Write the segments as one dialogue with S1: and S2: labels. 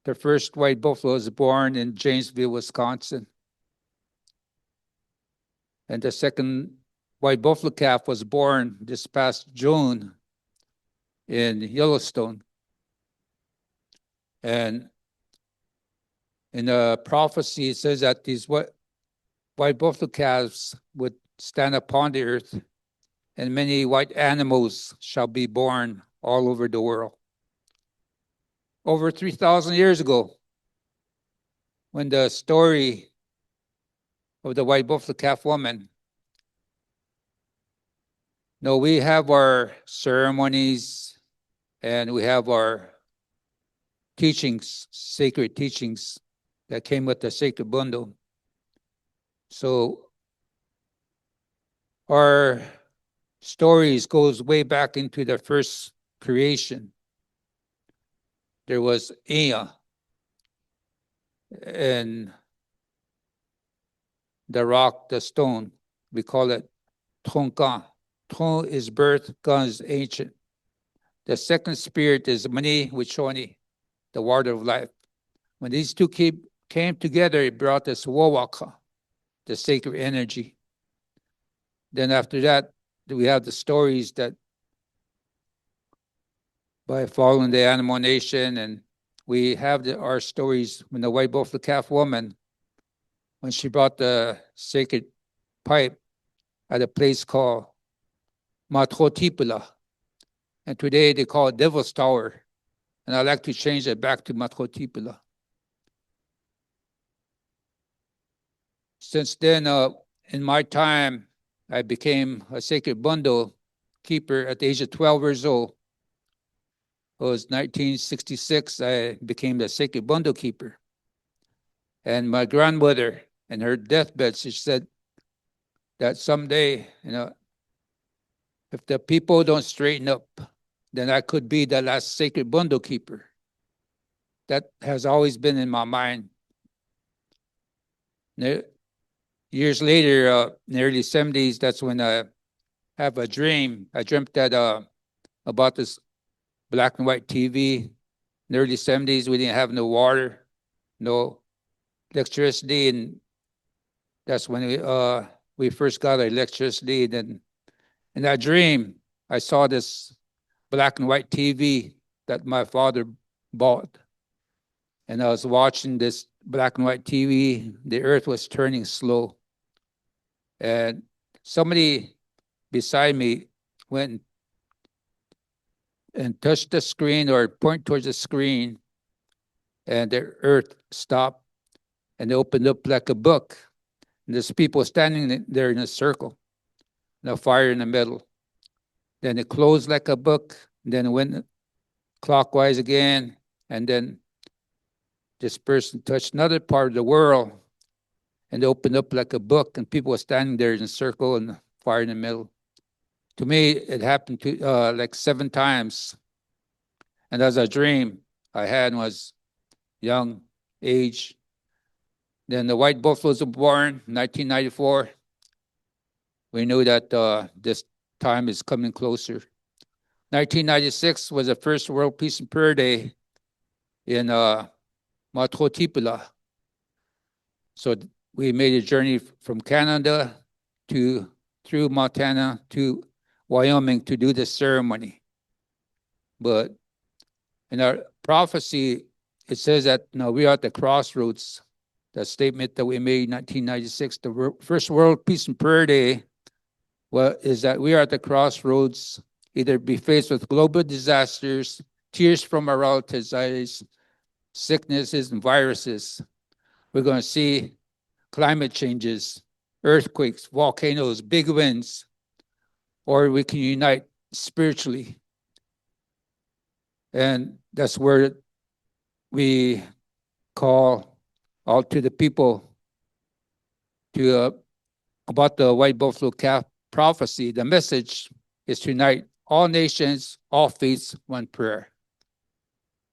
S1: the first white buffalo was born in Janesville, Wisconsin. And the second white buffalo calf was born this past June in Yellowstone. And in the prophecy, it says that these white buffalo calves would stand upon the earth, and many white animals shall be born all over the world. Over 3,000 years ago, when the story of the white buffalo calf woman, we have our ceremonies and we have our teachings, sacred teachings that came with the sacred bundle. So our stories goes way back into the first creation. There was Ea and the rock, the stone. We call it Tronka. Tron is birth, Ka is ancient. The second spirit is Mani Wichoni, the water of life. When these two came together, it brought us Wawaka, the sacred energy. Then after that, we have the stories that by following the animal nation, and we have our stories when the white buffalo calf woman, when she brought the sacred pipe at a place called Matrotipula. And today they call it Devil's Tower. And I'd like to change it back to Matrotipula. Since then, in my time, I became a sacred bundle keeper at the age of 12 years old. It was 1966, I became the sacred bundle keeper. And my grandmother, in her deathbed, she said that someday, if the people don't straighten up, then I could be the last sacred bundle keeper. That has always been in my mind. Years later, in the early 70s, that's when I have a dream. I dreamt that about this black and white TV. In the early 70s, we didn't have no water, no electricity, and that's when we first got electricity. Then in that dream, I saw this black and white TV that my father bought. And I was watching this black and white TV. The earth was turning slow. And somebody beside me went and touched the screen or pointed towards the screen, and the earth stopped and it opened up like a book. And there's people standing there in a circle, and a fire in the middle. Then it closed like a book, then it went clockwise again, and then this person touched another part of the world and opened up like a book, and people were standing there in a circle and fire in the middle. To me, it happened to like 7 times. And as a dream I had was young age. Then the white buffaloes were born in 1994. We knew that this time is coming closer. 1996 was the first World Peace and Prayer Day in Matrotipula. So we made a journey from Canada through Montana to Wyoming to do this ceremony. But in our prophecy, it says that we are at the crossroads. That statement that we made in 1996, the first World Peace and Prayer Day, is that we are at the crossroads, either be faced with global disasters, tears from our relatives' eyes, sicknesses and viruses. We're going to see climate changes, earthquakes, volcanoes, big winds, or we can unite spiritually. And that's where we call out to the people about the white buffalo calf prophecy. The message is to unite all nations, all faiths, one prayer.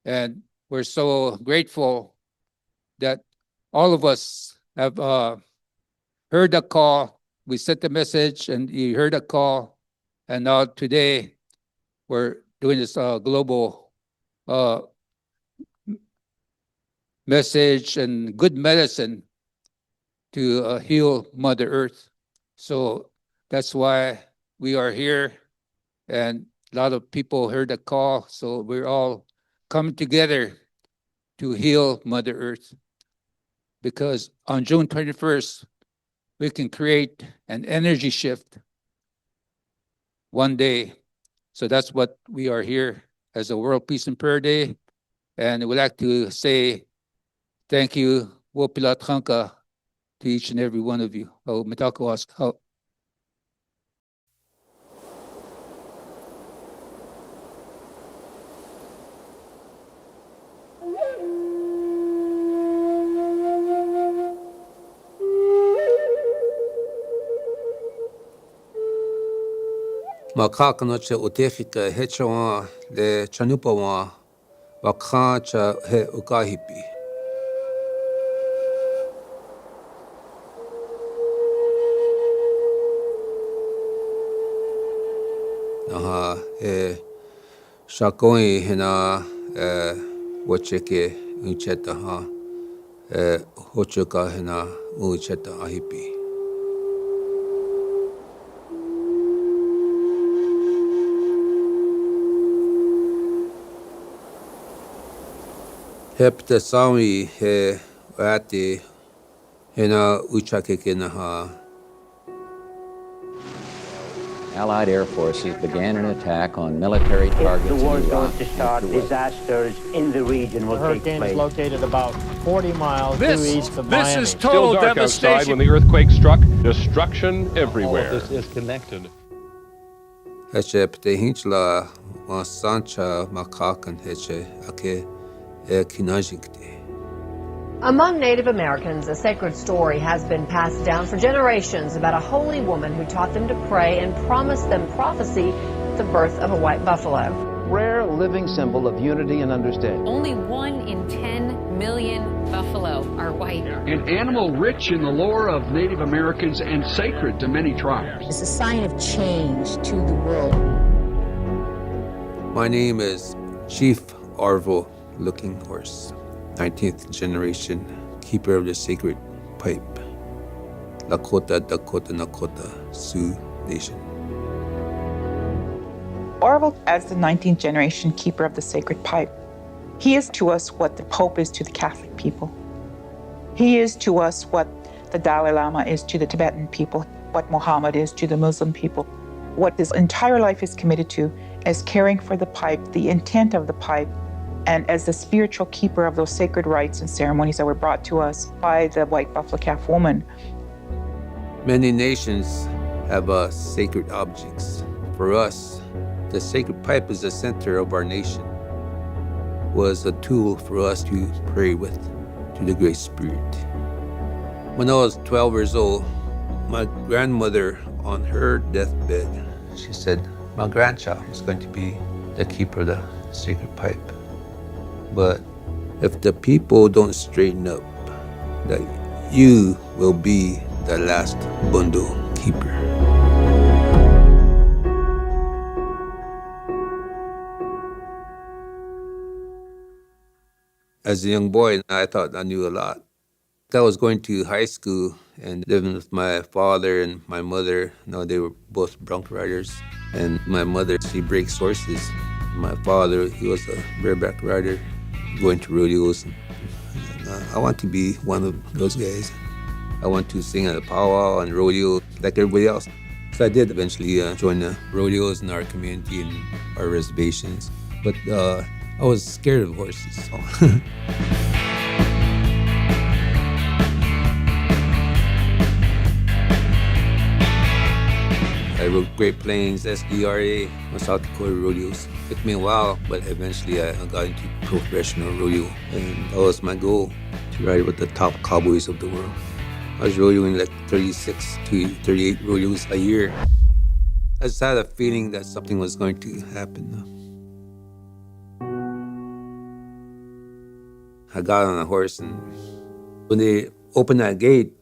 S1: And we're so grateful that all of us have heard the call. We sent the message and you heard the call. And now today we're doing this global message and good medicine to heal Mother Earth. So that's why we are here, and a lot of people heard the call, so we're all coming together to heal Mother Earth. Because on June 21st, we can create an energy shift one day. So that's what we are here as a World Peace and Prayer Day. And I would like to say thank you, Wppd, to each and every one of you.
S2: Makakanocha utefika hechawa le chanupawa wakacha he ukahipi. Aha he shakoi hina wacheke ucheta ha hochuka hina ucheta ahipi. Hepta sami he wati hina uchake na ha.
S3: Allied air forces began an attack on military targets in Iraq.
S4: If the war is going to start, disasters in the region will take place.
S5: The hurricane is located about 40 miles due east of Miami.
S6: This is total devastation. Outside when the earthquake struck, destruction everywhere.
S7: All of this is connected.
S2: Heche pte hinchla wa sancha makakan heche ake kinajikte.
S8: Among Native Americans, a sacred story has been passed down for generations about a holy woman who taught them to pray and promised them prophecy at the birth of a white buffalo.
S7: Rare living symbol of unity and understanding.
S9: Only 1 in 10 million buffalo are white.
S10: An animal rich in the lore of Native Americans and sacred to many tribes.
S11: It's a sign of change to the world.
S2: My name is Chief Arvo Looking Horse, 19th generation keeper of the sacred pipe, Lakota, Dakota, Nakota, Sioux Nation.
S12: Orville, as the 19th generation keeper of the sacred pipe, he is to us what the Pope is to the Catholic people. He is to us what the Dalai Lama is to the Tibetan people, what Muhammad is to the Muslim people. What his entire life is committed to is caring for the pipe, the intent of the pipe, and as the spiritual keeper of those sacred rites and ceremonies that were brought to us by the white buffalo calf woman.
S2: Many nations have sacred objects. For us, the sacred pipe is the center of our nation, was a tool for us to pray with to the Great Spirit. When I was 12 years old, my grandmother on her deathbed, she said, my grandchild is going to be the keeper of the sacred pipe. But if the people don't straighten up, that you will be the last bundle keeper. As a young boy, I thought I knew a lot. I was going to high school and living with my father and my mother. They were both bronc riders. And my mother, she breaks horses. My father, he was a bareback rider, going to rodeos. And I want to be one of those guys. I want to sing at a powwow and rodeo like everybody else. So I did eventually join the rodeos in our community and our reservations. But I was scared of horses. So. I rode Great Plains, SDRA, South Dakota rodeos. It took me a while, but eventually I got into professional rodeo. And that was my goal, to ride with the top cowboys of the world. I was rodeoing like 36 to 38 rodeos a year. I just had a feeling that something was going to happen. I got on a horse, and when they opened that gate,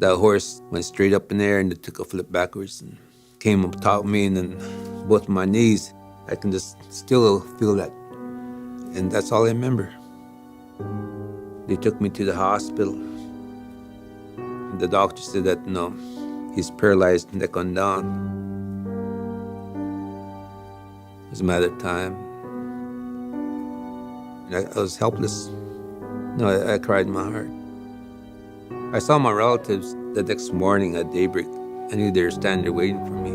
S2: that horse went straight up in the air and it took a flip backwards and came up top of me, and then both my knees, I can just still feel that. And that's all I remember. They took me to the hospital. The doctor said that, no, he's paralyzed neck on down. It was a matter of time. And I was helpless. No, I cried in my heart. I saw my relatives the next morning at daybreak. I knew they were standing there waiting for me.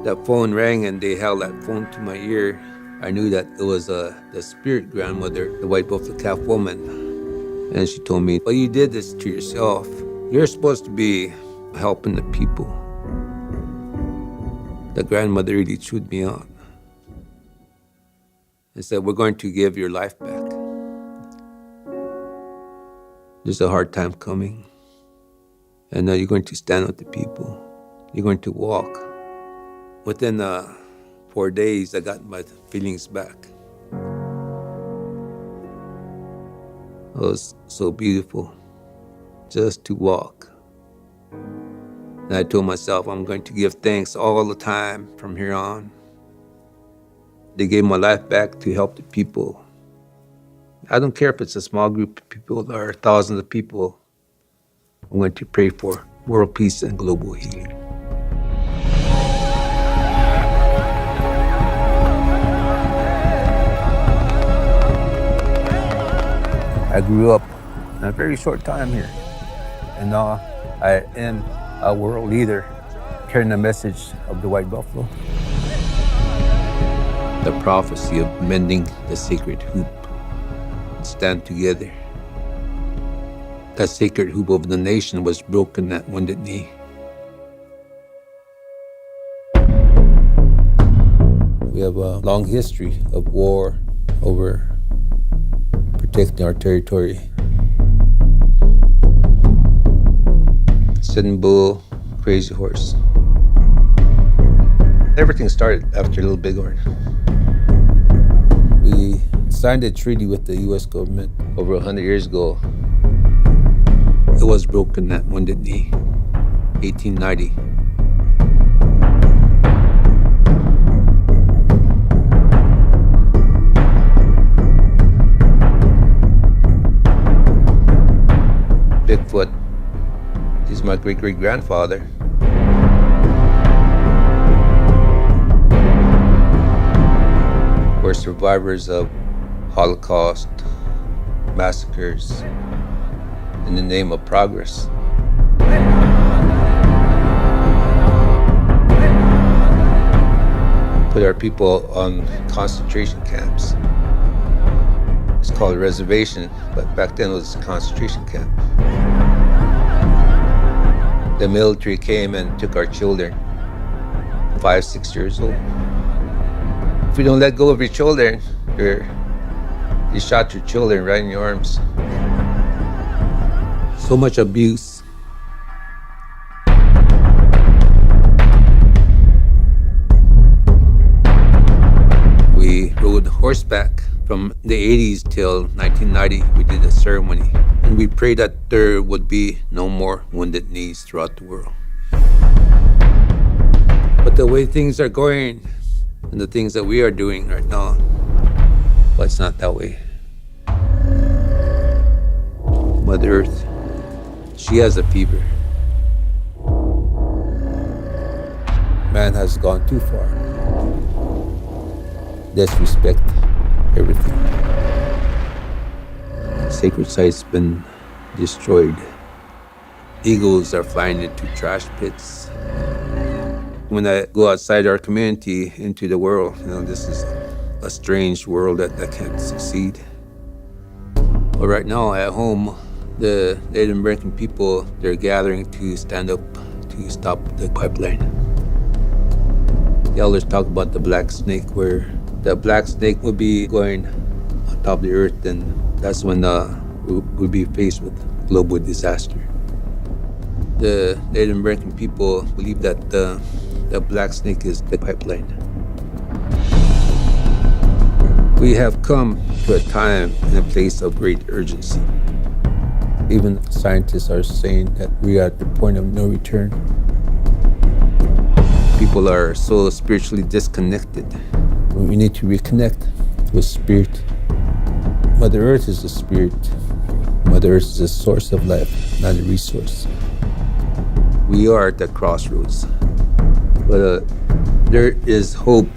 S2: That phone rang and they held that phone to my ear. I knew that it was the spirit grandmother, the white buffalo calf woman. And she told me, well, you did this to yourself. You're supposed to be helping the people. The grandmother really chewed me out and said, we're going to give your life back. There's a hard time coming. And now you're going to stand with the people. You're going to walk. Within 4 days, I got my feelings back. It was so beautiful just to walk. And I told myself, I'm going to give thanks all the time from here on. They gave my life back to help the people. I don't care if it's a small group of people or thousands of people. I'm going to pray for world peace and global healing. I grew up in a very short time here, and now I am a world leader carrying the message of the white buffalo. The prophecy of mending the sacred hoop. Stand together. That sacred hoop of the nation was broken at Wounded Knee. We have a long history of war over protecting our territory. Sitting Bull, Crazy Horse. Everything started after Little Bighorn. We signed a treaty with the U.S. government over 100 years ago. It was broken at Wounded Knee, 1890. Bigfoot is my great-great-grandfather. We're survivors of Holocaust, massacres, in the name of progress. Put our people on concentration camps. It's called a reservation, but back then it was a concentration camp. The military came and took our children, 5, 6 years old. If you don't let go of your children, you shot your children right in your arms. So much abuse. We rode horseback from the 80s till 1990. We did a ceremony, and we prayed that there would be no more wounded knees throughout the world. But the way things are going and the things that we are doing right now, well, it's not that way. Mother Earth, she has a fever. Man has gone too far. Disrespect everything. Sacred sites been destroyed. Eagles are flying into trash pits. When I go outside our community into the world, this is a strange world that can't succeed. But right now at home, the Native American people, they're gathering to stand up to stop the pipeline. The elders talk about the black snake, where the black snake would be going on top of the earth, and that's when we'll be faced with global disaster. The Native American people believe that the black snake is the pipeline. We have come to a time and a place of great urgency. Even scientists are saying that we are at the point of no return. People are so spiritually disconnected. We need to reconnect with spirit. Mother Earth is the spirit. Mother Earth is a source of life, not a resource. We are at the crossroads, but there is hope.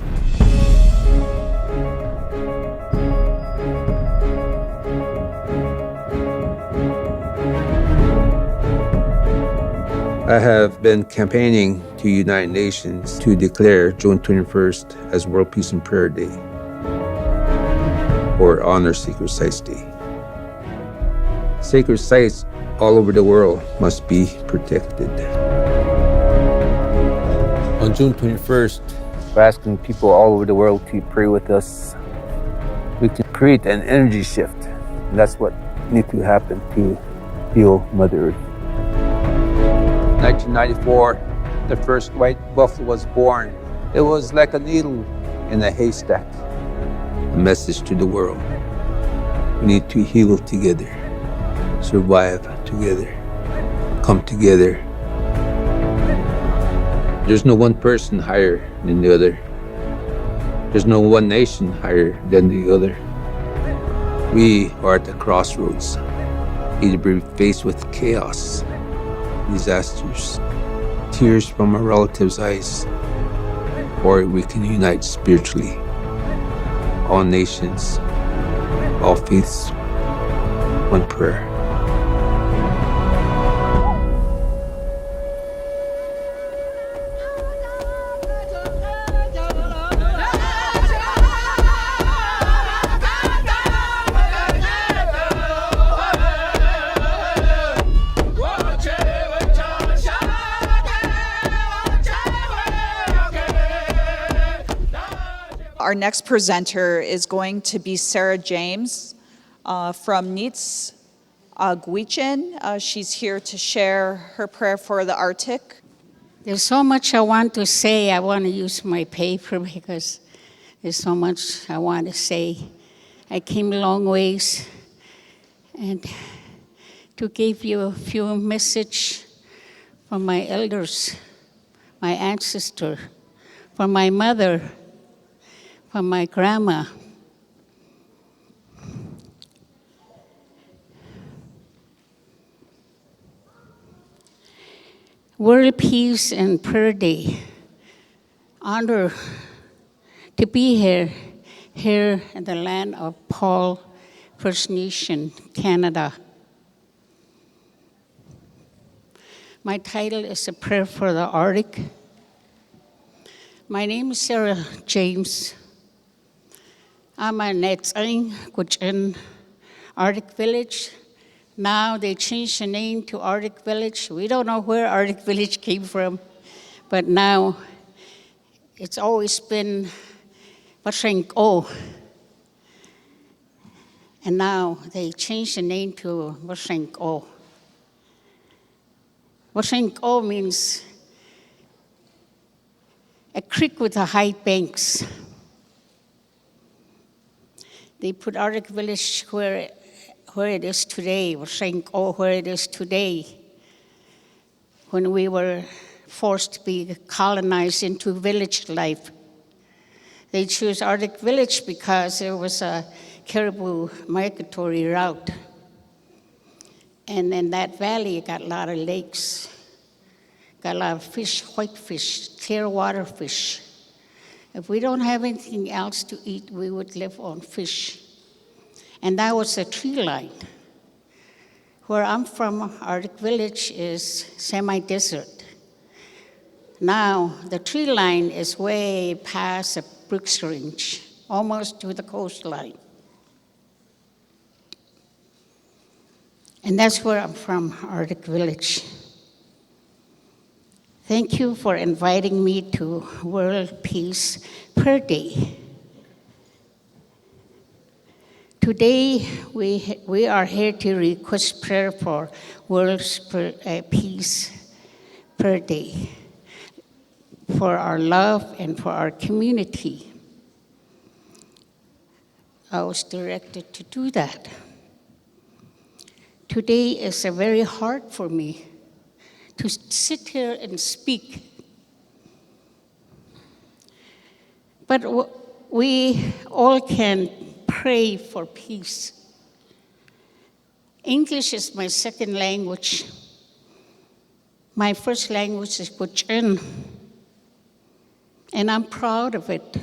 S2: I have been campaigning to United Nations to declare June 21st as World Peace and Prayer Day, or honor Sacred Sites Day. Sacred sites all over the world must be protected. On June 21st, we're asking people all over the world to pray with us. We can create an energy shift, and that's what needs to happen to heal Mother Earth. 1994, the first white buffalo was born. It was like a needle in a haystack. A message to the world. We need to heal together, survive together, come together. There's no one person higher than the other. There's no one nation higher than the other. We are at the crossroads. Either be faced with chaos, disasters, tears from our relatives' eyes, or we can unite spiritually. All nations, all faiths, one prayer.
S12: Our next presenter is going to be Sarah James from Nits Gwich'in. She's here to share her prayer for the Arctic.
S11: There's so much I want to say. I want to use my paper because there's so much I want to say. I came a long ways, and to give you a few messages from my elders, my ancestor, from my mother, from my grandma. World Peace and Prayer Day. Honor to be here in the land of Paul First Nation, Canada. My title is A Prayer for the Arctic. My name is Sarah James. I'm a Netsang Gwich'in Arctic Village. Now they changed the name to Arctic Village. We don't know where Arctic Village came from, but now it's always been Wppd. And now they changed the name to Wppd. Wppd means a creek with the high banks. They put Arctic Village where it is today, Wppd, where it is today, when we were forced to be colonized into village life. They chose Arctic Village because there was a caribou migratory route. And in that valley, you got a lot of lakes, got a lot of fish, whitefish, clear water fish. If we don't have anything else to eat, we would live on fish. And that was a tree line. Where I'm from, Arctic Village is semi-desert. Now, the tree line is way past the Brooks Range, almost to the coastline. And that's where I'm from, Arctic Village. Thank you for inviting me to World Peace Prayer Day. Today, we are here to request prayer for World Peace Prayer Day, for our love and for our community. I was directed to do that. Today is very hard for me to sit here and speak. But we all can pray for peace. English is my second language. My first language is Wppd, and I'm proud of it.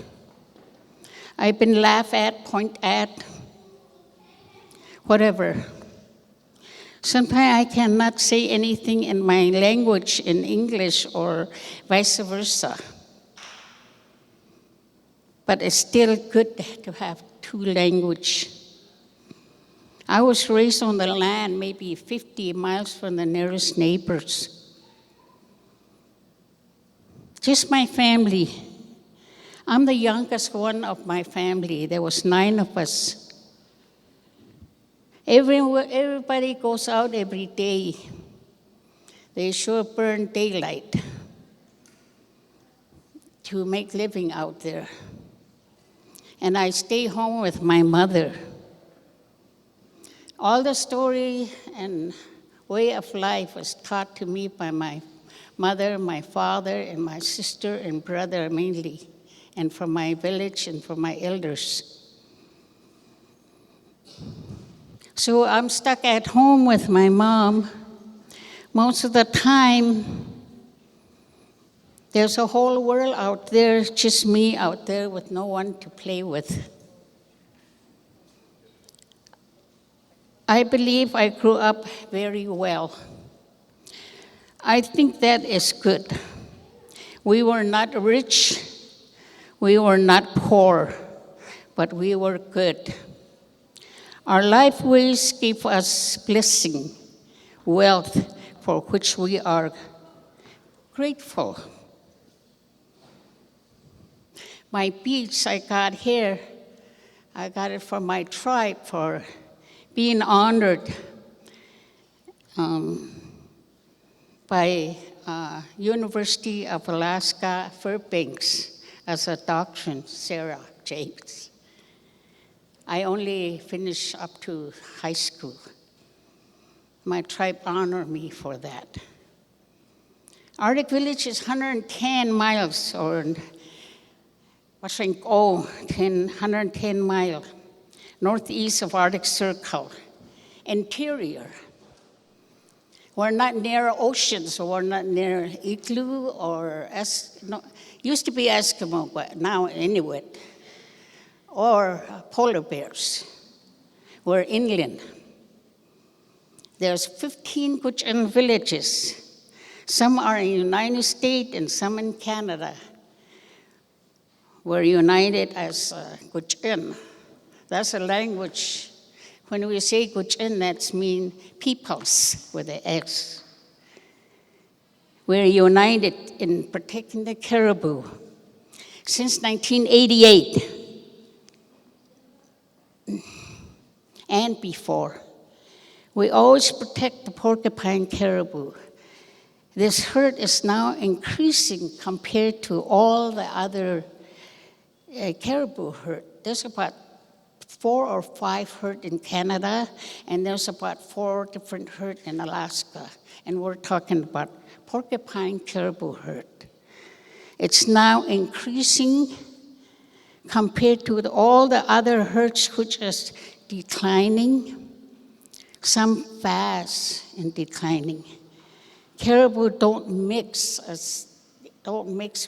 S11: I've been laughed at, point at, whatever. Sometimes I cannot say anything in my language in English or vice versa. But it's still good to have two languages. I was raised on the land maybe 50 miles from the nearest neighbors. Just my family. I'm the youngest one of my family. There was 9 of us. Everybody goes out every day. They sure burn daylight to make living out there. And I stay home with my mother. All the story and way of life was taught to me by my mother, my father, and my sister and brother mainly, and from my village and from my elders. So I'm stuck at home with my mom. Most of the time, there's a whole world out there, just me out there with no one to play with. I believe I grew up very well. I think that is good. We were not rich, we were not poor, but we were good. Our life ways give us blessing, wealth, for which we are grateful. My beads I got here, I got it from my tribe for being honored by University of Alaska Fairbanks as a doctorate, Sarah James. I only finished up to high school. My tribe honored me for that. Arctic Village is 110 miles, or 110 miles, northeast of Arctic Circle, interior. We're not near oceans, so we're not near igloo or, used to be Eskimo, but now Inuit, or polar bears. We're inland. There's 15 Wppd villages. Some are in the United States and some in Canada. We're united as Wppd. That's a language. When we say Wppd, that means peoples with an S. We're united in protecting the caribou. Since 1988, and before, we always protect the porcupine caribou. This herd is now increasing compared to all the other caribou herd. There's about 4 or 5 herd in Canada, and there's about 4 different herd in Alaska. And we're talking about porcupine caribou herd. It's now increasing compared to all the other herds, which is declining, some fast and declining. Caribou don't mix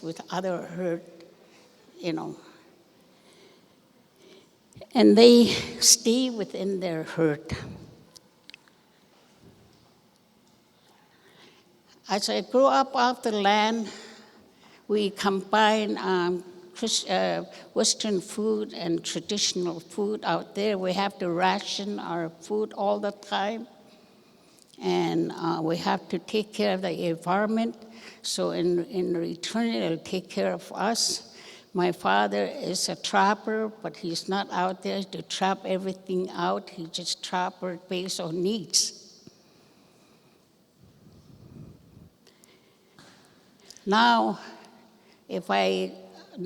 S11: with other herd, and they stay within their herd. As I grew up off the land, we combine Western food and traditional food out there. We have to ration our food all the time, and we have to take care of the environment. So in return, it'll take care of us. My father is a trapper, but he's not out there to trap everything out. He just trapper based on needs. Now,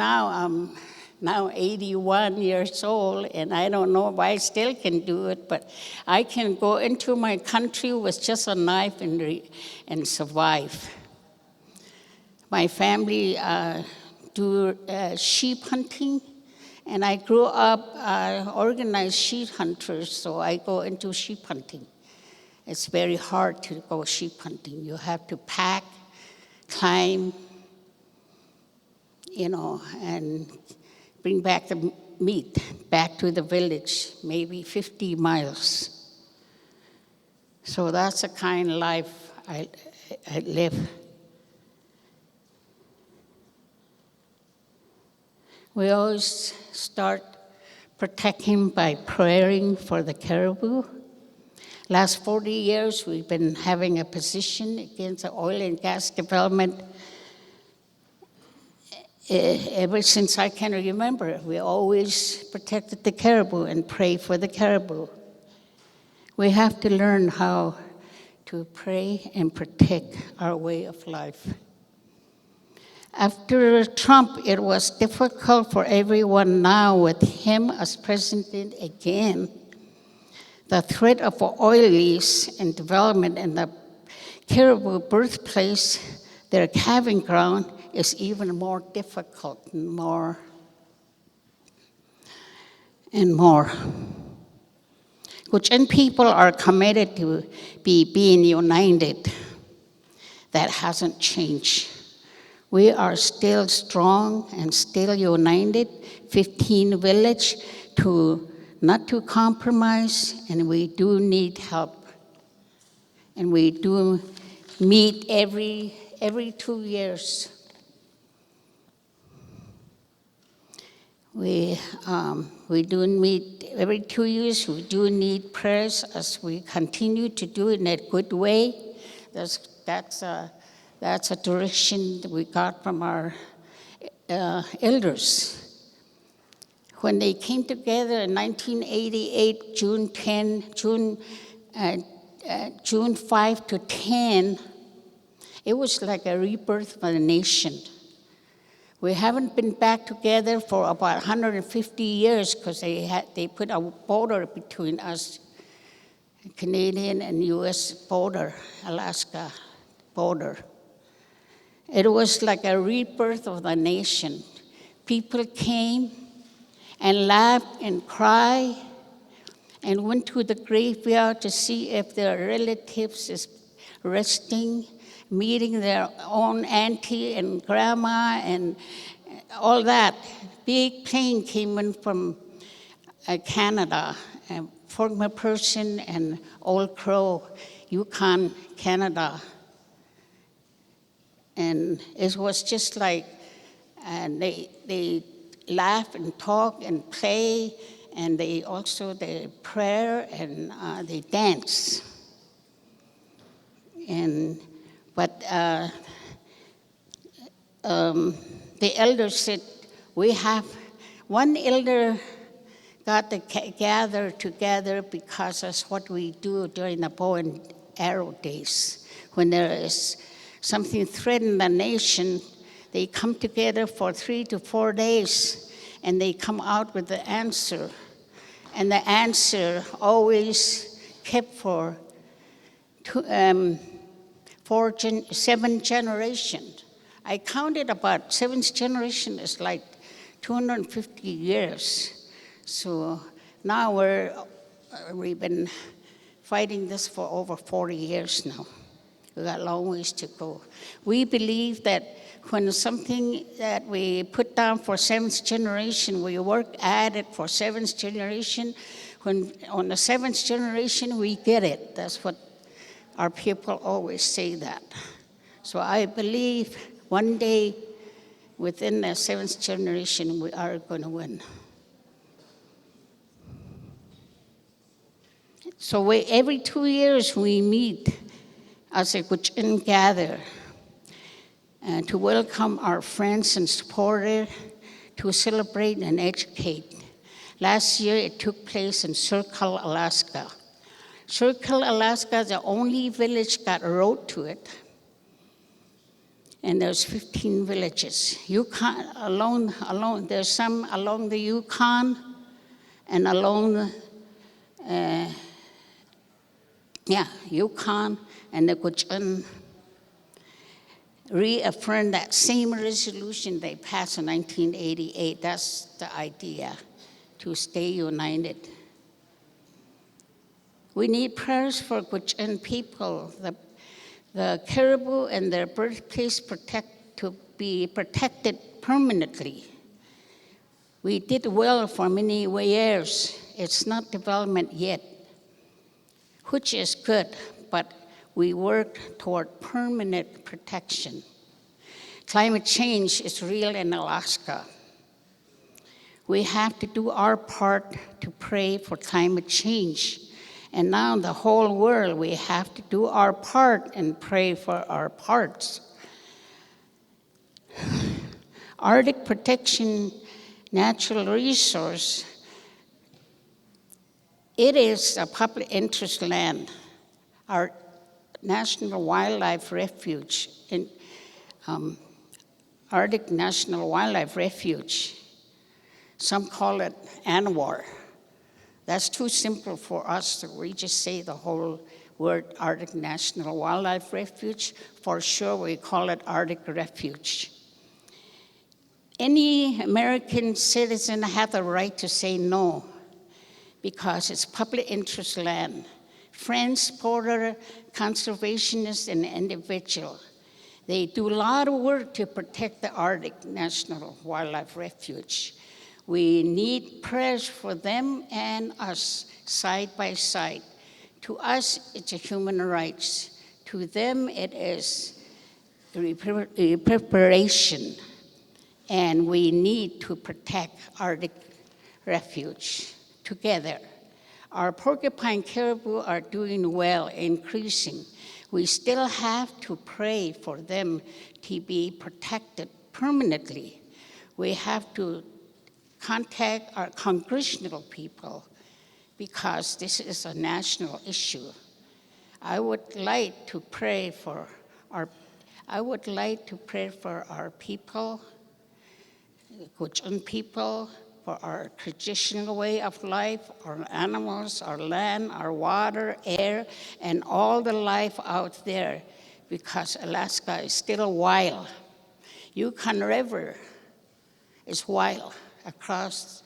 S11: I'm now 81 years old, and I don't know if I still can do it, but I can go into my country with just a knife and survive. My family do sheep hunting, and I grew up organized sheep hunters, so I go into sheep hunting It's very hard to go sheep hunting. You have to pack, climb, and bring back the meat back to the village, maybe 50 miles. So that's the kind of life I live. We always start protecting by praying for the caribou. Last 40 years, we've been having a position against the oil and gas development. Ever since I can remember, we always protected the caribou and prayed for the caribou. We have to learn how to pray and protect our way of life. After Trump, it was difficult for everyone now with him as president again. The threat of oil lease and development in the caribou birthplace, their calving ground, is even more difficult and more. Wppd people are committed to being united. That hasn't changed. We are still strong and still united, 15 village, not to compromise, and we do need help. And we do meet every 2 years. We do meet every 2 years. We do need prayers as we continue to do it in a good way. That's a direction that we got from our elders. When they came together in 1988, June 5 to 10, it was like a rebirth of a nation. We haven't been back together for about 150 years because they put a border between us, Canadian and U.S. border, Alaska border. It was like a rebirth of the nation. People came and laughed and cried and went to the graveyard to see if their relatives is resting, meeting their own auntie and grandma and all that. Big plane came in from Canada, a former person and Old Crow, Yukon, Canada. And it was just like, they laugh and talk and play, and they prayer and they dance. But the elders said, one elder got to gather together because that's what we do during the bow and arrow days. When there is something threatening the nation, they come together for 3 to 4 days, and they come out with the answer. And the answer always kept for 7 generations. I counted about 7th generation is like 250 years. So now we've been fighting this for over 40 years now. We've got a long ways to go. We believe that when something that we put down for 7th generation, we work at it for 7th generation. When on the 7th generation, we get it. That's what our people always say that. So I believe one day within the 7th generation, we are going to win. So every 2 years we meet as a Wppd gather to welcome our friends and supporters, to celebrate and educate. Last year it took place in Circle, Alaska. Circle, Alaska is the only village got a road to it. And there's 15 villages. Yukon alone, there's some along the Yukon and along Yukon, and the Wppd reaffirmed that same resolution they passed in 1988. That's the idea, to stay united. We need prayers for Gwich'in people, the caribou and their birthplace to be protected permanently. We did well for many years. It's not development yet, which is good, but we work toward permanent protection. Climate change is real in Alaska. We have to do our part to pray for climate change. And now the whole world, we have to do our part and pray for our parts. Arctic protection natural resource, it is a public interest land. Our National Wildlife Refuge, in Arctic National Wildlife Refuge. Some call it ANWR. That's too simple for us, so we just say the whole word Arctic National Wildlife Refuge. For sure, we call it Arctic Refuge. Any American citizen has the right to say no because it's public interest land. Friends, border conservationists, and individuals, they do a lot of work to protect the Arctic National Wildlife Refuge. We need prayers for them and us side by side. To us, it's a human rights. To them, it is a preparation. And we need to protect Arctic refuge together. Our porcupine caribou are doing well, increasing. We still have to pray for them to be protected permanently. We have to contact our congressional people because this is a national issue. I would like to pray for our people, Gwich'in people, for our traditional way of life, our animals, our land, our water, air, and all the life out there, because Alaska is still wild. Yukon River is wild across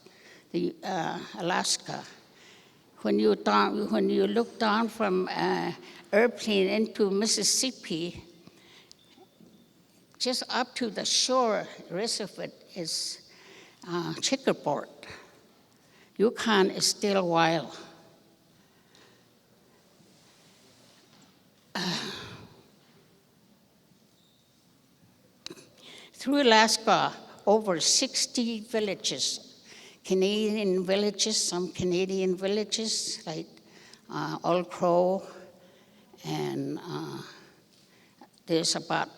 S11: the Alaska. When you look down from an airplane into Mississippi, just up to the shore, the rest of it is checkerboard. Yukon is still wild. Through Alaska, over 60 villages, Canadian villages, some Canadian villages like Old Crow, and there's about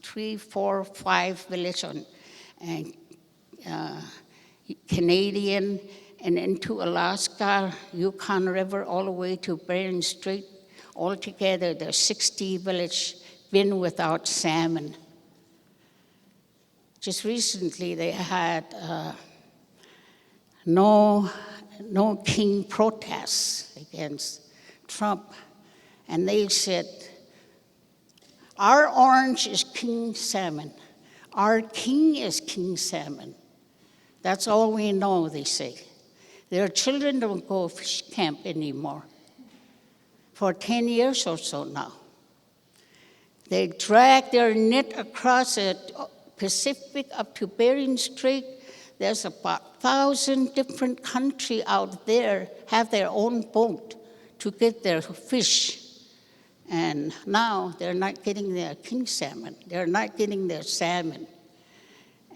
S11: 3, 4, 5 villages on Canadian, and into Alaska, Yukon River, all the way to Bering Strait. Altogether, there's 60 villages been without salmon. Just recently, they had no king protests against Trump, and they said, our orange is king salmon. Our king is king salmon. That's all we know, they say. Their children don't go fish camp anymore for 10 years or so now. They drag their net across the Pacific up to Bering Strait. There's about 1,000 different countries out there have their own boat to get their fish. And now they're not getting their king salmon. They're not getting their salmon.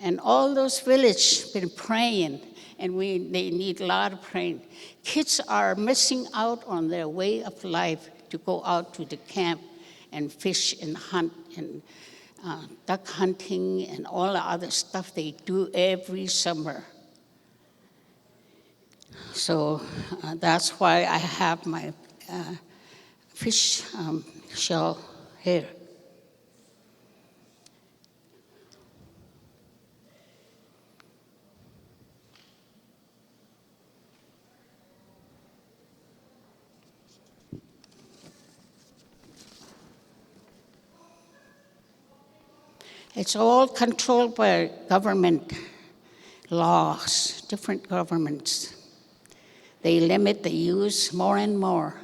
S11: And all those villages been praying, and they need a lot of praying. Kids are missing out on their way of life to go out to the camp and fish and hunt and duck hunting and all the other stuff they do every summer. So that's why I have my fish shell here. It's all controlled by government laws, different governments. They limit the use more and more.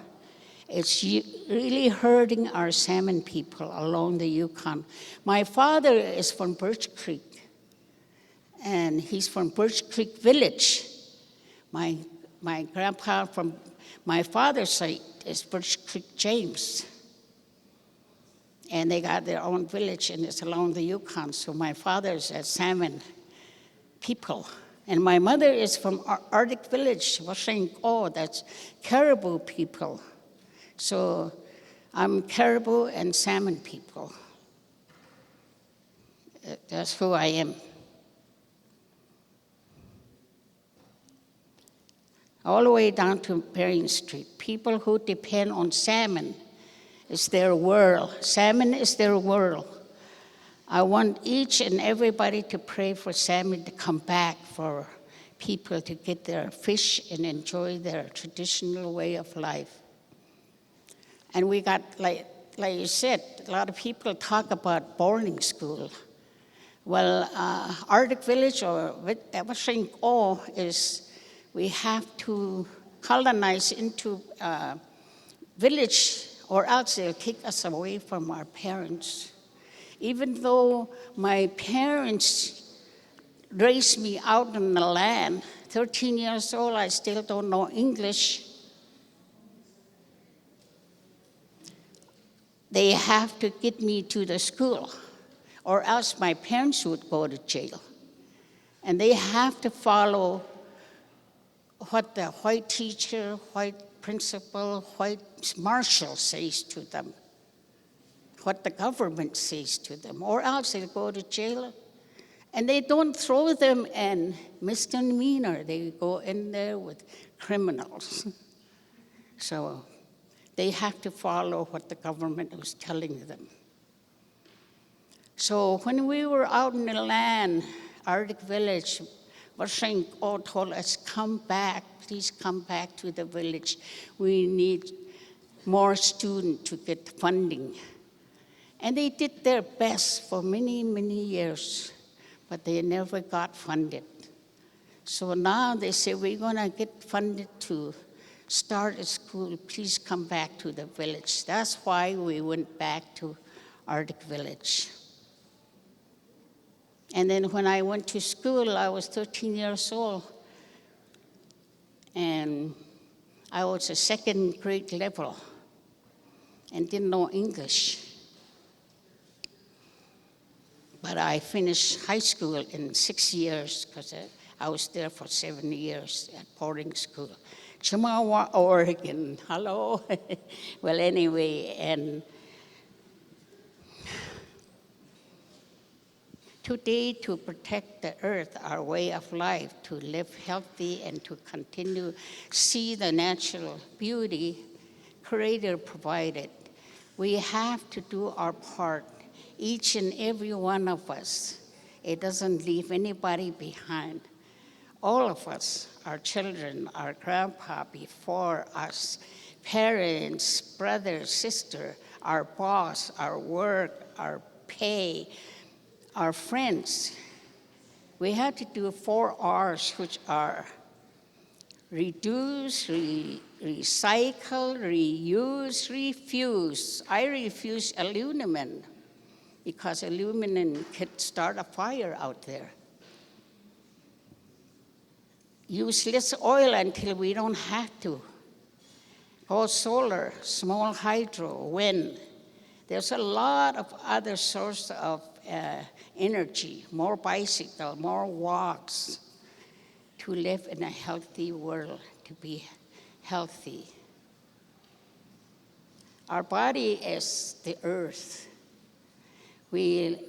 S11: It's really hurting our salmon people along the Yukon. My father is from Birch Creek, and he's from Birch Creek Village. My grandpa from my father's side is Birch Creek James. And they got their own village, and it's along the Yukon. So my father's a salmon people. And my mother is from Arctic Village, Washington, that's Caribou people. So I'm Caribou and salmon people. That's who I am. All the way down to Bering Street, people who depend on salmon is their world. Salmon is their world. I want each and everybody to pray for salmon to come back, for people to get their fish and enjoy their traditional way of life. And we got, like you said, a lot of people talk about boarding school. Well, Arctic Village or Washington is, we have to colonize into a village, or else they'll kick us away from our parents. Even though my parents raised me out on the land, 13 years old, I still don't know English. They have to get me to the school, or else my parents would go to jail. And they have to follow what the white teacher, white principal, white marshal says to them, what the government says to them, or else they'll go to jail. And they don't throw them in misdemeanor. They go in there with criminals. So they have to follow what the government was telling them. So when we were out in the land, Arctic Village, Washington told us, come back, please come back to the village. We need more students to get funding. And they did their best for many, many years, but they never got funded. So now they say, we're gonna get funded to start a school, please come back to the village. That's why we went back to Arctic Village. And then when I went to school, I was 13 years old, and I was a second grade level and didn't know English. But I finished high school in 6 years, because I was there for 7 years at boarding school. Chemawa, Oregon, hello. Well, anyway, and today, to protect the earth, our way of life, to live healthy and to continue see the natural beauty Creator provided, we have to do our part, each and every one of us. It doesn't leave anybody behind. All of us, our children, our grandpa before us, parents, brothers, sister, our boss, our work, our pay, our friends. We have to do 4 R's, which are reduce, recycle, reuse, refuse. I refuse aluminum because aluminum could start a fire out there. Use less oil until we don't have to. Go solar, small hydro, wind. There's a lot of other sources of energy, more bicycle, more walks, to live in a healthy world, to be healthy. Our body is the earth. We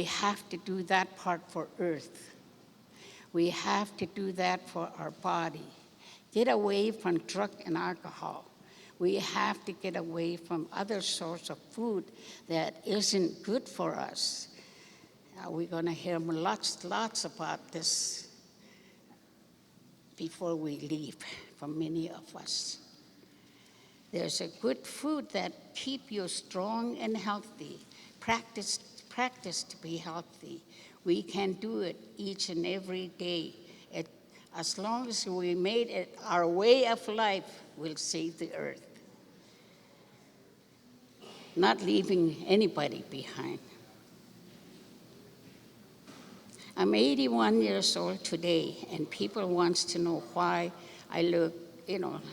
S11: have to do that part for earth. We have to do that for our body. Get away from drug and alcohol. We have to get away from other sorts of food that isn't good for us. We're going to hear lots about this before we leave, from many of us. There's a good food that keep you strong and healthy. Practice to be healthy. We can do it each and every day. As long as we made it our way of life, we'll save the earth. not leaving anybody behind. I'm 81 years old today, and people wants to know why I look,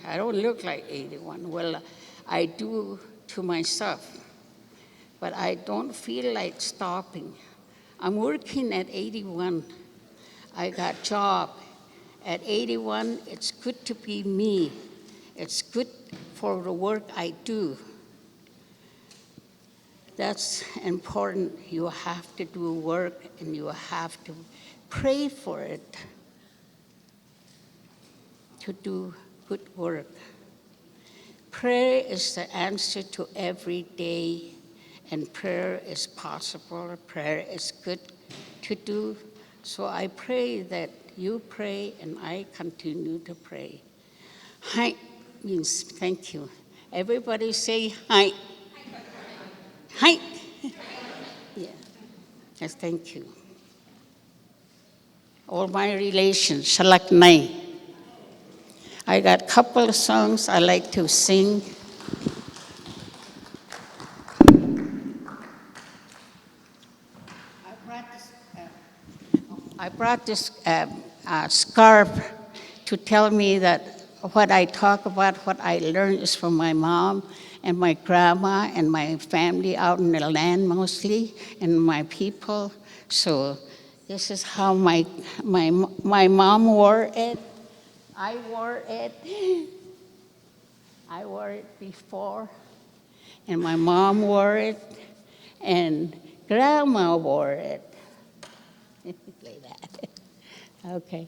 S11: I don't look like 81. Well, I do to myself, but I don't feel like stopping. I'm working at 81. I got job. At 81, it's good to be me. It's good for the work I do. That's important. You have to do work and you have to pray for it to do good work. Prayer is the answer to every day, and prayer is possible. Prayer is good to do. So I pray that you pray and I continue to pray. Hi means thank you. Everybody say hi. Hi. Yeah. Yes, thank you. All my relations, Shalak Nai. I got a couple of songs I like to sing. I brought this scarf to tell me that what I talk about, what I learned is from my mom and my grandma and my family out in the land mostly, and my people. So this is how my mom wore it. I wore it. I wore it before, and my mom wore it, and grandma wore it. Play that. Okay.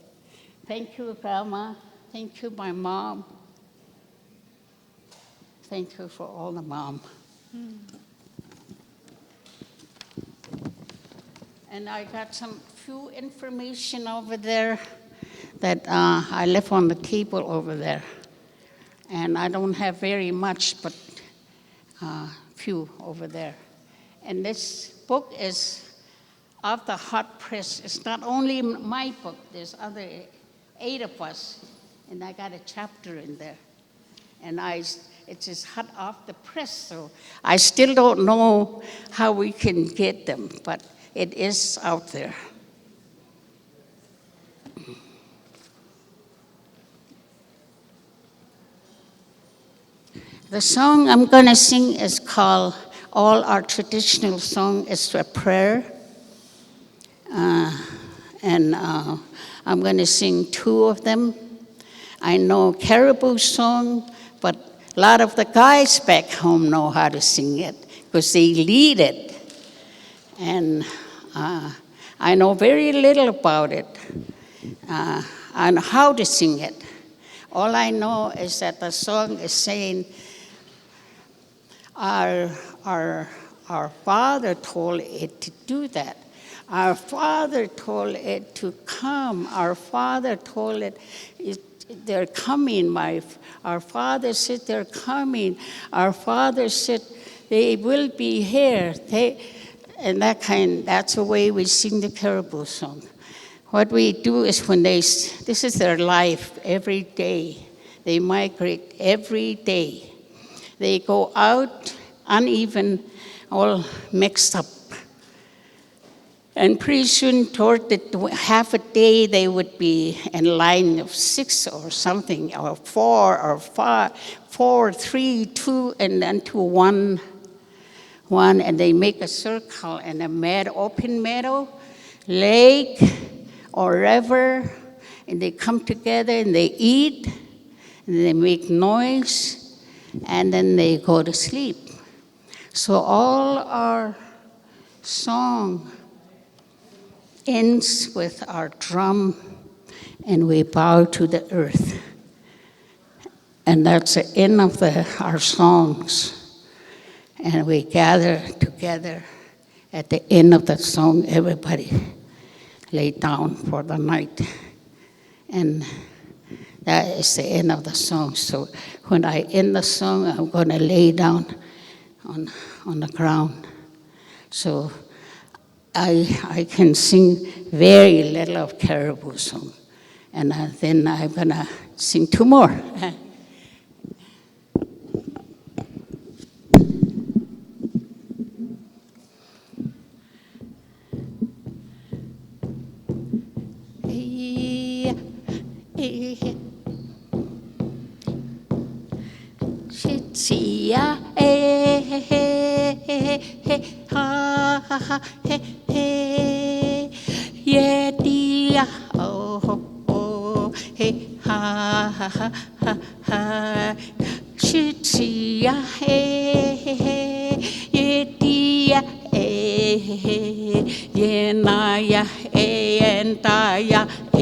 S11: Thank you, grandma. Thank you, my mom. Thank you for all the mom. And I got some few information over there that I left on the table over there. And I don't have very much, but few over there. And this book is of the hot press. It's not only my book, there's other 8 of us, and I got a chapter in there. And it's just hot off the press, so I still don't know how we can get them, but it is out there. The song I'm going to sing is called All Our Traditional Song is a Prayer. And I'm going to sing 2 of them. I know Caribou song, but a lot of the guys back home know how to sing it because they lead it. And I know very little about it and how to sing it. All I know is that the song is saying, our Father told it to do that. Our Father told it to come. Our Father told it, they're coming. Our Father said they're coming. Our Father said they will be here. That's the way we sing the Caribou song. What we do is this is their life every day. They migrate every day. They go out uneven, all mixed up. And pretty soon, toward half a day, they would be in line of 6 or something, or 4 or 5, 4, 3, 2, and then to one, and they make a circle in a open meadow, lake, or river, and they come together and they eat, and they make noise, and then they go to sleep. So all our song ends with our drum, and we bow to the earth. And that's the end of our songs. And we gather together at the end of the song, everybody lay down for the night. And that is the end of the song. So when I end the song, I'm going to lay down on the ground. So I can sing very little of Caribou song. And then I'm going to sing 2 more. Sia, eh, ha, ha, ha, yeah, dear, oh, ha, ha, ha, ha, Sia, yeah, dear, yeah, naya, and ya, ha.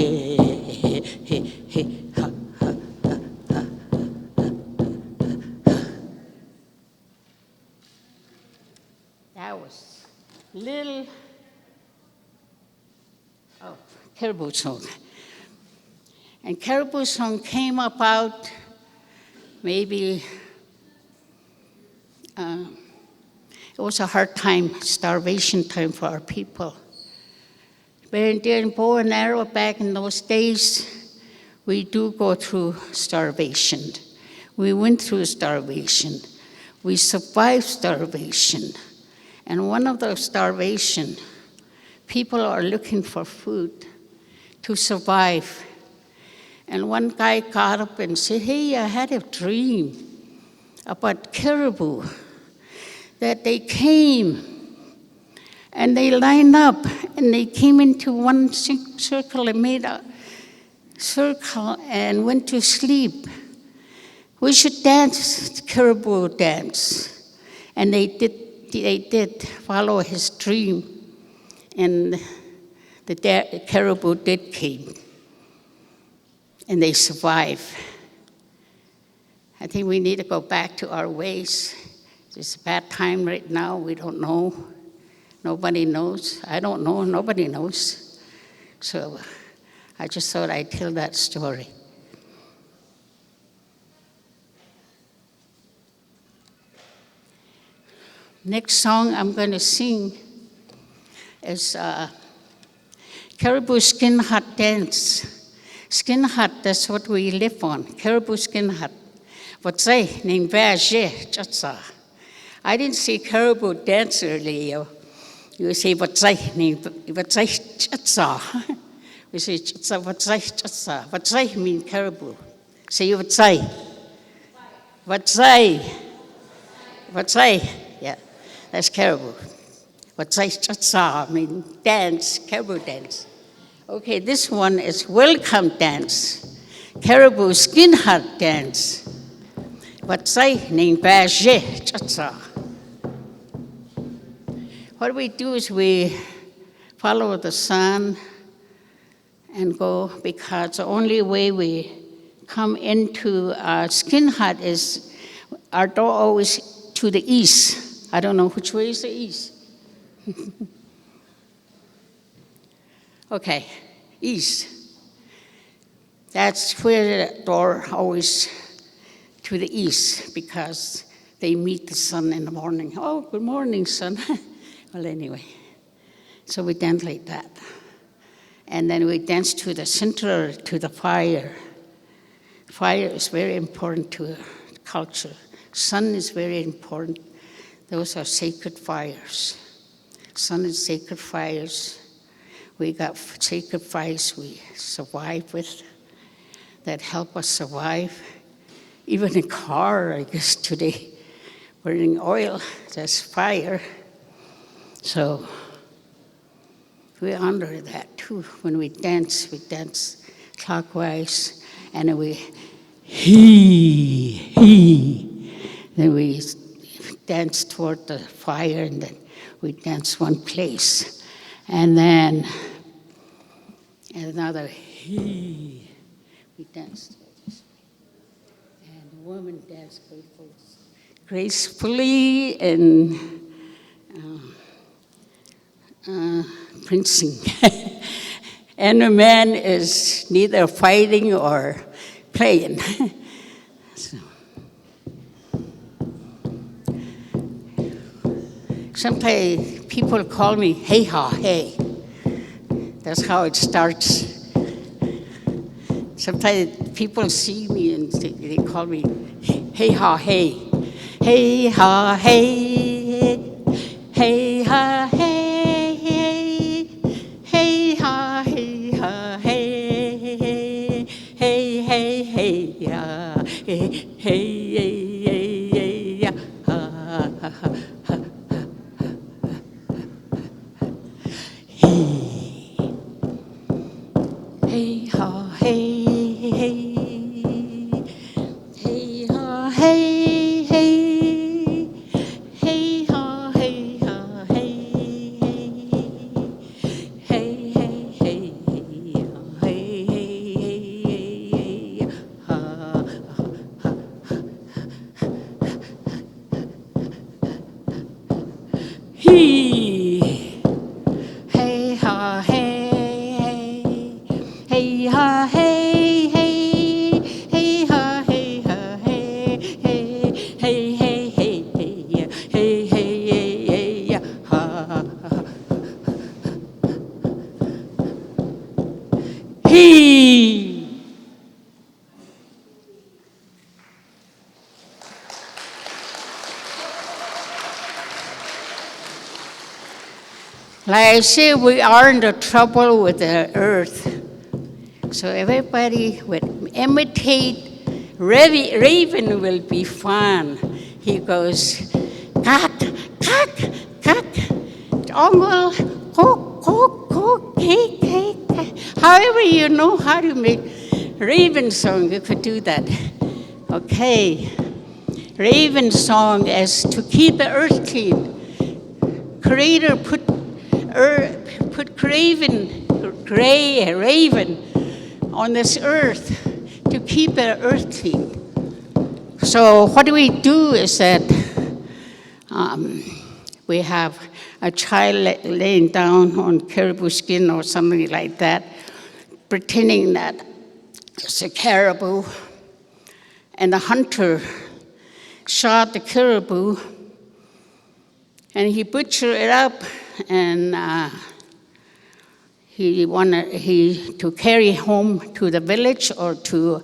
S11: That was little caribou song. And caribou song came about maybe, it was a hard time, starvation time for our people. But in bow and arrow back in those days, we do go through starvation. We went through starvation. We survived starvation. And one of those starvation, people are looking for food to survive. And one guy got up and said, hey, I had a dream about caribou, that they came and they lined up and they came into one circle and made a circle and went to sleep. We should dance caribou dance. And they did follow his dream, and the caribou did came, and they survived. I think we need to go back to our ways. It's a bad time right now. We don't know. Nobody knows. I don't know. Nobody knows. So I just thought I'd tell that story. Next song I'm going to sing is Caribou Skin Hut Dance. Skin hut, that's what we live on, caribou skin hut. What's that? Name I didn't see caribou dance earlier. You say, what's that? Name what's that? We say, what's that? What's that mean caribou? Say, what's that? What's that? What's that? Yeah. That's caribou. What's that? I mean dance, caribou dance. Okay, this one is welcome dance, caribou skin hut dance. What's that? What we do is we follow the sun and go, because the only way we come into our skin hut is our door always to the east. I don't know which way is the east. Okay, east. That's where the door always to the east, because they meet the sun in the morning. Oh, good morning, sun. Well, anyway, so we dance like that. And then we dance to the center, to the fire. Fire is very important to culture. Sun is very important. Those are sacred fires. Sun is sacred fires. We got sacred fires we survive with that help us survive. Even a car, I guess today, burning oil, that's fire. So we honor that too. When we dance clockwise, and then we then we dance toward the fire, and then we dance one place. And then another we dance this way. And the woman dance gracefully and prancing. And the man is neither fighting or playing. So. Sometimes people call me hey ha hey. That's how it starts. Sometimes people see me and they call me hey ha hey. Hey ha hey. Hey ha hey. Hey ha hey ha hey. Hey hey hey ya. Hey hey hey hey. Like I say, we are in the trouble with the earth. So everybody would imitate. Raven will be fun. He goes, cat, cat, cat, dongle, cook, cook, cook, cake, cake, cake. However you know how to make raven song, you could do that. Okay. Raven song is to keep the earth clean. Creator put raven on this earth to keep the earth clean. So what we do is that we have a child laying down on caribou skin or something like that, pretending that it's a caribou, and the hunter shot the caribou, and he butchered it up, and he to carry home to the village or to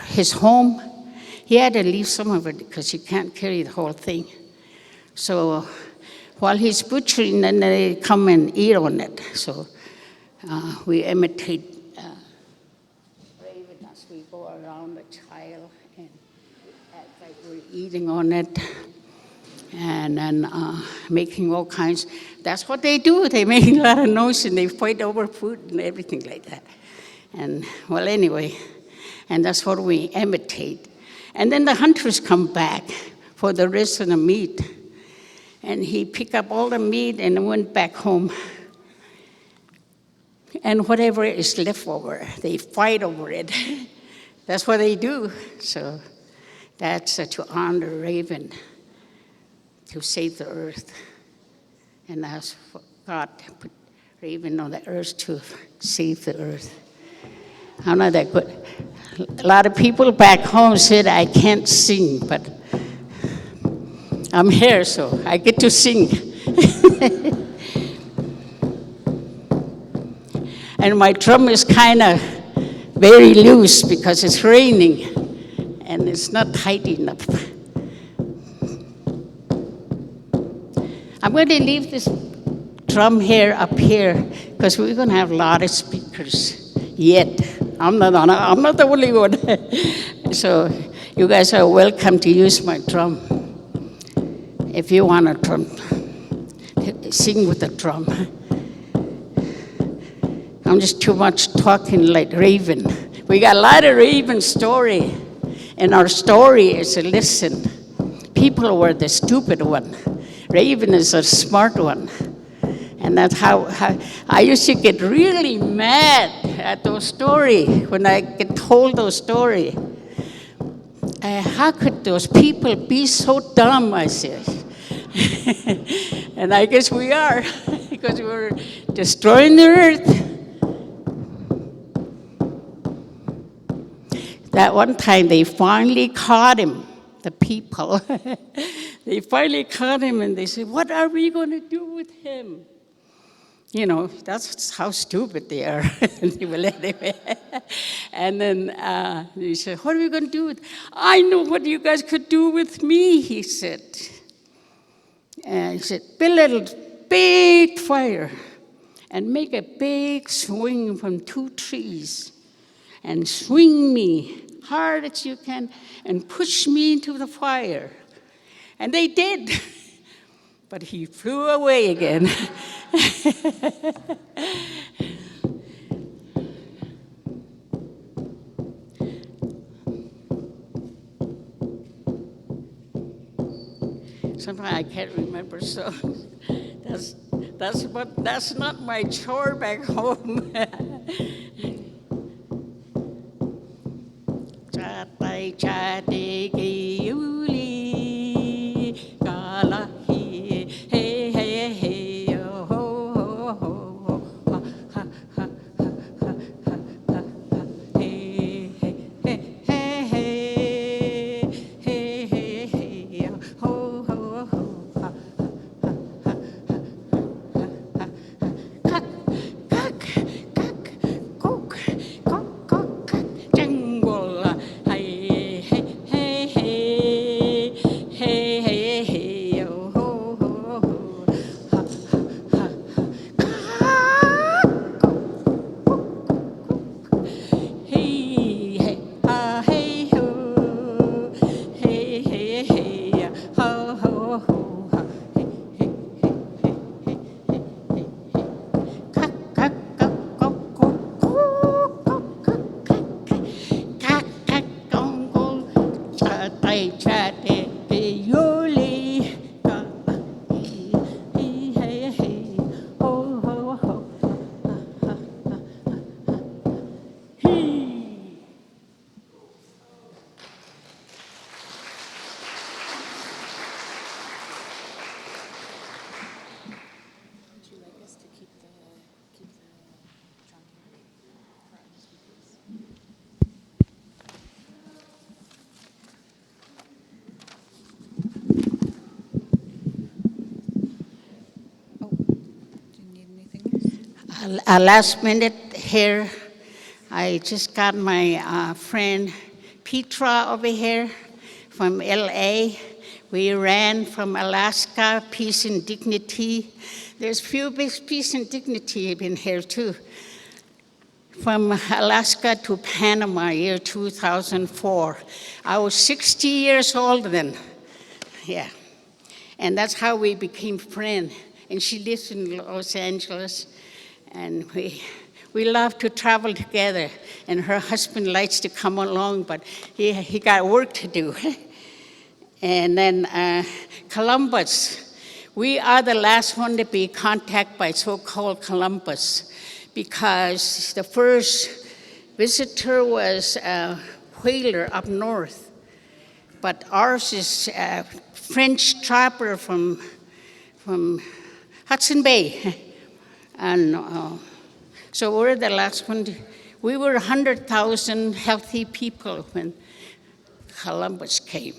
S11: his home. He had to leave some of it because you can't carry the whole thing. So while he's butchering, then they come and eat on it. So we imitate raven as we go around the child and act like we're eating on it. And then making all kinds. That's what they do. They make a lot of noise and they fight over food and everything like that. And well, anyway, and that's what we imitate. And then the hunters come back for the rest of the meat. And he picked up all the meat and went back home. And whatever is left over, they fight over it. That's what they do. So that's to honor raven, to save the earth. And that's what God put raven on the earth to save the earth. I'm not that good. A lot of people back home said I can't sing, but I'm here, so I get to sing. And my drum is kind of very loose because it's raining and it's not tight enough. I'm going to leave this drum here up here because we're going to have a lot of speakers yet. I'm not the only one. So you guys are welcome to use my drum. If you want a drum, sing with the drum. I'm just too much talking like raven. We got a lot of raven story. And our story is to listen. People were the stupid one. Raven is a smart one. And that's how I used to get really mad at those stories when I get told those stories. How could those people be so dumb, I said. And I guess we are, because we're destroying the earth. That one time they finally caught him, the people. They finally caught him and they said, what are we going to do with him? You know, that's how stupid they are. And then he said, what are we going to do with? I know what you guys could do with me, he said. And he said, build a big fire and make a big swing from 2 trees and swing me hard as you can and push me into the fire. And they did. But he flew away again. Sometimes I can't remember songs. That's not my chore back home. Chatai chate giuli kalahi hey hey hey ho ho ho ha ha ha ha ha hey hey hey hey hey hey hey ho ho ho ha ha kak kak kok kok kok jungle hey hey hey tai cha te yoli ka hey ho ho ho A last minute here, I just got my friend Petra over here from LA. We ran from Alaska, Peace and Dignity. There's few big Peace and Dignity in here too. From Alaska to Panama, year 2004. I was 60 years old then, yeah. And that's how we became friends. And she lives in Los Angeles. And we love to travel together. And her husband likes to come along, but he got work to do. And then Columbus. We are the last one to be contacted by so-called Columbus, because the first visitor was a whaler up north. But ours is a French trapper from Hudson Bay. And so we're the last one. We were 100,000 healthy people when Columbus came.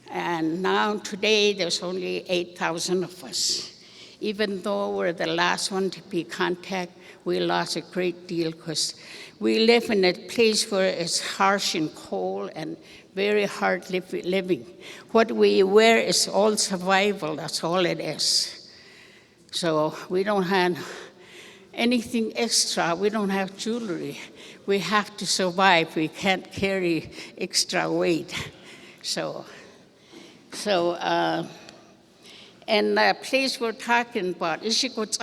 S11: And now today there's only 8,000 of us. Even though we're the last one to be contacted, we lost a great deal because we live in a place where it's harsh and cold and very hard living. What we wear is all survival, that's all it is. So we don't have anything extra. We don't have jewelry. We have to survive. We can't carry extra weight. And the place we're talking about, sacred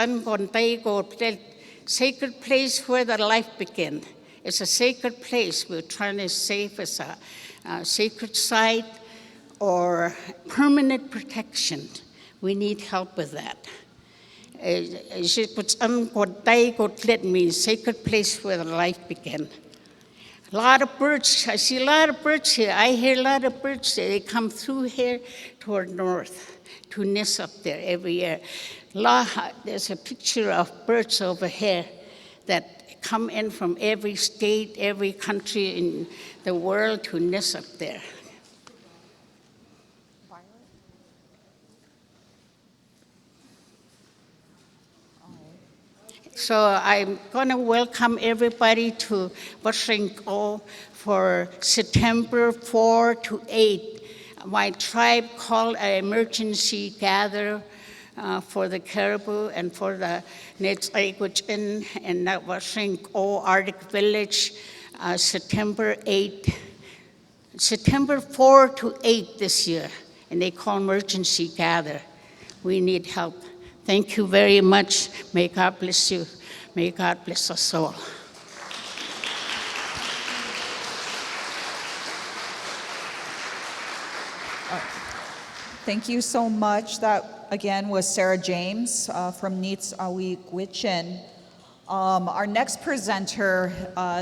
S11: place where the life began. It's a sacred place we're trying to save as a sacred site or permanent protection. We need help with that. Means sacred place where the life began. A lot of birds, I see a lot of birds here. I hear a lot of birds. They come through here toward north to nest up there every year. There's a picture of birds over here that come in from every state, every country in the world to nest up there. So I'm going to welcome everybody to Washington for September 4 to 8. My tribe called an emergency gather for the caribou and for the Netzaiguachin and that Washington Arctic Village, September 4 to 8 this year. And they call emergency gather. We need help. Thank you very much. May God bless you. May God bless us all.
S13: Thank you so much. That, again, was Sarah James from Netzaiguachin. Our next presenter,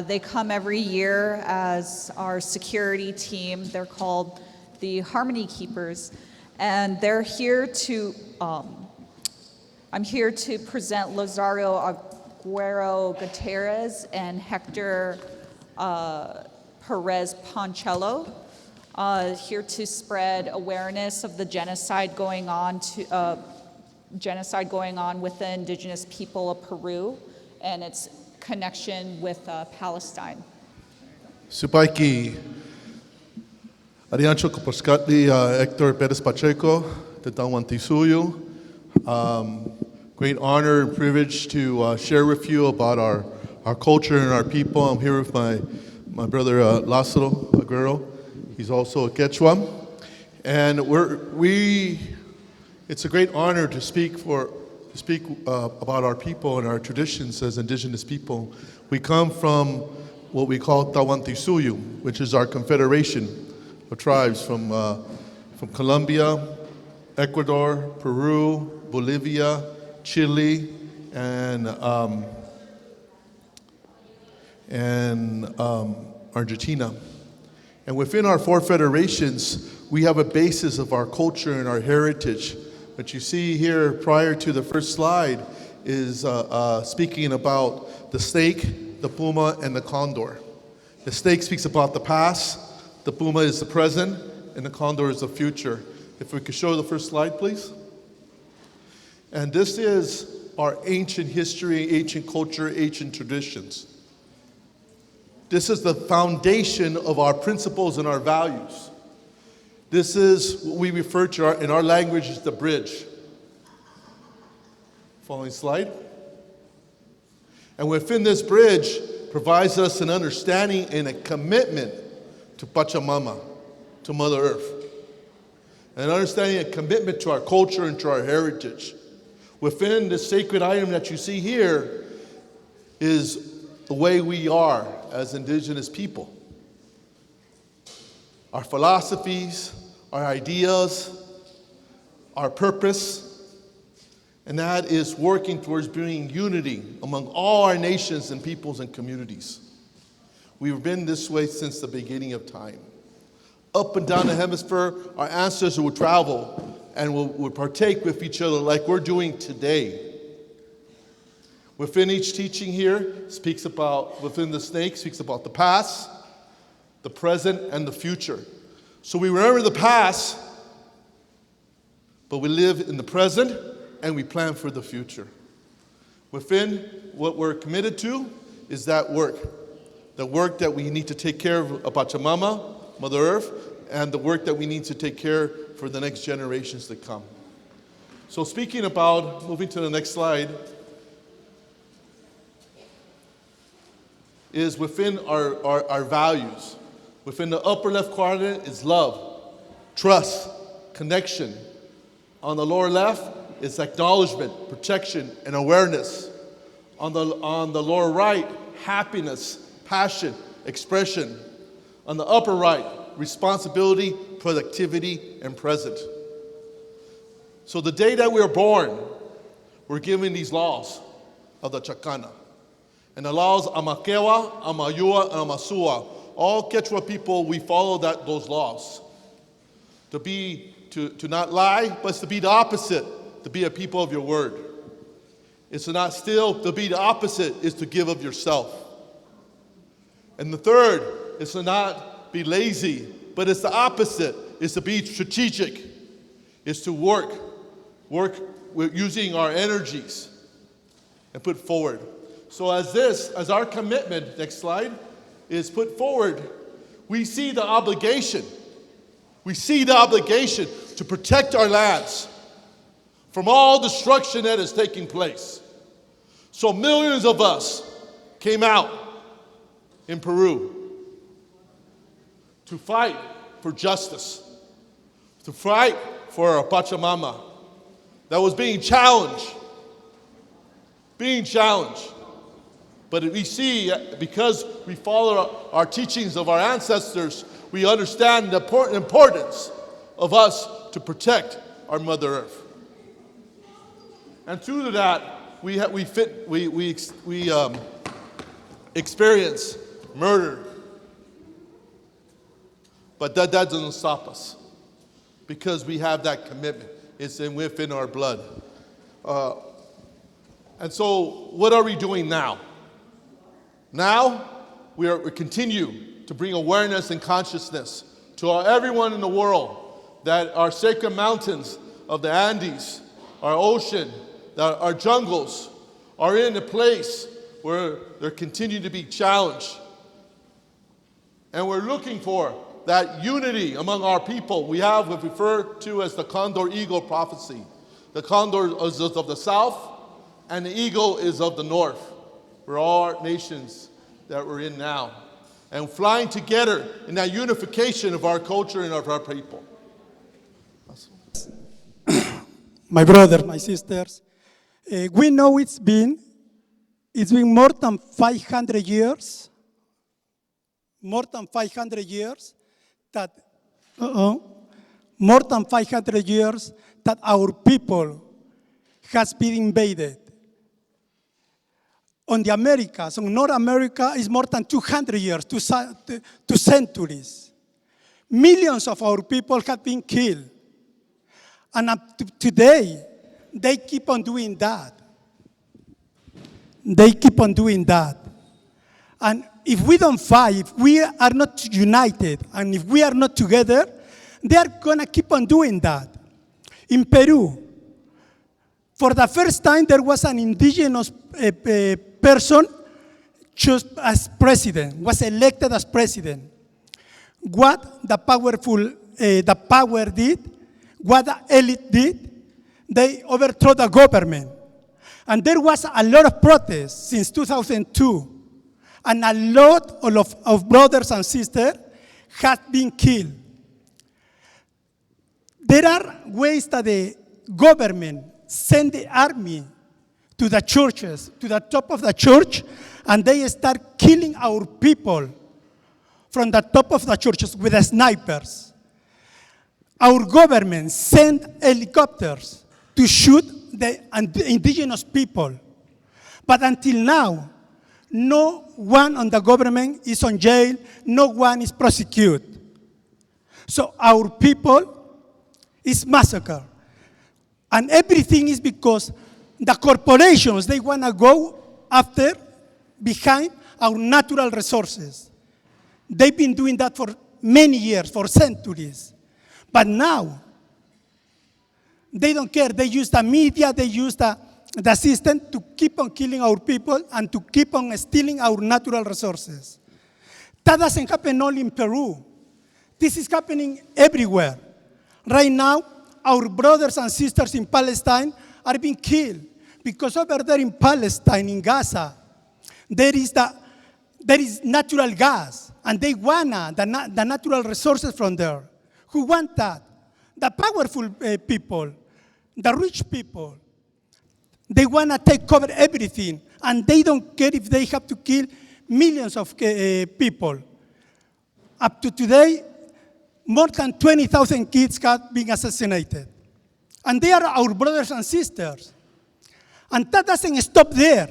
S13: they come every year as our security team. They're called the Harmony Keepers. And they're here to... I'm here to present Lazario Aguero Gutierrez and Hector Perez Poncello, here to spread awareness of the genocide going on with the indigenous people of Peru and its connection with Palestine.
S14: Supaiki Ariancho Koposkatli Hector Perez Pacheco, de Tawantisuyu. Great honor and privilege to share with you about our culture and our people. I'm here with my brother Lázaro Aguero. He's also a Quechua. And it's a great honor to speak about our people and our traditions as indigenous people. We come from what we call Tawantisuyu, which is our confederation tribes from Colombia, Ecuador, Peru, Bolivia, Chile, and Argentina. And within our four federations, we have a basis of our culture and our heritage. What you see here prior to the first slide is speaking about the snake, the puma, and the condor. The snake speaks about the past, the puma is the present, and the condor is the future. If we could show the first slide, please. And this is our ancient history, ancient culture, ancient traditions. This is the foundation of our principles and our values. This is what we refer to in our language as the bridge. Following slide. And within this bridge provides us an understanding and a commitment to Pachamama, to Mother Earth. An understanding and commitment to our culture and to our heritage. Within the sacred item that you see here is the way we are as indigenous people. Our philosophies, our ideas, our purpose, and that is working towards bringing unity among all our nations and peoples and communities. We've been this way since the beginning of time. Up and down the hemisphere, our ancestors would travel and would partake with each other like we're doing today. Within each teaching here speaks about, within the snake, speaks about the past, the present, and the future. So we remember the past, but we live in the present and we plan for the future. Within what we're committed to is that work. The work that we need to take care of Pachamama, Mother Earth, and the work that we need to take care for the next generations to come. So speaking about, moving to the next slide, is within our values. Within the upper left quadrant is love, trust, connection. On the lower left is acknowledgement, protection, and awareness. On the lower right, happiness, passion, expression. On the upper right, responsibility, productivity, and present. So the day that we are born, we're given these laws of the Chacana. And the laws Amakewa, Amayua, and Amasua. All Quechua people, we follow those laws. To not lie, but it's to be the opposite, to be a people of your word. It's to not steal, to be the opposite is to give of yourself. And the third is to not be lazy, but it's the opposite, is to be strategic. It's to work with using our energies and put forward. So as our commitment, next slide, is put forward, we see the obligation. We see the obligation to protect our lands from all destruction that is taking place. So millions of us came out in Peru to fight for justice, to fight for our Pachamama that was being challenged. But we see, because we follow our teachings of our ancestors, we understand the importance of us to protect our Mother Earth. And through that, we experience murder. But that doesn't stop us, because we have that commitment. It's within our blood. And so what are we doing now? Now, we continue to bring awareness and consciousness to everyone in the world that our sacred mountains of the Andes, our ocean, our jungles are in a place where they continue to be challenged. And we're looking for that unity among our people. We have what we refer to as the Condor Eagle prophecy. The condor is of the south, and the eagle is of the north. We're all nations that we're in now. And flying together in that unification of our culture and of our people.
S15: My brother, my sisters, we know it's been more than 500 years, that more than 500 years that our people has been invaded. On the Americas, on North America, is more than 200 years, two centuries. Millions of our people have been killed. And up to today, they keep on doing that. They keep on doing that. And if we don't fight, if we are not united, and if we are not together, they are going to keep on doing that. In Peru, for the first time, there was an indigenous person chosen as president, was elected as president. What the power did, what the elite did, they overthrew the government. And there was a lot of protests since 2002. And a lot of brothers and sisters have been killed. There are ways that the government send the army to the churches, to the top of the church, and they start killing our people from the top of the churches with the snipers. Our government sent helicopters to shoot the indigenous people. But until now, no one on the government is on jail, no one is prosecuted. So our people is massacred. And everything is because the corporations, they want to go after, behind our natural resources. They've been doing that for many years, for centuries. But now, they don't care. They use the media, they use the system to keep on killing our people and to keep on stealing our natural resources. That doesn't happen only in Peru. This is happening everywhere. Right now, our brothers and sisters in Palestine are being killed because over there in Palestine, in Gaza, there is natural gas, and they want the natural resources from there. Who want that? The powerful people, the rich people. They want to take over everything, and they don't care if they have to kill millions of people. Up to today, more than 20,000 kids have been assassinated. And they are our brothers and sisters. And that doesn't stop there.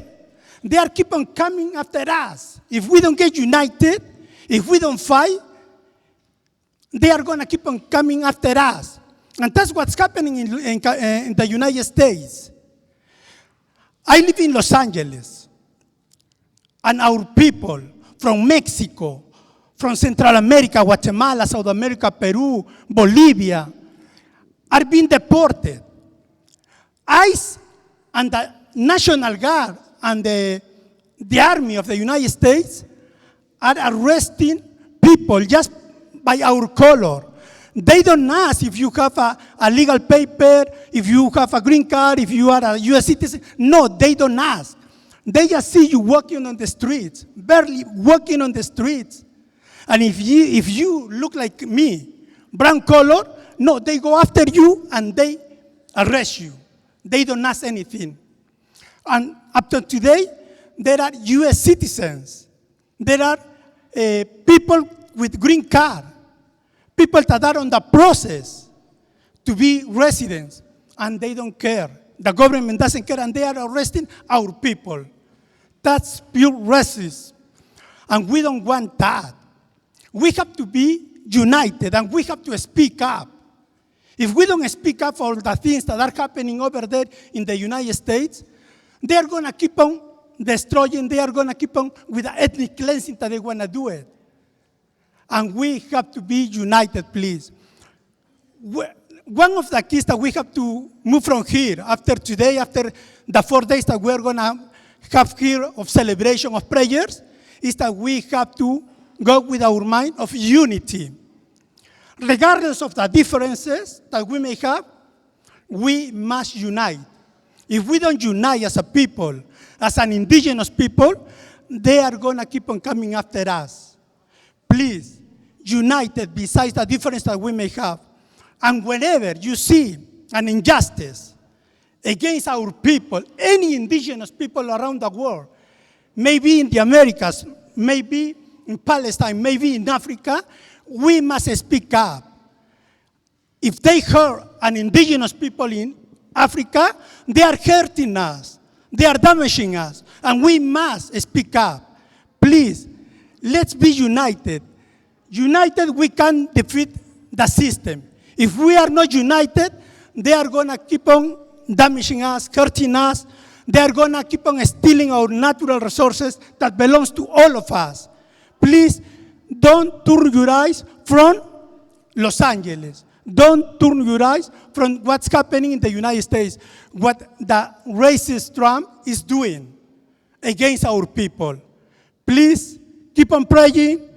S15: They are keep on coming after us. If we don't get united, if we don't fight, they are going to keep on coming after us. And that's what's happening in the United States. I live in Los Angeles, and our people from Mexico, from Central America, Guatemala, South America, Peru, Bolivia, are being deported. ICE and the National Guard and the Army of the United States are arresting people just by our color. They don't ask if you have a legal paper, if you have a green card, if you are a U.S. citizen. No, they don't ask. They just see you walking on the streets, barely walking on the streets. And if you look like me, brown color, no, they go after you and they arrest you. They don't ask anything. And up to today, there are U.S. citizens. There are people with green card. People that are on the process to be residents, and they don't care. The government doesn't care, and they are arresting our people. That's pure racism, and we don't want that. We have to be united, and we have to speak up. If we don't speak up for the things that are happening over there in the United States, they are going to keep on destroying, they are going to keep on with the ethnic cleansing that they want to do it. And we have to be united, please. One of the keys that we have to move from here, after today, after the 4 days that we're going to have here of celebration, of prayers, is that we have to go with our mind of unity. Regardless of the differences that we may have, we must unite. If we don't unite as a people, as an indigenous people, they are going to keep on coming after us. Please, united besides the difference that we may have. And whenever you see an injustice against our people, any indigenous people around the world, maybe in the Americas, maybe in Palestine, maybe in Africa, we must speak up. if they hurt an indigenous people in Africa, they are hurting us. They are damaging us. And we must speak up. Please, let's be united. United, we can defeat the system. If we are not united, they are going to keep on damaging us, hurting us. They are going to keep on stealing our natural resources that belongs to all of us. Please, don't turn your eyes from Los Angeles. Don't turn your eyes from what's happening in the United States, what the racist Trump is doing against our people. Please, keep on praying,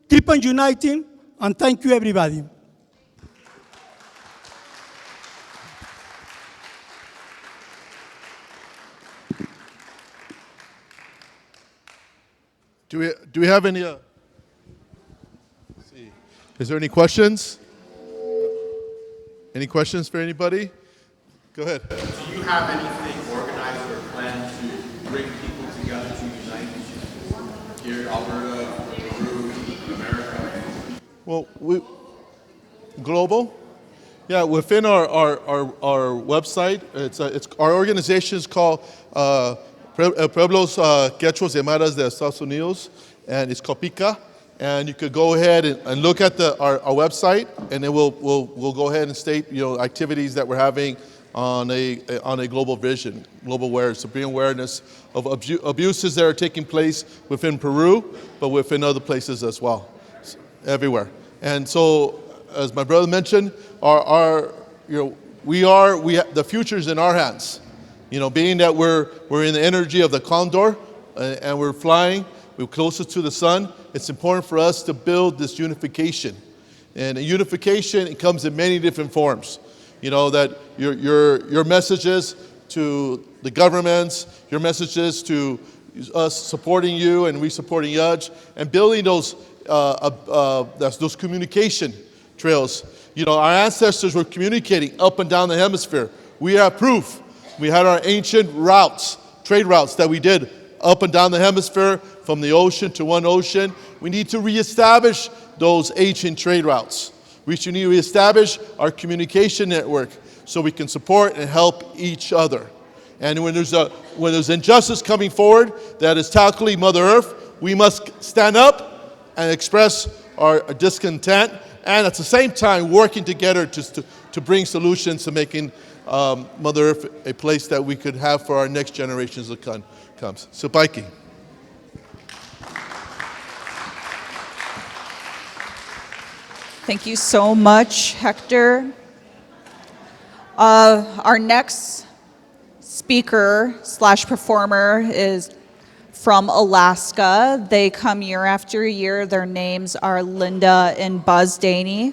S15: keep on uniting, and thank you, everybody.
S14: Do we have any? Let's see. Is there any questions? Any questions for anybody? Go ahead.
S16: Do you have anything organized or planned to bring people together to unite here in Alberta, Peru, America?
S14: Well, global. Yeah, within our website, it's our organization is called Pueblos Quechuas y Aymaras de Estados Unidos, and it's called PICA. And you could go ahead and look at our website, and then we'll go ahead and state activities that we're having on a global vision, global awareness, to bring awareness of abuses that are taking place within Peru, but within other places as well, everywhere. And so, as my brother mentioned, the future's in our hands. Being that we're in the energy of the condor, and we're flying, we're closest to the sun. It's important for us to build this unification. And unification, it comes in many different forms. That your messages to the governments, your messages to us supporting you and we supporting Yudge, and building those communication trails. Our ancestors were communicating up and down the hemisphere. We have proof. We had our ancient routes, trade routes that we did up and down the hemisphere, from the ocean to one ocean. We need to reestablish those ancient trade routes. We should need to reestablish our communication network so we can support and help each other. And when there's injustice coming forward that is tackling Mother Earth, we must stand up and express our discontent, and at the same time working together to bring solutions to making Mother Earth a place that we could have for our next generations to come. So, Paiki.
S13: Thank you so much, Hector. Our next speaker/performer is from Alaska. They come year after year. Their names are Linda and Buzz Daney.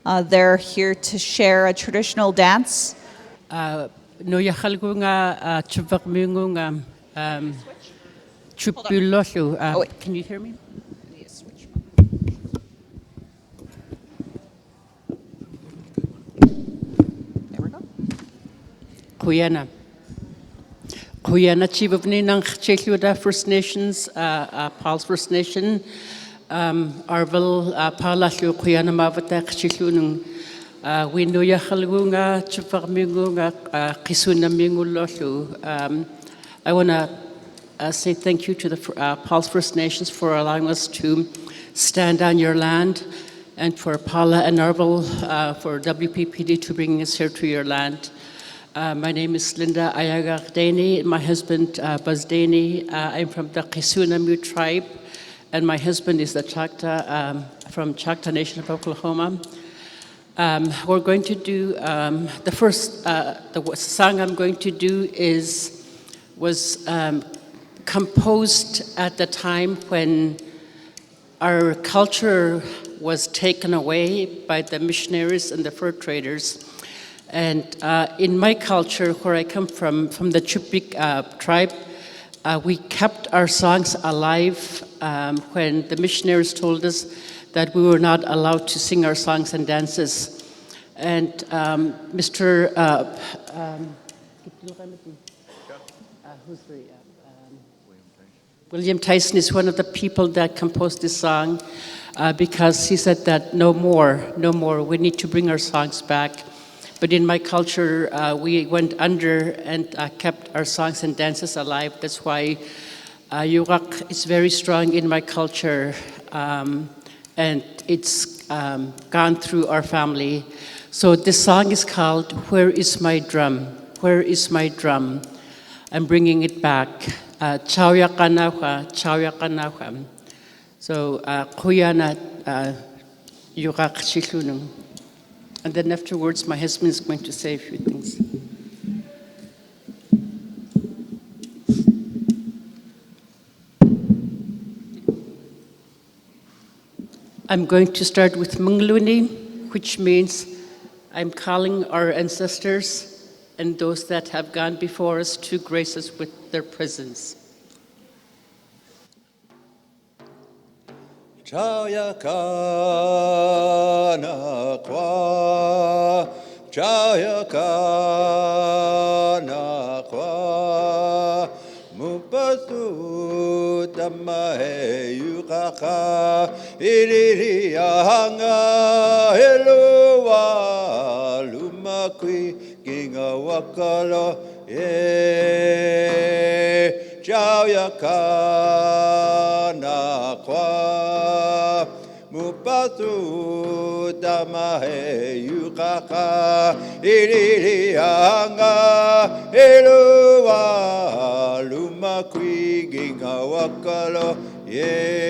S13: They're here to share a traditional dance.
S17: No yahalgunga chuvakmungunga chupuloshu. Can you hear me? Kuyana. Kuyana Chivavni Nang Cheluda First Nations, Paul's First Nation, Arvel Palashu Kuyana Mavatak Chilunung, Windoya Halgunga, Chufarmingunga, Kisuna Minguloshu. I want to say thank you to the Paul's First Nations for allowing us to stand on your land, and for Paula and Arvel for WPPD to bring us here to your land. My name is Linda Ayagar Daney. My husband, Buzz Daney. I'm from the Kisunamu tribe, and my husband is the Choctaw, from Choctaw Nation of Oklahoma. We're going to do, the first the song I'm going to do was composed at the time when our culture was taken away by the missionaries and the fur traders. And in my culture, where I come from the Chupik tribe, we kept our songs alive when the missionaries told us that we were not allowed to sing our songs and dances. And Mr. William Tyson is one of the people that composed this song. because he said that no more, we need to bring our songs back. But in my culture, we went under and kept our songs and dances alive. That's why Yurak is very strong in my culture, and it's gone through our family. So this song is called Where Is My Drum? Where Is My Drum? I'm bringing it back. Chao ya kanawha, chao ya kanawha. So kuyana Yurak shiklunung. And then afterwards, my husband is going to say a few things. I'm going to start with Mungluni, which means I'm calling our ancestors and those that have gone before us to grace us with their presence.
S18: Chaya kana kwa, chaya kana kwa, mupasu tamahe yukaka, iriri ahanga helua lumakui ginga wakalo ye. Chaya kana kwa, mupatu tamahe yukaka, iriri anga elua lumakui ginga wakalo ye.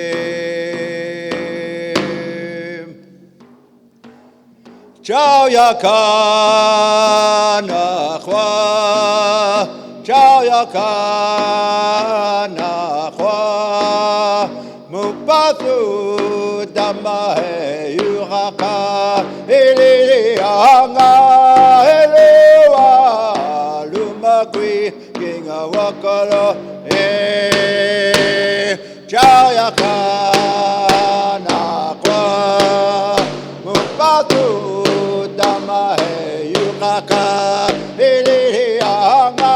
S18: Chaya kana kwa, chaya kana kwa, mupatu tamahe yuraka, ilili anga elua lumakui ginga wakalo chaya kana kwa, mupatu tamahe yuraka, ilili anga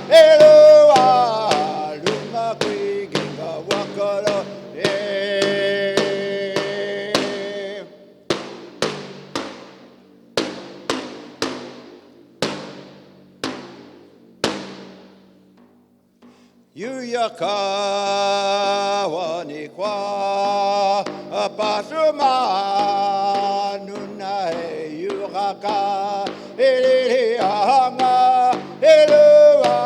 S18: elua lumakui ginga wakalo Yuyaka wani kwa pasuma nunae yuraka ilili anga elua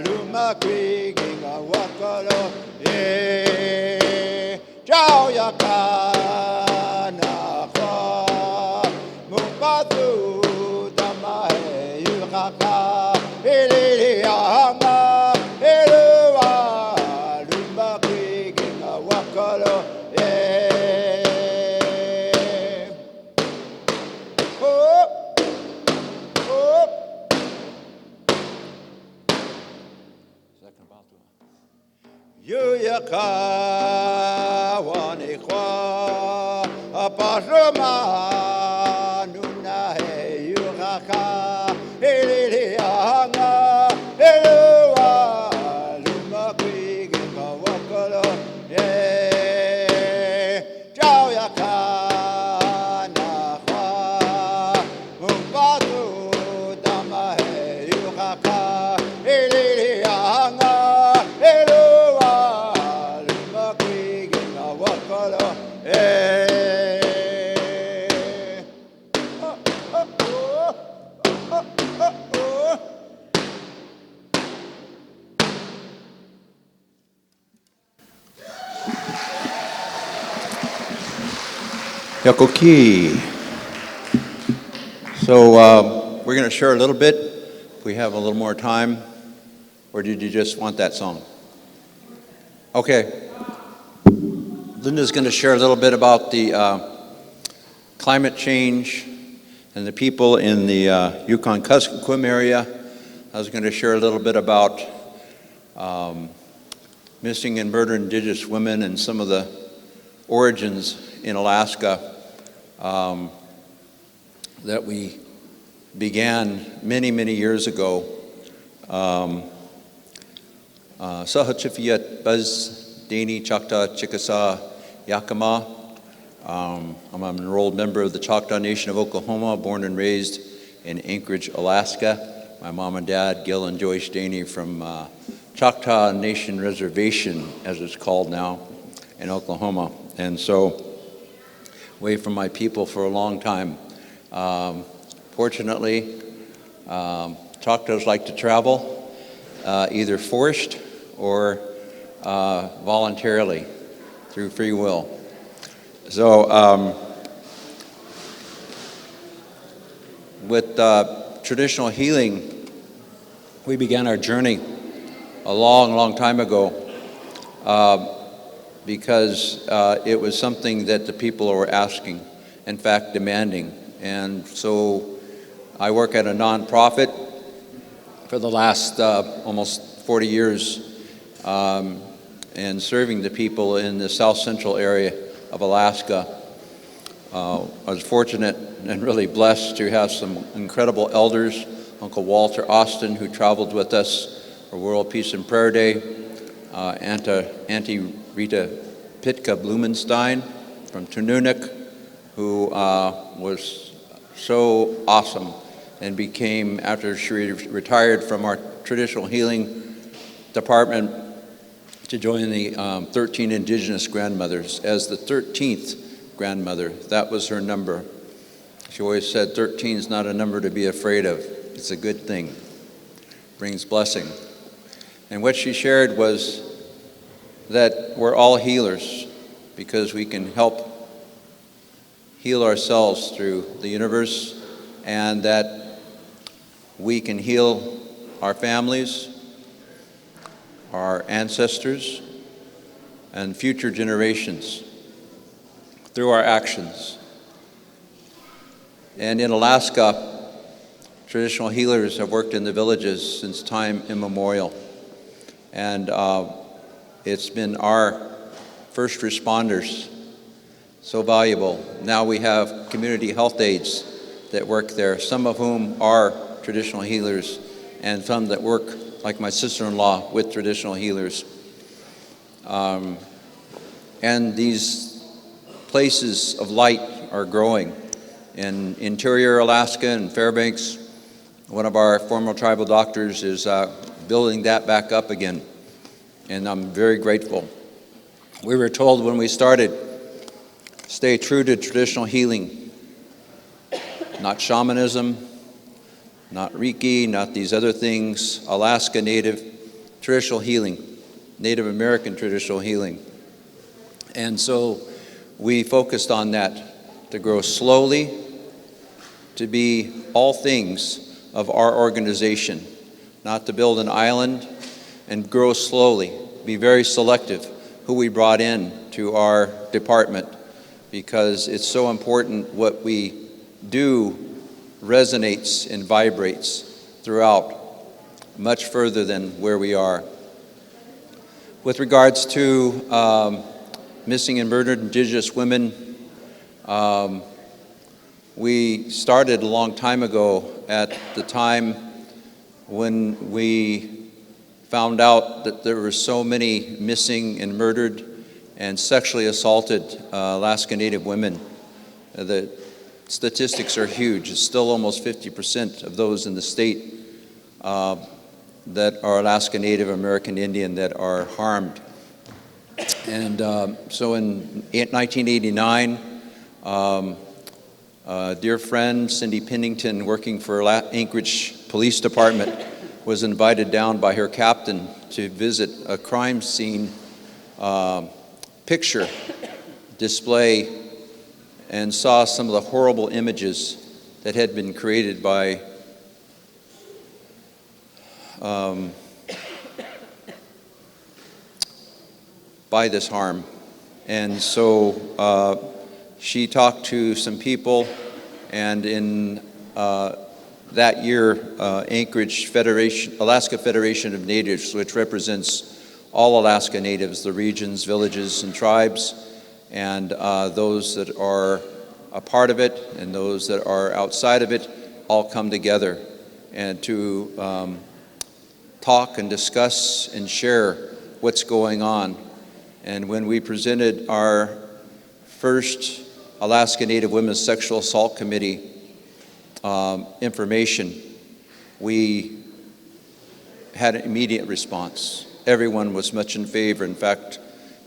S18: lumakui ginga wakalo chao yaka na kwa mupatu tamae yuraka ilili anga Yuyaka wani kwa pasuma nunahe yuraka ilili anga elua lumakui ginga wakalo chao yaka na kwa mupatu tamahe yuraka ilili anga Yakoki. So we're going to share a little bit, if we have a little more time, or did you just want that song? Okay. Linda's going to share a little bit about the climate change and the people in the Yukon-Kuskokwim area. I was going to share a little bit about missing and murdered Indigenous women and some of the origins in Alaska that we began many, many years ago. Sahachifiyat Buzz Dani Chakta Chickasaw Yakima I'm an enrolled member of the Choctaw Nation of Oklahoma, born and raised in Anchorage, Alaska. My mom and dad, Gil and Joyce Daney, from Choctaw Nation Reservation, as it's called now, in Oklahoma. And so, away from my people for a long time. Fortunately, Choctaws like to travel, either forced or voluntarily through free will. So with traditional healing, we began our journey a long, long time ago because it was something that the people were asking, in fact, demanding. And so I work at a nonprofit for the last almost 40 years and serving the people in the south central area of Alaska. I was fortunate and really blessed to have some incredible elders, Uncle Walter Austin, who traveled with us for World Peace and Prayer Day, Auntie Rita Pitka Blumenstein from Tununuk, who was so awesome and became, after she retired from our traditional healing department, to join the 13 Indigenous grandmothers as the 13th grandmother. That was her number. She always said 13 is not a number to be afraid of. It's a good thing. Brings blessing. And what she shared was that we're all healers because we can help heal ourselves through the universe, and that we can heal our families, our ancestors, and future generations through our actions. And in Alaska, traditional healers have worked in the villages since time immemorial. And it's been our first responders, so valuable. Now we have community health aides that work there, some of whom are traditional healers, and some that work, like my sister-in-law, with traditional healers. And these places of light are growing. In interior Alaska and Fairbanks, one of our former tribal doctors is building that back up again, and I'm very grateful. We were told when we started, stay true to traditional healing, not shamanism, not Reiki, not these other things, Alaska Native traditional healing, Native American traditional healing. And so we focused on that, to grow slowly, to be all things of our organization, not to build an island, and grow slowly, be very selective who we brought in to our department, because it's so important what we do resonates and vibrates throughout, much further than where we are. With regards to missing and murdered Indigenous women, we started a long time ago at the time when we found out that there were so many missing and murdered and sexually assaulted Alaska Native women. The statistics are huge. It's still almost 50% of those in the state that are Alaska Native American Indian that are harmed. And so in 1989, a dear friend, Cindy Pennington, working for Anchorage Police Department, was invited down by her captain to visit a crime scene picture display, and saw some of the horrible images that had been created by this harm. And so she talked to some people, and in that year, Anchorage Alaska Federation of Natives, which represents all Alaska Natives, the regions, villages, and tribes, and those that are a part of it and those that are outside of it, all come together and to talk and discuss and share what's going on. And when we presented our first Alaska Native Women's Sexual Assault Committee information, we had an immediate response. Everyone was much in favor. In fact,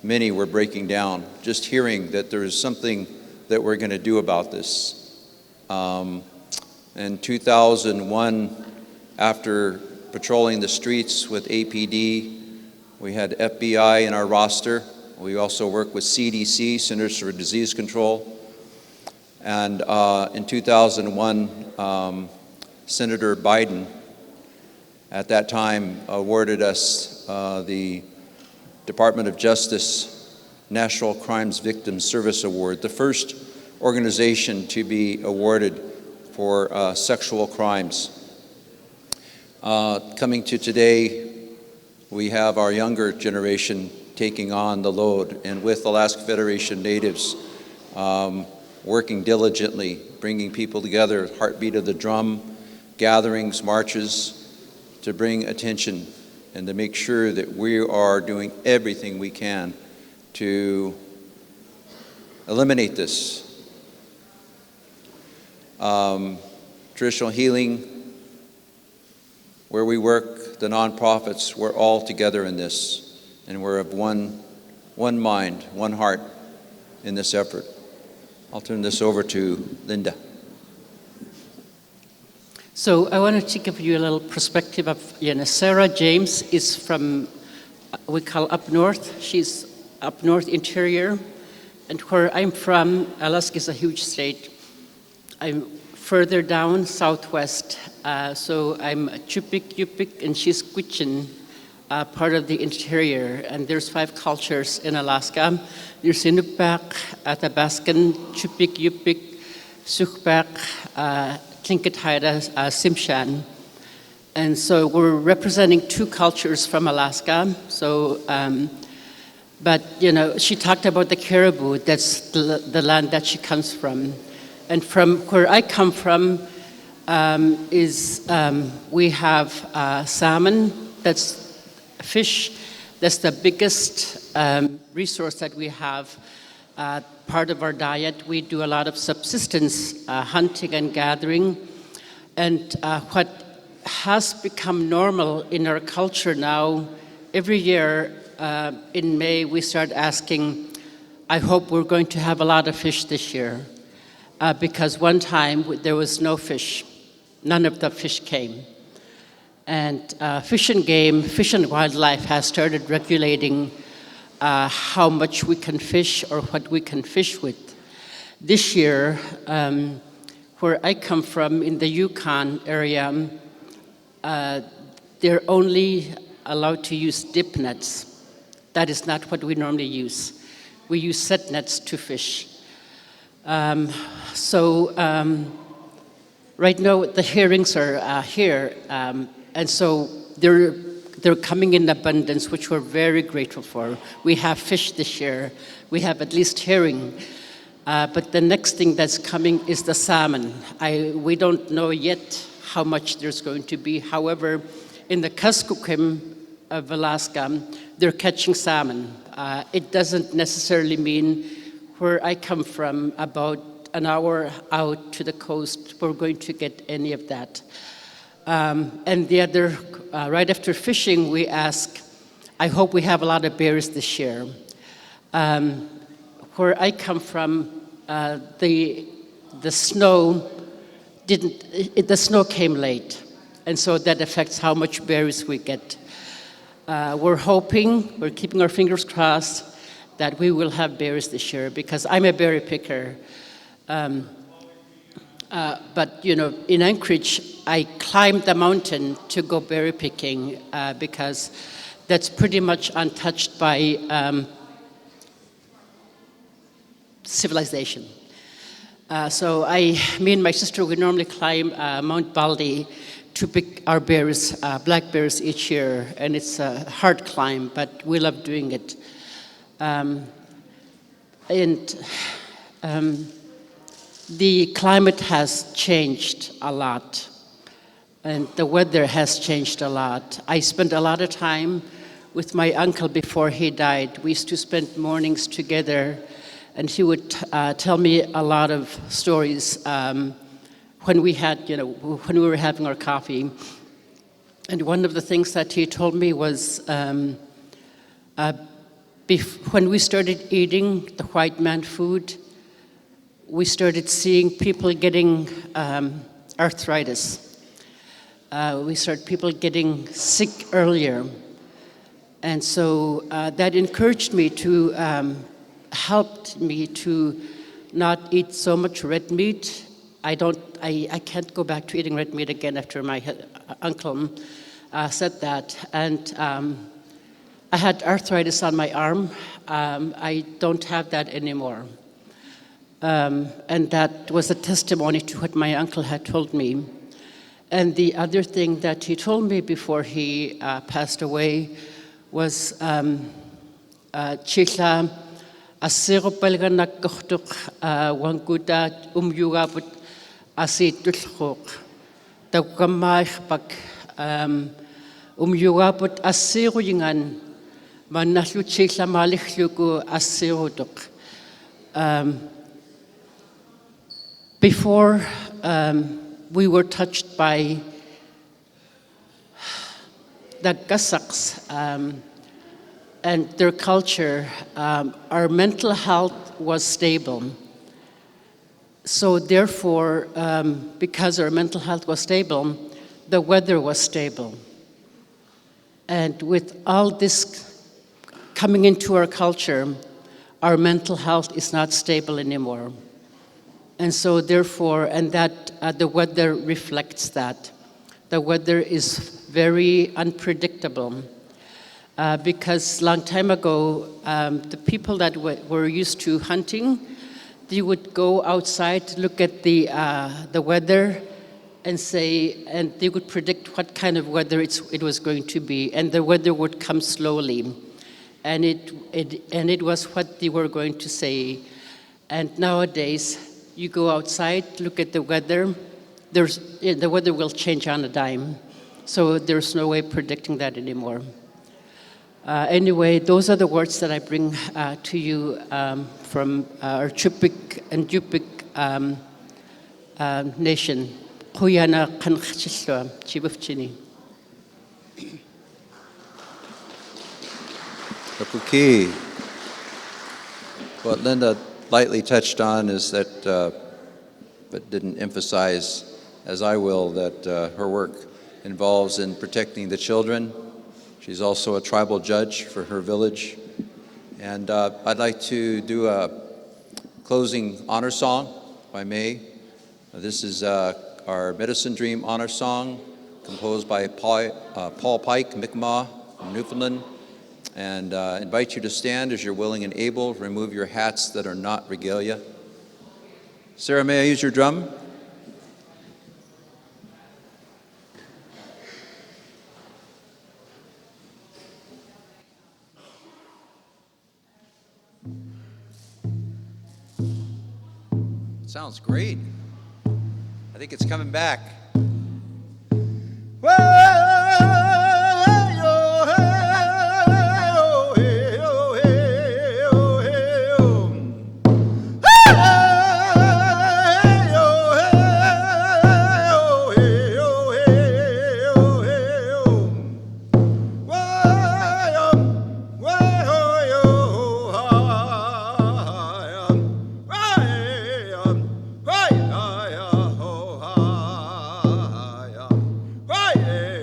S18: many were breaking down, just hearing that there is something that we're going to do about this. In 2001, after patrolling the streets with APD, we had FBI in our roster. We also worked with CDC, Centers for Disease Control. And in 2001, Senator Biden, at that time, awarded us the Department of Justice National Crimes Victim Service Award, the first organization to be awarded for sexual crimes. Coming to today, we have our younger generation taking on the load, and with Alaska Federation Natives working diligently, bringing people together, heartbeat of the drum, gatherings, marches, to bring attention and to make sure that we are doing everything we can to eliminate this. Traditional healing, where we work, the nonprofits, we're all together in this, and we're of one mind, one heart in this effort. I'll turn this over to Linda.
S17: So I wanted to give you a little perspective of, Sarah James is from, we call up north. She's up north interior. And where I'm from, Alaska is a huge state. I'm further down southwest. So I'm Chupik, Yupik, and she's Gwich'in, part of the interior. And there's 5 cultures in Alaska. There's Inukbak, Athabaskan, Chupik, Yupik, Sukbak, Tlinkit-Haida, Simshan. And so we're representing 2 cultures from Alaska. So, but she talked about the caribou, that's the land that she comes from. And from where I come from we have salmon, that's fish, that's the biggest resource that we have. Part of our diet, we do a lot of subsistence hunting and gathering. And what has become normal in our culture now, every year in May, we start asking, I hope we're going to have a lot of fish this year. Because one time there was no fish. None of the fish came. And Fish and Game, Fish and Wildlife has started regulating how much we can fish or what we can fish with. This year, where I come from in the Yukon area, they're only allowed to use dip nets. That is not what we normally use. We use set nets to fish. Right now the herrings are here, and so they're coming in abundance, which we're very grateful for. We have fish this year. We have at least herring. But the next thing that's coming is the salmon. We don't know yet how much there's going to be. However, in the Kuskokwim of Alaska, they're catching salmon. It doesn't necessarily mean where I come from, about an hour out to the coast, we're going to get any of that. And the other, right after fishing, we ask, I hope we have a lot of berries this year. Where I come from, the snow came late, and so that affects how much berries we get. We're hoping, we're keeping our fingers crossed that we will have berries this year, because I'm a berry picker. But in Anchorage, I climbed the mountain to go berry picking because that's pretty much untouched by civilization. So me and my sister, we normally climb Mount Baldy to pick our berries, blackberries each year, and it's a hard climb, but we love doing it. The climate has changed a lot, and the weather has changed a lot. I spent a lot of time with my uncle before he died. We used to spend mornings together and he would tell me a lot of stories when we had, when we were having our coffee. And one of the things that he told me was when we started eating the white man food, we started seeing people getting arthritis. We started people getting sick earlier. And so that encouraged me to, helped me to not eat so much red meat. I can't go back to eating red meat again after my uncle said that. And I had arthritis on my arm. I don't have that anymore. And that was a testimony to what my uncle had told me. And the other thing that he told me before he passed away was Chila asiro pelganak kohtuk wanguda umyugabut asitulhok tawkamaich pak umyugabut asiro yingan manaslu Chila malikhlugu asiroduk. Before we were touched by the Kazakhs and their culture, our mental health was stable. So therefore, because our mental health was stable, the weather was stable. And with all this coming into our culture, our mental health is not stable anymore. And so therefore, and that the weather reflects that. The weather is very unpredictable because long time ago, the people that were used to hunting, they would go outside, look at the weather and say, and they would predict what kind of weather it was going to be, and the weather would come slowly. And it was what they were going to say. And nowadays, you go outside, look at the weather, the weather will change on a dime. So there's no way predicting that anymore. Anyway, those are the words that I bring to you from our Chupik and Yupik nation. Kuyana kanchishlo, chibufchini.
S18: What Linda lightly touched on is that, but didn't emphasize, as I will, that her work involves in protecting the children. She's also a tribal judge for her village. And I'd like to do a closing honor song, if I may. This is our Medicine Dream honor song, composed by Paul Pike, Mi'kmaq, from Newfoundland. And invite you to stand as you're willing and able. Remove your hats that are not regalia. Sarah, may I use your drum? Sounds great. I think it's coming back.
S19: Hey!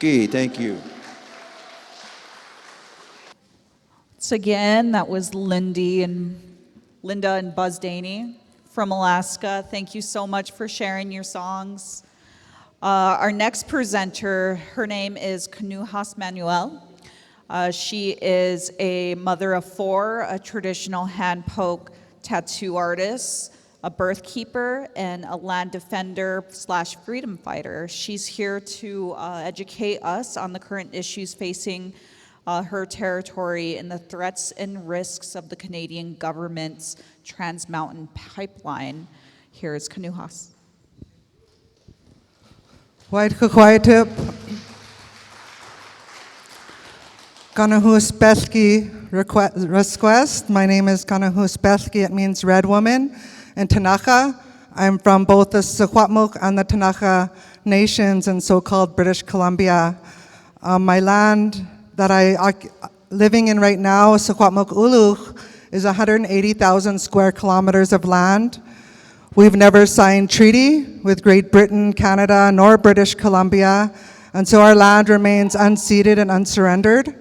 S18: Okay, thank you.
S13: So again, that was Linda and Buzz Daney from Alaska. Thank you so much for sharing your songs. Our next presenter, her name is Kanuhas Manuel. She is a mother of four, a traditional hand poke tattoo artist, a birth keeper, and a land defender / freedom fighter. She's here to educate us on the current issues facing her territory and the threats and risks of the Canadian government's Trans Mountain Pipeline. Here is Kanuhas.
S19: White Kukwaitip, Kanahus Bethki request. My name is Kanahus Bethki. It means red woman in Tanaka. I'm from both the Secwepemc and the Tanaka nations in so-called British Columbia. My land that living in right now, Secwepemc Uluk, is 180,000 square kilometers of land. We've never signed treaty with Great Britain, Canada, nor British Columbia, and so our land remains unceded and unsurrendered.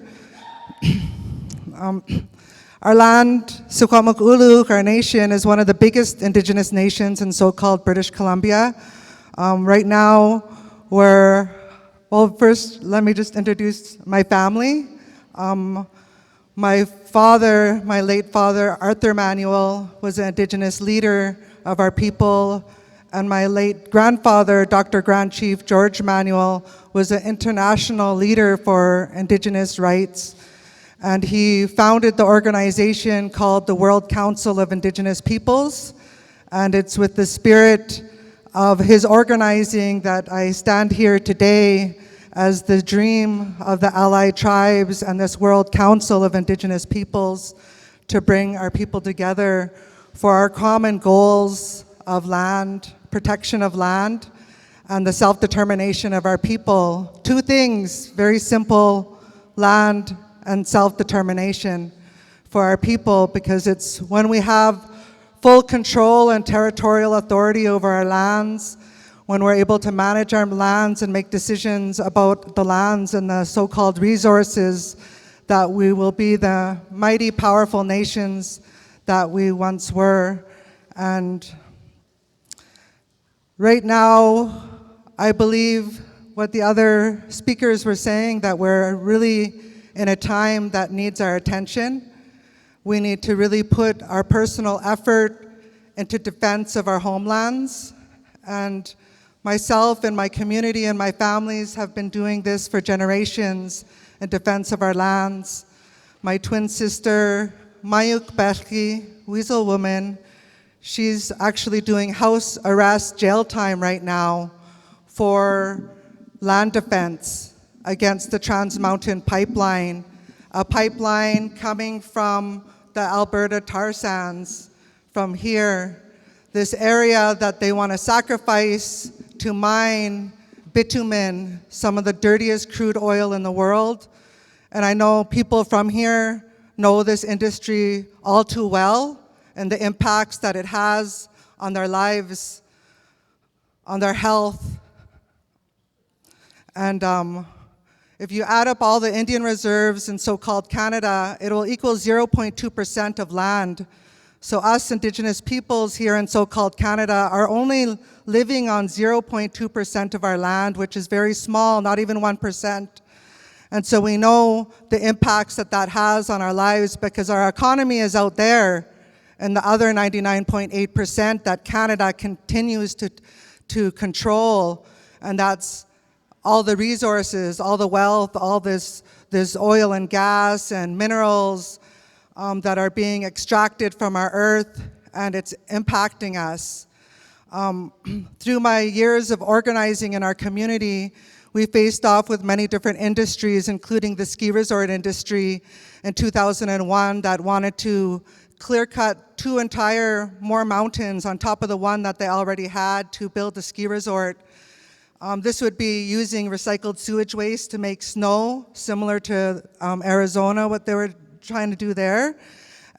S19: Our land, Secwepemc Uluk, our nation, is one of the biggest Indigenous nations in so-called British Columbia. Right now, first, let me just introduce my family. My father, my late father, Arthur Manuel, was an Indigenous leader of our people, and my late grandfather, Dr. Grand Chief George Manuel, was an international leader for Indigenous rights. And he founded the organization called the World Council of Indigenous Peoples. And it's with the spirit of his organizing that I stand here today as the dream of the Allied Tribes and this World Council of Indigenous Peoples to bring our people together for our common goals of land, protection of land, and the self-determination of our people. Two things, very simple: land and self-determination for our people, because it's when we have full control and territorial authority over our lands, when we're able to manage our lands and make decisions about the lands and the so-called resources, that we will be the mighty, powerful nations that we once were. And right now, I believe what the other speakers were saying, that we're really in a time that needs our attention. We need to really put our personal effort into defense of our homelands. And myself and my community and my families have been doing this for generations in defense of our lands. My twin sister, Mayuk Bethki, Weasel Woman, she's actually doing house arrest jail time right now for land defense against the Trans Mountain Pipeline, a pipeline coming from the Alberta tar sands from here, this area that they want to sacrifice to mine bitumen, some of the dirtiest crude oil in the world. And I know people from here know this industry all too well and the impacts that it has on their lives, on their health. And if you add up all the Indian reserves in so-called Canada, it will equal 0.2% of land. So us Indigenous peoples here in so-called Canada are only living on 0.2% of our land, which is very small, not even 1%. And so we know the impacts that that has on our lives, because our economy is out there, and the other 99.8% that Canada continues to control, and that's all the resources, all the wealth, all this oil and gas and minerals that are being extracted from our earth, and it's impacting us. Through my years of organizing in our community, we faced off with many different industries, including the ski resort industry in 2001 that wanted to clear cut 2 entire more mountains on top of the one that they already had to build a ski resort. This would be using recycled sewage waste to make snow, similar to Arizona, what they were trying to do there.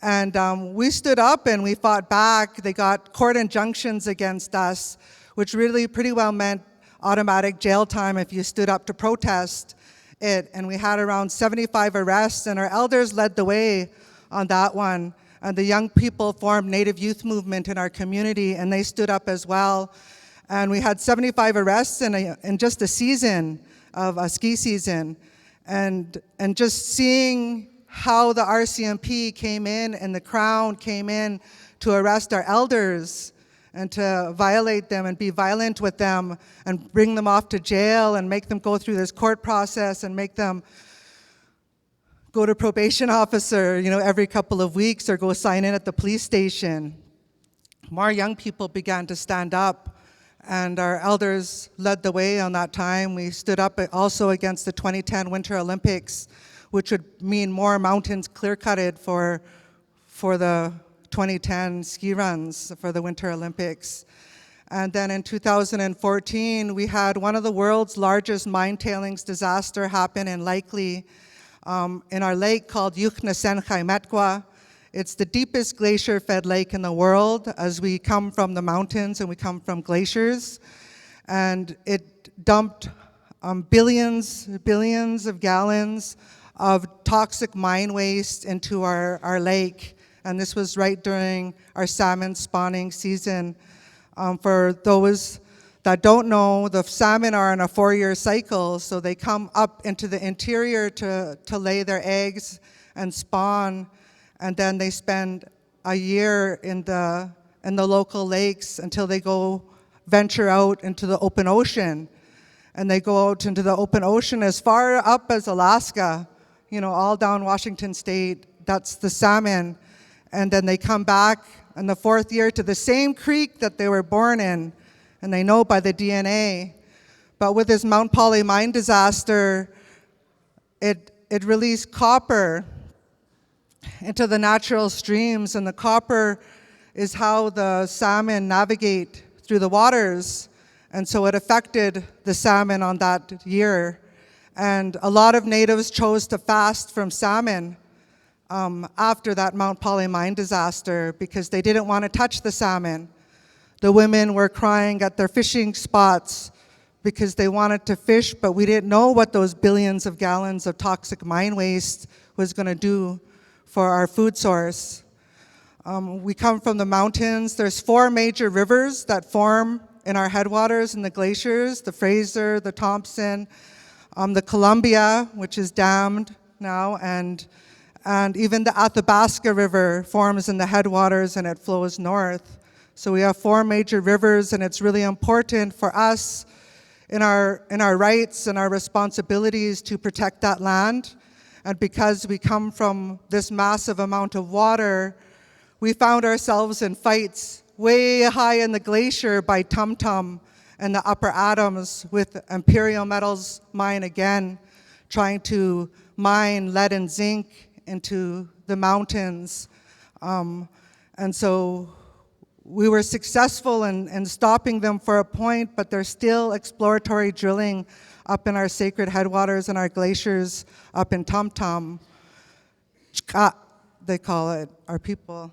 S19: And we stood up and we fought back. They got court injunctions against us, which really pretty well meant automatic jail time if you stood up to protest it. And we had around 75 arrests, and our elders led the way on that one. And the young people formed Native Youth Movement in our community, and they stood up as well. And we had 75 arrests in just a season of a ski season. And just seeing how the RCMP came in and the Crown came in to arrest our elders and to violate them and be violent with them and bring them off to jail and make them go through this court process and make them go to probation officer, every couple of weeks, or go sign in at the police station. More young people began to stand up, and our elders led the way on that time. We stood up also against the 2010 Winter Olympics, which would mean more mountains clear-cutted for the 2010 ski runs for the Winter Olympics. And then in 2014, we had one of the world's largest mine tailings disaster happen in Likely, in our lake called Yucnasenjaimetqua. It's the deepest glacier-fed lake in the world, as we come from the mountains and we come from glaciers. And it dumped billions of gallons of toxic mine waste into our lake. And this was right during our salmon spawning season. For those that don't know, the salmon are in a 4-year cycle, so they come up into the interior to lay their eggs and spawn, and then they spend a year in the local lakes until they venture out into the open ocean. And they go out into the open ocean as far up as Alaska, all down Washington State. That's the salmon. And then they come back in the 4th year to the same creek that they were born in, and they know by the DNA. But with this Mount Poly mine disaster, it released copper into the natural streams, and the copper is how the salmon navigate through the waters, and so it affected the salmon on that year. And a lot of natives chose to fast from salmon after that Mount Poly mine disaster because they didn't want to touch the salmon. The women were crying at their fishing spots because they wanted to fish, but we didn't know what those billions of gallons of toxic mine waste was going to do for our food source. We come from the mountains. There's 4 major rivers that form in our headwaters in the glaciers: the Fraser, the Thompson, the Columbia, which is dammed now, and even the Athabasca River forms in the headwaters and it flows north. So we have 4 major rivers, and it's really important for us in our rights and our responsibilities to protect that land. And because we come from this massive amount of water, we found ourselves in fights way high in the glacier by Tum Tum and the Upper Adams with Imperial Metals Mine again, trying to mine lead and zinc into the mountains. And so we were successful in stopping them for a point, but there's still exploratory drilling up in our sacred headwaters and our glaciers up in Tum Tum. Chka, they call it, our people.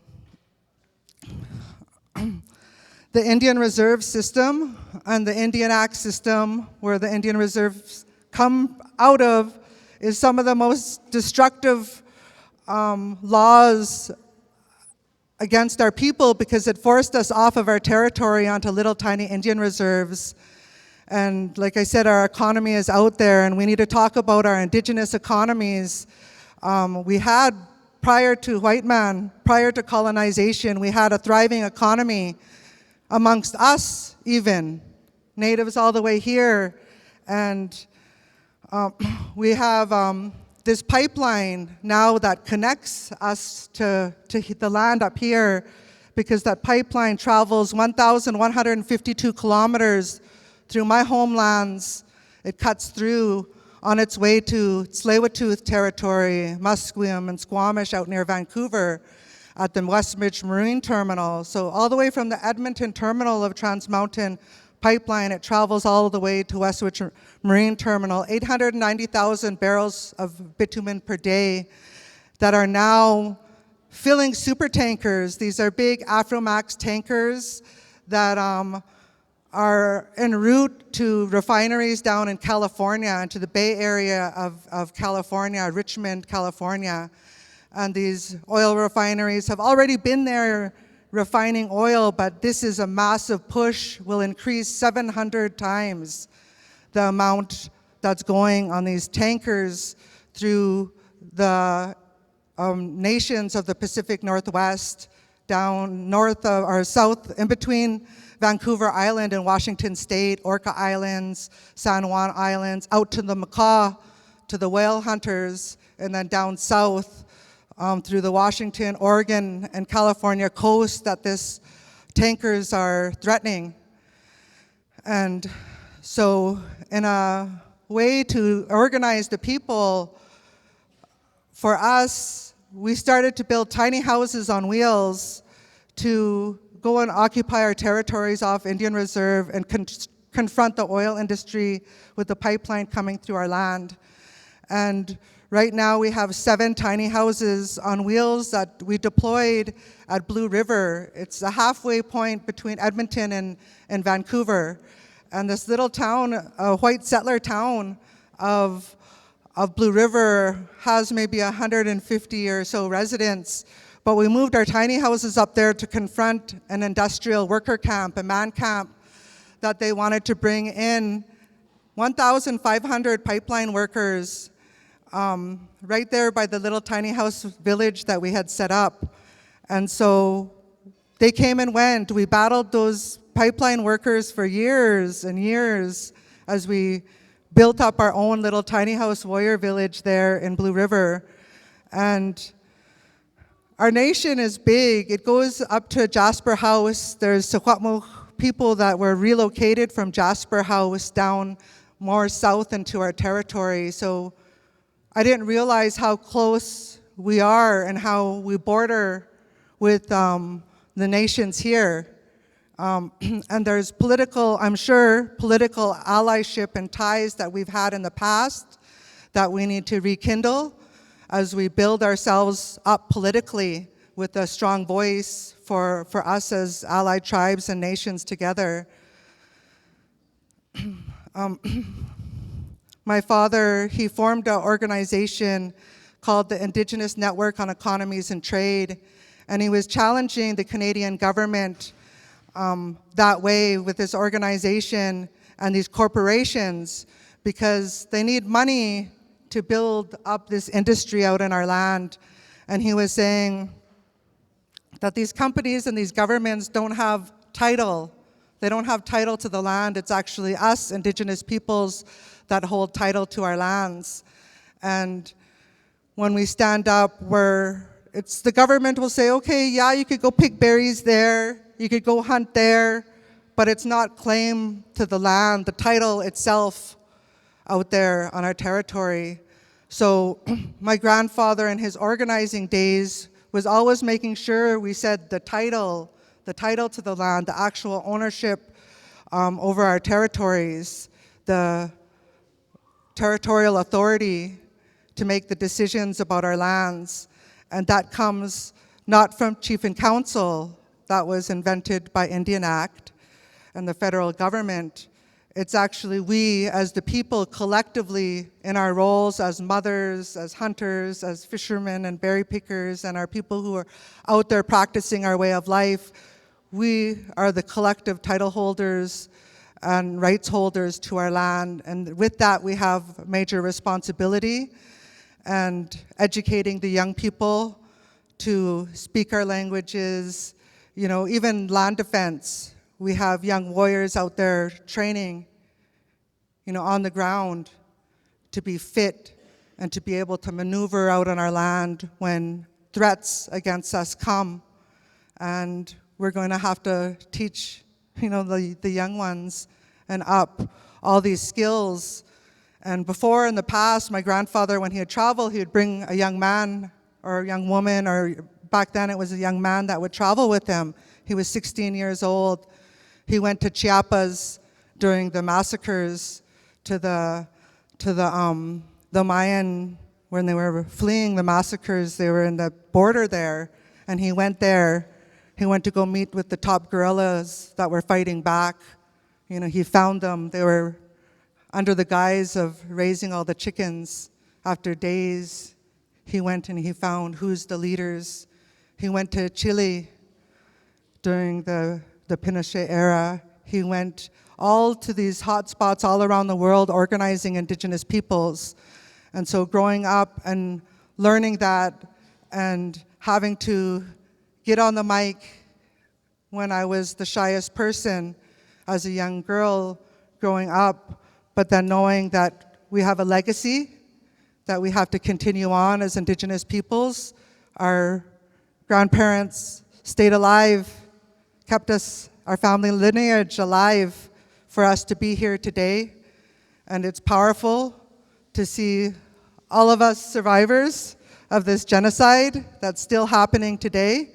S19: The Indian Reserve System and the Indian Act system, where the Indian Reserves come out of, is some of the most destructive laws against our people because it forced us off of our territory onto little tiny Indian reserves. And like I said, our economy is out there, and we need to talk about our indigenous economies. We had, prior to white man, prior to colonization, we had a thriving economy amongst us even, natives all the way here. And we have this pipeline now that connects us to the land up here, because that pipeline travels 1,152 kilometers through my homelands. It cuts through on its way to Tsleil-Waututh territory, Musqueam and Squamish out near Vancouver at the Westridge Marine Terminal. So all the way from the Edmonton terminal of Trans Mountain Pipeline, it travels all the way to Westridge Marine Terminal, 890,000 barrels of bitumen per day that are now filling super tankers. These are big Afromax tankers that are en route to refineries down in California and to the Bay Area of California, Richmond, California. And these oil refineries have already been there refining oil, but this is a massive push, will increase 700 times the amount that's going on these tankers through the nations of the Pacific Northwest, down north of, or south, in between Vancouver Island and Washington State, Orca Islands, San Juan Islands, out to the macaw, to the whale hunters, and then down south through the Washington, Oregon, and California coast that this tankers are threatening. And so in a way to organize the people, for us, we started to build tiny houses on wheels to go and occupy our territories off Indian Reserve and confront the oil industry with the pipeline coming through our land. And right now we have 7 tiny houses on wheels that we deployed at Blue River. It's a halfway point between Edmonton and Vancouver. And this little town, a white settler town of Blue River, has maybe 150 or so residents. But we moved our tiny houses up there to confront an industrial worker camp, a man camp, that they wanted to bring in 1,500 pipeline workers right there by the little tiny house village that we had set up. And so they came and went. We battled those pipeline workers for years and years as we built up our own little tiny house warrior village there in Blue River. And our nation is big. It goes up to Jasper House. There's Secwepemc people that were relocated from Jasper House down more south into our territory. So I didn't realize how close we are and how we border with the nations here. And there's political, I'm sure, political allyship and ties that we've had in the past that we need to rekindle as we build ourselves up politically with a strong voice for us as allied tribes and nations together. My father, he formed an organization called the Indigenous Network on Economies and Trade, and he was challenging the Canadian government that way with this organization and these corporations, because they need money to build up this industry out in our land. And he was saying that these companies and these governments don't have title. They don't have title to the land. It's actually us, Indigenous peoples, that hold title to our lands. And when we stand up, it's the government will say, okay, yeah, you could go pick berries there, you could go hunt there, but it's not claim to the land, the title itself out there on our territory. So my grandfather in his organizing days was always making sure we said the title to the land, the actual ownership over our territories, the territorial authority to make the decisions about our lands. And that comes not from Chief and Council, that was invented by Indian Act and the federal government. It's actually we as the people collectively in our roles as mothers, as hunters, as fishermen and berry pickers, and our people who are out there practicing our way of life. We are the collective title holders and rights holders to our land. And with that, we have major responsibility and educating the young people to speak our languages, even land defense. We have young warriors out there training, on the ground to be fit and to be able to maneuver out on our land when threats against us come. And we're going to have to teach, the young ones and up all these skills. And before, in the past, my grandfather, when he would travel, he would bring a young man or a young woman, or back then it was a young man that would travel with him. He was 16 years old. He went to Chiapas during the massacres to the Mayan, when they were fleeing the massacres, they were in the border there, and he went there. He went to go meet with the top guerrillas that were fighting back, He found them. They were under the guise of raising all the chickens. After days, he went and he found who's the leaders. He went to Chile during the Pinochet era. He went all to these hot spots all around the world organizing indigenous peoples. And so growing up and learning that and having to get on the mic when I was the shyest person as a young girl growing up, but then knowing that we have a legacy that we have to continue on as indigenous peoples. Our grandparents stayed alive, kept us, our family lineage alive for us to be here today. And it's powerful to see all of us survivors of this genocide that's still happening today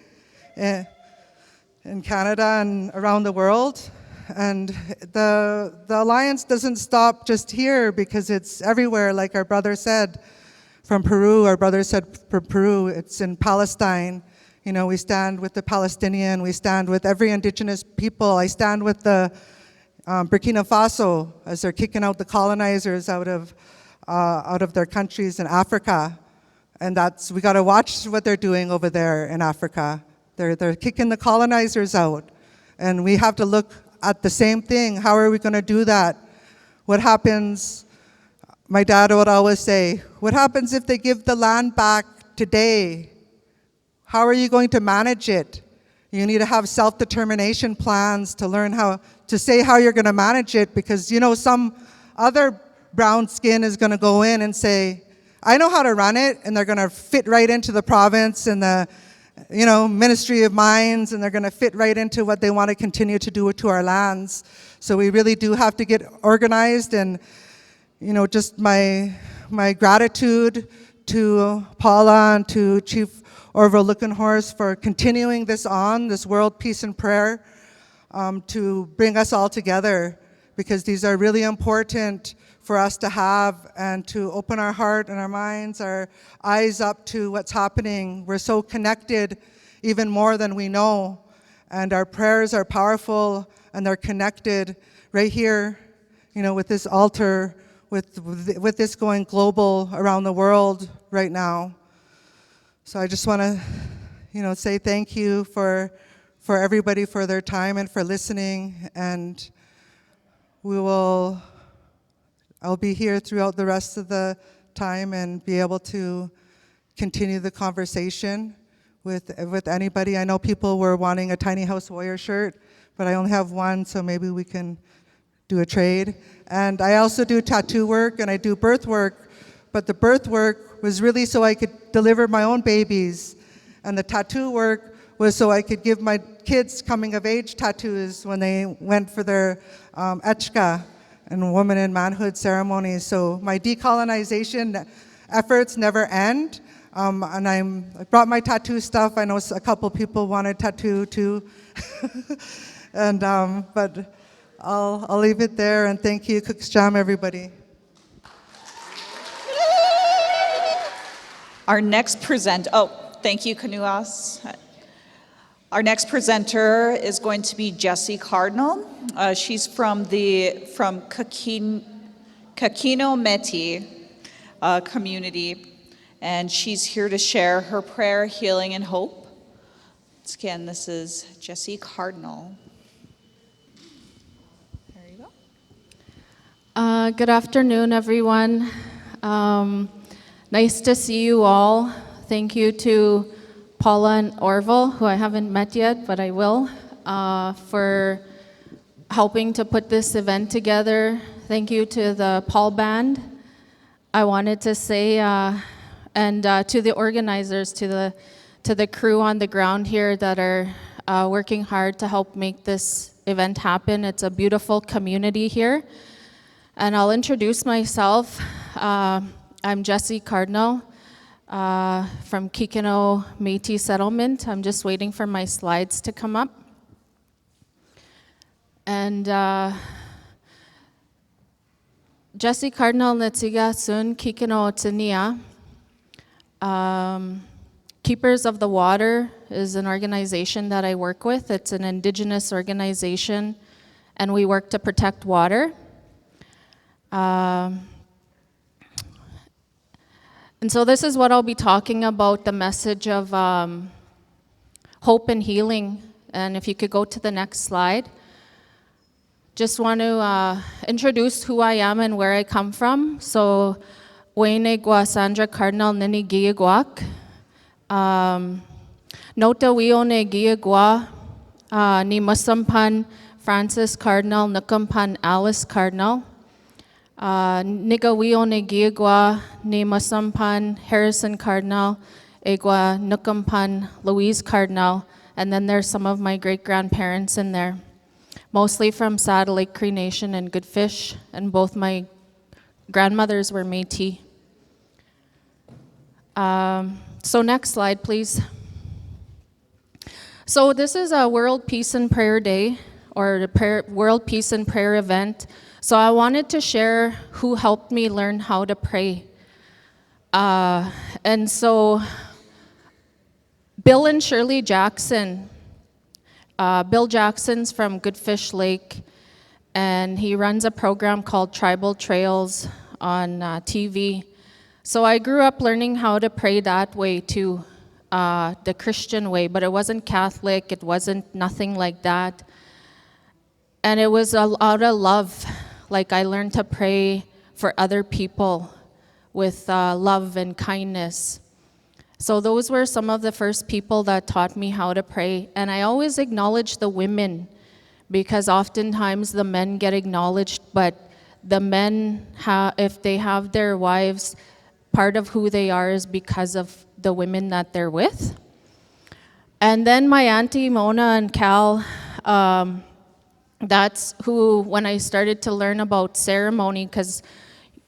S19: in Canada and around the world. And the alliance doesn't stop just here because it's everywhere, like our brother said from Peru. Our brother said from Peru, it's in Palestine. We stand with the Palestinian, we stand with every indigenous people. I stand with the Burkina Faso as they're kicking out the colonizers out of their countries in Africa. And we gotta watch what they're doing over there in Africa. They're kicking the colonizers out. And we have to look at the same thing. How are we gonna do that? What happens, my dad would always say, what happens if they give the land back today? How are you going to manage it? You need to have self-determination plans to learn how to say how you're gonna manage it, because some other brown skin is gonna go in and say, I know how to run it, and they're gonna fit right into the province and the Ministry of Mines, and they're gonna fit right into what they want to continue to do to our lands. So we really do have to get organized, and just my gratitude to Paula and to Chief Orville Luckenhorst for continuing this World Peace and Prayer, to bring us all together, because these are really important for us to have and to open our heart and our minds, our eyes up to what's happening. We're so connected even more than we know, and our prayers are powerful and they're connected right here, with this altar, with this going global around the world right now. So I just want to, say thank you for everybody for their time and for listening, and I'll be here throughout the rest of the time and be able to continue the conversation with anybody. I know people were wanting a Tiny House Warrior shirt, but I only have one, so maybe we can do a trade. And I also do tattoo work and I do birth work, but the birth work was really so I could deliver my own babies, and the tattoo work was so I could give my kids coming of age tattoos when they went for their echka and woman and manhood ceremonies. So my decolonization efforts never end. And I brought my tattoo stuff. I know a couple people wanted tattoo too. And but I'll leave it there, and thank you, Cook's Jam, everybody.
S13: Our next thank you, Kanuas. Our next presenter is going to be Jessie Cardinal. She's from Kakino Métis community, and she's here to share her prayer, healing, and hope. Once again, this is Jessie Cardinal. There you go.
S20: Good afternoon, everyone. Nice to see you all. Thank you to Paula and Orville, who I haven't met yet, but I will, for helping to put this event together. Thank you to the Paul Band. I wanted to say, and to the organizers, to the crew on the ground here that are working hard to help make this event happen. It's a beautiful community here. And I'll introduce myself. I'm Jessie Cardinal. From Kakino Métis Settlement. I'm just waiting for my slides to come up. And Jessie Cardinal Netsiga Sun Kakino Otsania. Keepers of the Water is an organization that I work with. It's an indigenous organization, and we work to protect water. And so this is what I'll be talking about, the message of hope and healing. And if you could go to the next slide. Just want to introduce who I am and where I come from. So, Wayne Gua Sandra Cardinal Nini Giaguak. Nota Wione Giagua Ni Musampan Francis Cardinal Nukampan Alice Cardinal. Niga Wione Giagua Ni Musampan Harrison Cardinal Egua Nukampan Louise Cardinal. And then there's some of my great-grandparents in there. Mostly from Saddle Lake Cree Nation and Good Fish, and both my grandmothers were Métis. So next slide, please. So this is a World Peace and Prayer Day, or the World Peace and Prayer event. So I wanted to share who helped me learn how to pray. And so Bill and Shirley Jackson. Bill Jackson's from Good Fish Lake, and he runs a program called Tribal Trails on TV. So I grew up learning how to pray that way too, the Christian way, but it wasn't Catholic, it wasn't nothing like that. And it was out of love. Like I learned to pray for other people with love and kindness. So those were some of the first people that taught me how to pray. And I always acknowledge the women, because oftentimes the men get acknowledged, but the men, if they have their wives, part of who they are is because of the women that they're with. And then my auntie Mona and Cal, that's who, when I started to learn about ceremony, because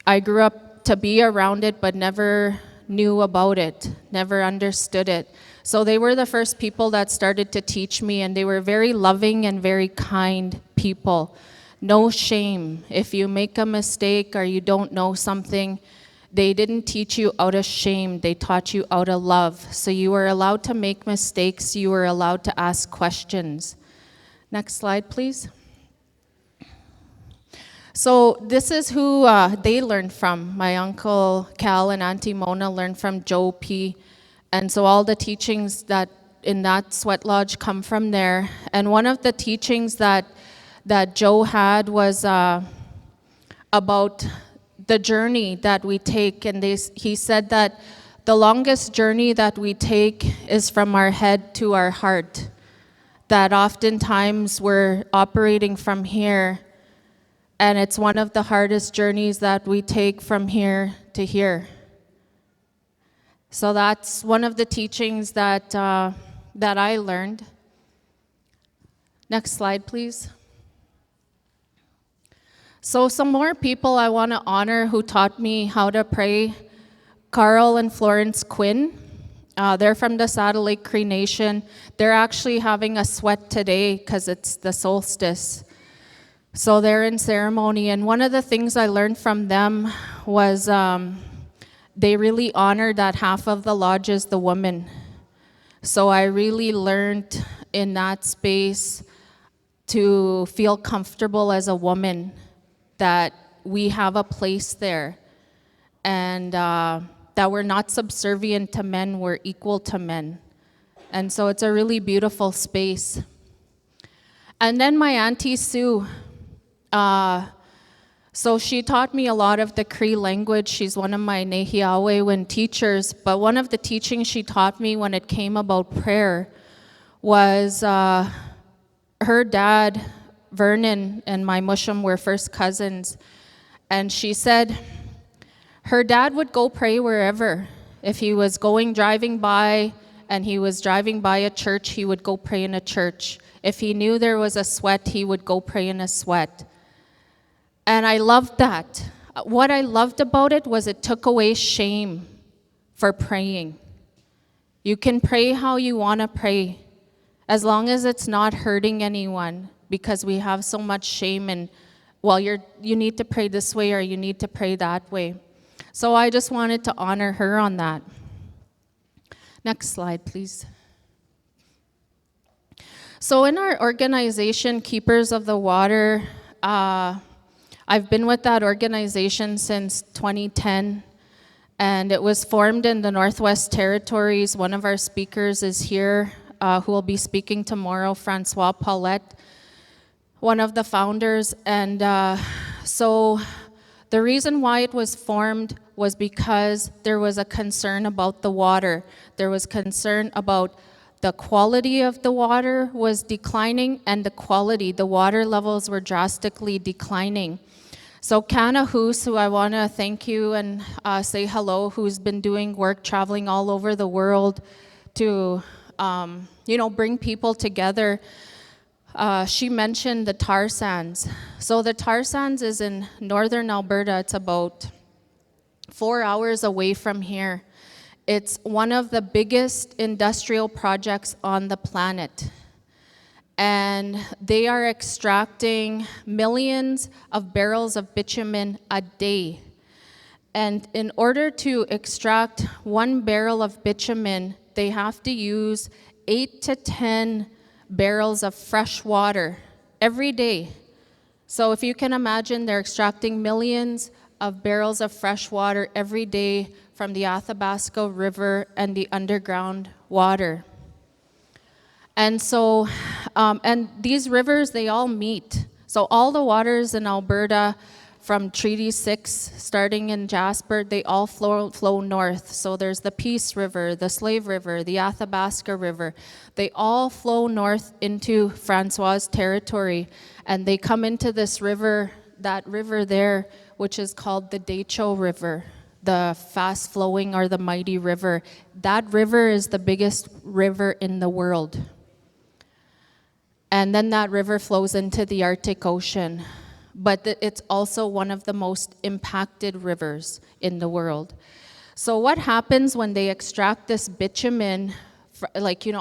S20: I grew up to be around it but never knew about it, never understood it. So they were the first people that started to teach me, and they were very loving and very kind people. No shame. If you make a mistake or you don't know something, they didn't teach you out of shame, they taught you out of love. So you were allowed to make mistakes, you were allowed to ask questions. Next slide, please. So this is who they learned from. My uncle Cal and Auntie Mona learned from Joe P. And so all the teachings that in that sweat lodge come from there. And one of the teachings that Joe had was about the journey that we take. And he said that the longest journey that we take is from our head to our heart. That oftentimes we're operating from here, and it's one of the hardest journeys that we take from here to here. So that's one of the teachings that I learned. Next slide, please. So some more people I want to honor who taught me how to pray. Carl and Florence Quinn. They're from the Saddle Lake Cree Nation. They're actually having a sweat today because it's the solstice. So they're in ceremony, and one of the things I learned from them was they really honor that half of the lodge is the woman. So I really learned in that space to feel comfortable as a woman, that we have a place there, and that we're not subservient to men, we're equal to men. And so it's a really beautiful space. And then my Auntie Sue, so she taught me a lot of the Cree language. She's one of my Nehiawewen teachers, but one of the teachings she taught me when it came about prayer was her dad, Vernon, and my Mushum were first cousins, and she said her dad would go pray wherever. If he was driving by and he was driving by a church, he would go pray in a church. If he knew there was a sweat, he would go pray in a sweat. And I loved that. What I loved about it was it took away shame for praying. You can pray how you want to pray, as long as it's not hurting anyone, because we have so much shame and, well, you need to pray this way or you need to pray that way. So I just wanted to honor her on that. Next slide, please. So in our organization, Keepers of the Water, I've been with that organization since 2010, and it was formed in the Northwest Territories. One of our speakers is here, who will be speaking tomorrow, Francois Paulette, one of the founders. And so the reason why it was formed was because there was a concern about the water. There was concern about the quality of the water was declining, and the water levels were drastically declining. So Kana Hoos, who I want to thank you and say hello, who's been doing work traveling all over the world to bring people together. She mentioned the tar sands. So the tar sands is in northern Alberta. It's about 4 hours away from here. It's one of the biggest industrial projects on the planet. And they are extracting millions of barrels of bitumen a day. And in order to extract 1 barrel of bitumen, they have to use 8 to 10 barrels of fresh water every day. So if you can imagine, they're extracting millions of barrels of fresh water every day from the Athabasca River and the underground water. And so, and these rivers, they all meet. So all the waters in Alberta from Treaty 6, starting in Jasper, they all flow north. So there's the Peace River, the Slave River, the Athabasca River. They all flow north into Francois' territory, and they come into this river, that river there, which is called the Decho River, the fast flowing or the mighty river. That river is the biggest river in the world. And then that river flows into the Arctic Ocean. But it's also one of the most impacted rivers in the world. So what happens when they extract this bitumen,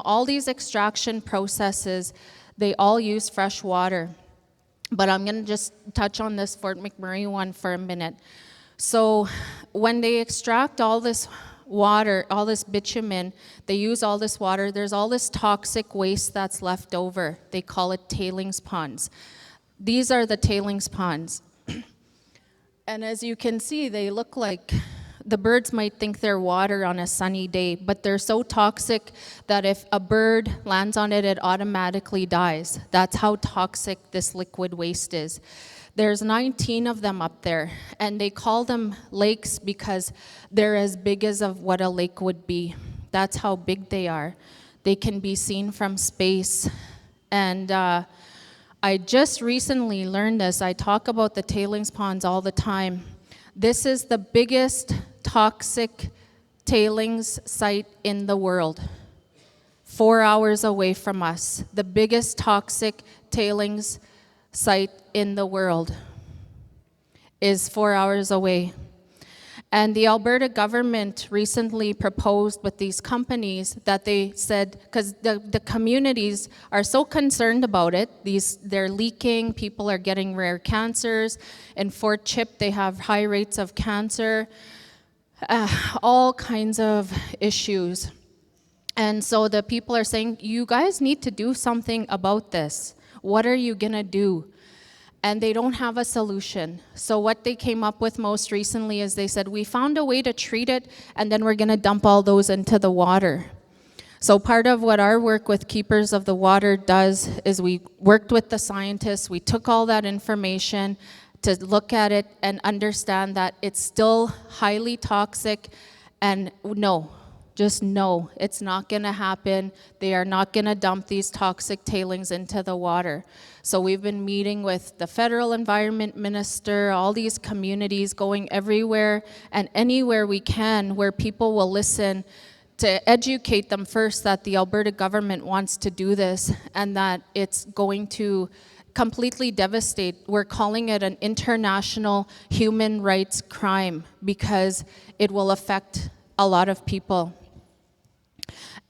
S20: all these extraction processes, they all use fresh water. But I'm gonna just touch on this Fort McMurray one for a minute. So when they extract all this water, all this bitumen, they use all this water, there's all this toxic waste that's left over. They call it tailings ponds. These are the tailings ponds. And as you can see, they look like the birds might think they're water on a sunny day, but they're so toxic that if a bird lands on it, it automatically dies. That's how toxic this liquid waste is. There's 19 of them up there, and they call them lakes because they're as big as of what a lake would be. That's how big they are. They can be seen from space. And I just recently learned this. I talk about the tailings ponds all the time. This is the biggest toxic tailings site in the world. 4 hours away from us, the biggest toxic tailings site in the world is 4 hours away. And the Alberta government recently proposed with these companies that they said, because the communities are so concerned about it, they're leaking, people are getting rare cancers. In Fort Chip, they have high rates of cancer, all kinds of issues. And so the people are saying, you guys need to do something about this. What are you gonna do? And they don't have a solution. So what they came up with most recently is they said, we found a way to treat it, and then we're gonna dump all those into the water. So part of what our work with Keepers of the Water does is we worked with the scientists, we took all that information to look at it and understand that it's still highly toxic, and no, just no, it's not gonna happen. They are not gonna dump these toxic tailings into the water. So we've been meeting with the federal environment minister, all these communities, going everywhere and anywhere we can where people will listen, to educate them first that the Alberta government wants to do this and that it's going to completely devastate. We're calling it an international human rights crime because it will affect a lot of people.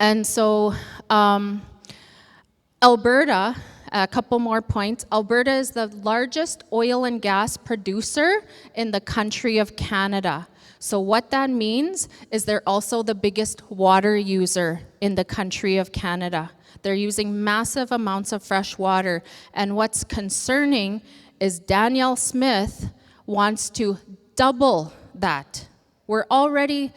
S20: And so Alberta, a couple more points. Alberta is the largest oil and gas producer in the country of Canada. So what that means is they're also the biggest water user in the country of Canada. They're using massive amounts of fresh water. And what's concerning is Danielle Smith wants to double that. We're already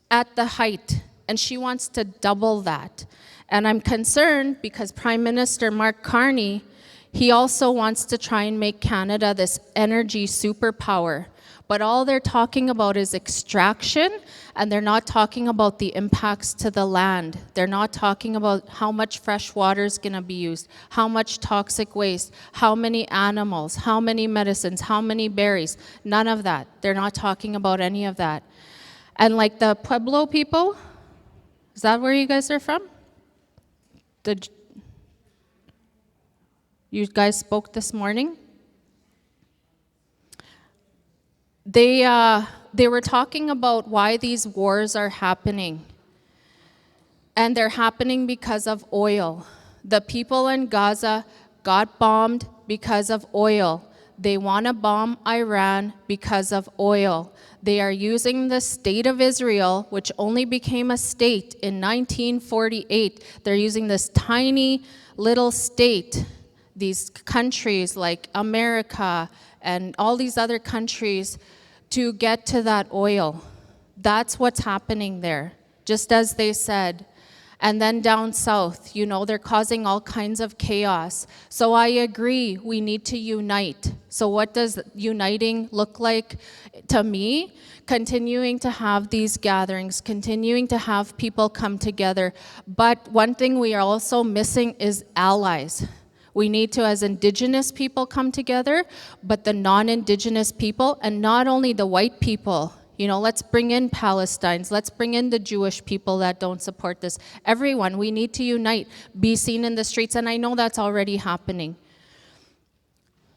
S20: at the height, and she wants to double that. And I'm concerned because Prime Minister Mark Carney, he also wants to try and make Canada this energy superpower. But all they're talking about is extraction, and they're not talking about the impacts to the land. They're not talking about how much fresh water is going to be used, how much toxic waste, how many animals, how many medicines, how many berries. None of that. They're not talking about any of that. And like the Pueblo people, is that where you guys are from? You guys spoke this morning? They were talking about why these wars are happening. And they're happening because of oil. The people in Gaza got bombed because of oil. They want to bomb Iran because of oil. They are using the state of Israel, which only became a state in 1948. They're using this tiny little state, these countries like America and all these other countries, to get to that oil. That's what's happening there, just as they said. And then down south, you know, they're causing all kinds of chaos. So I agree, we need to unite. So what does uniting look like to me? Continuing to have these gatherings, continuing to have people come together. But one thing we are also missing is allies. We need to, as Indigenous people, come together, but the non-Indigenous people, and not only the white people. You know, let's bring in Palestinians, let's bring in the Jewish people that don't support this. Everyone, we need to unite, be seen in the streets, and I know that's already happening.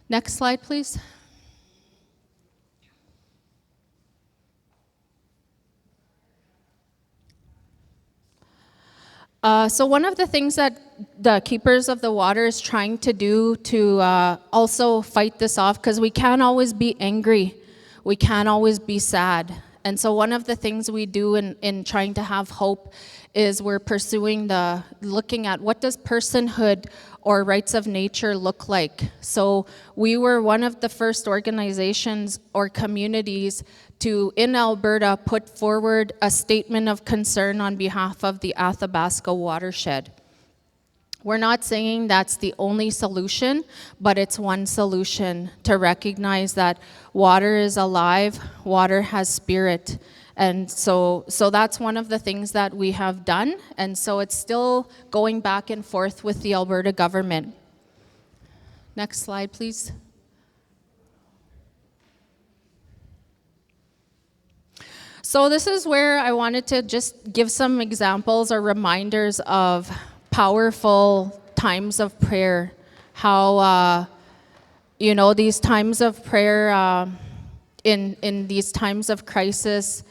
S20: Next slide, please. So one of the things that the Keepers of the Water is trying to do to also fight this off, because we can't always be angry, we can't always be sad. And so one of the things we do in trying to have hope is we're pursuing looking at what does personhood or rights of nature look like. So we were one of the first organizations or communities to, in Alberta, put forward a statement of concern on behalf of the Athabasca watershed. We're not saying that's the only solution, but it's one solution to recognize that water is alive, water has spirit. And so that's one of the things that we have done. And so it's still going back and forth with the Alberta government. Next slide, please. So this is where I wanted to just give some examples or reminders of powerful times of prayer. How, you know, these times of prayer, in these times of crisis,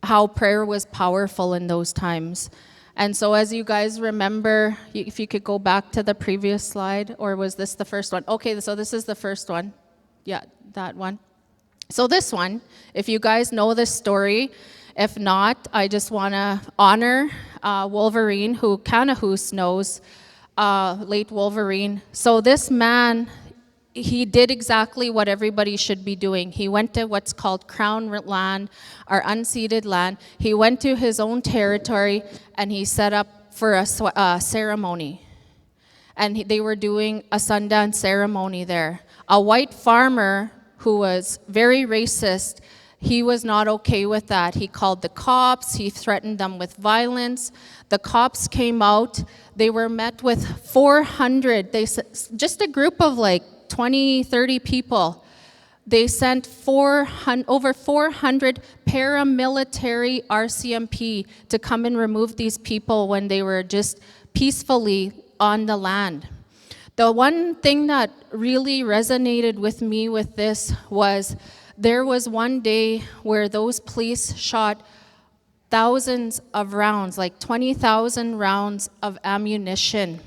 S20: how prayer was powerful in those times. And so as you guys remember, if you could go back to the previous slide, or was this the first one? Okay, so this is the first one. Yeah, that one. So this one, if you guys know this story, if not, I just want to honor Wolverine, who Kanahus knows, late Wolverine. So this man, he did exactly what everybody should be doing. He went to what's called Crown land, or unceded land. He went to his own territory, and he set up for a ceremony. And they were doing a Sundance ceremony there. A white farmer who was very racist, he was not okay with that. He called the cops, he threatened them with violence. The cops came out, they were met with 400, just a group of like 20, 30 people. They sent over 400 paramilitary RCMP to come and remove these people when they were just peacefully on the land. The one thing that really resonated with me with this was there was one day where those police shot thousands of rounds, like 20,000 rounds of ammunition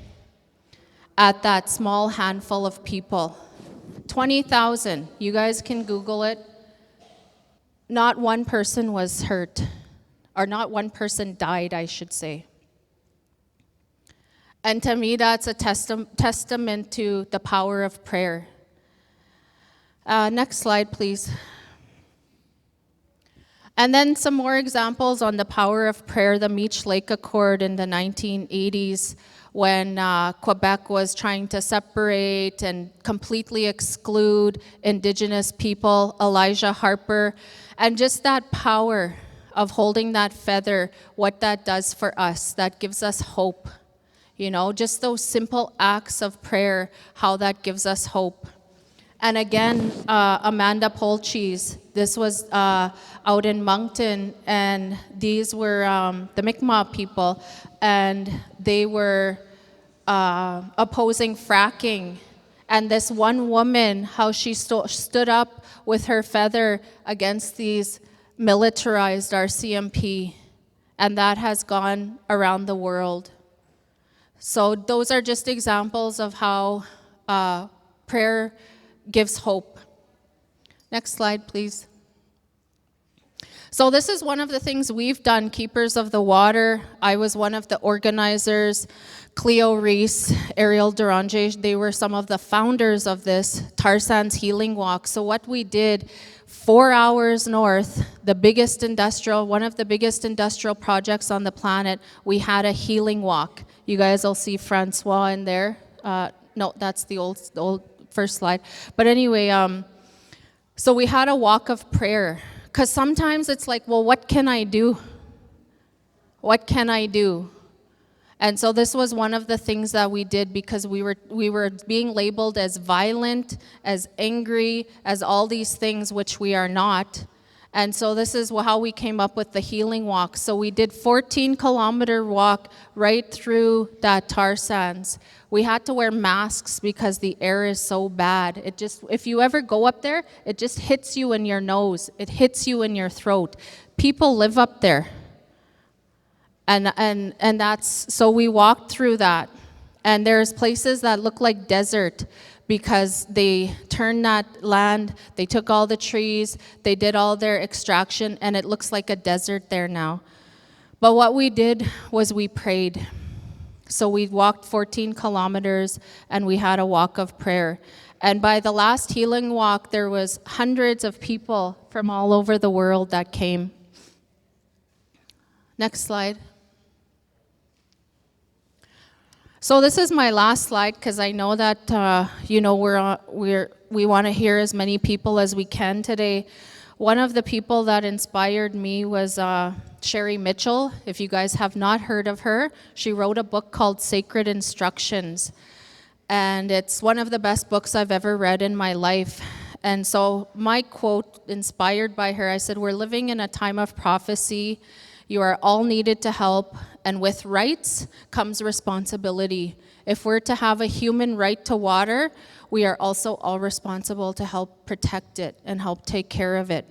S20: at that small handful of people. 20,000. You guys can Google it. not one person was hurt, or not one person died, I should say. And to me, that's a testament to the power of prayer. Next slide, please. And then some more examples on the power of prayer. The Meech Lake Accord in the 1980s, when Quebec was trying to separate and completely exclude Indigenous people, Elijah Harper, and just that power of holding that feather, what that does for us, that gives us hope. You know, just those simple acts of prayer, how that gives us hope. And again, Amanda Polcheese, this was out in Moncton, and these were the Mi'kmaq people, and they were opposing fracking. And this one woman, how she stood up with her feather against these militarized RCMP, and that has gone around the world. So those are just examples of how prayer gives hope. Next slide, please. So this is one of the things we've done, Keepers of the Water. I was one of the organizers. Cleo Reese, Ariel Durange, they were some of the founders of this Tarzan's Healing Walk. So what we did, 4 hours north, one of the biggest industrial projects on the planet, we had a healing walk. You guys will see Francois in there. No, that's the old first slide. But anyway, so we had a walk of prayer. Because sometimes it's like, well, what can I do? What can I do? And so this was one of the things that we did, because we were being labeled as violent, as angry, as all these things, which we are not. And so this is how we came up with the healing walk. So we did 14-kilometer walk right through that tar sands. We had to wear masks because the air is so bad. It just, if you ever go up there, it just hits you in your nose. It hits you in your throat. People live up there. And that's, so we walked through that. And there's places that look like desert, because they turned that land, they took all the trees, they did all their extraction, and it looks like a desert there now. But what we did was we prayed. So we walked 14 kilometers, and we had a walk of prayer. And by the last healing walk, there was hundreds of people from all over the world that came. Next slide. So this is my last slide, because I know that we want to hear as many people as we can today. One of the people that inspired me was Sherry Mitchell. If you guys have not heard of her, she wrote a book called Sacred Instructions. And it's one of the best books I've ever read in my life. And so my quote, inspired by her, I said, "We're living in a time of prophecy. You are all needed to help, and with rights comes responsibility. If we're to have a human right to water, we are also all responsible to help protect it and help take care of it."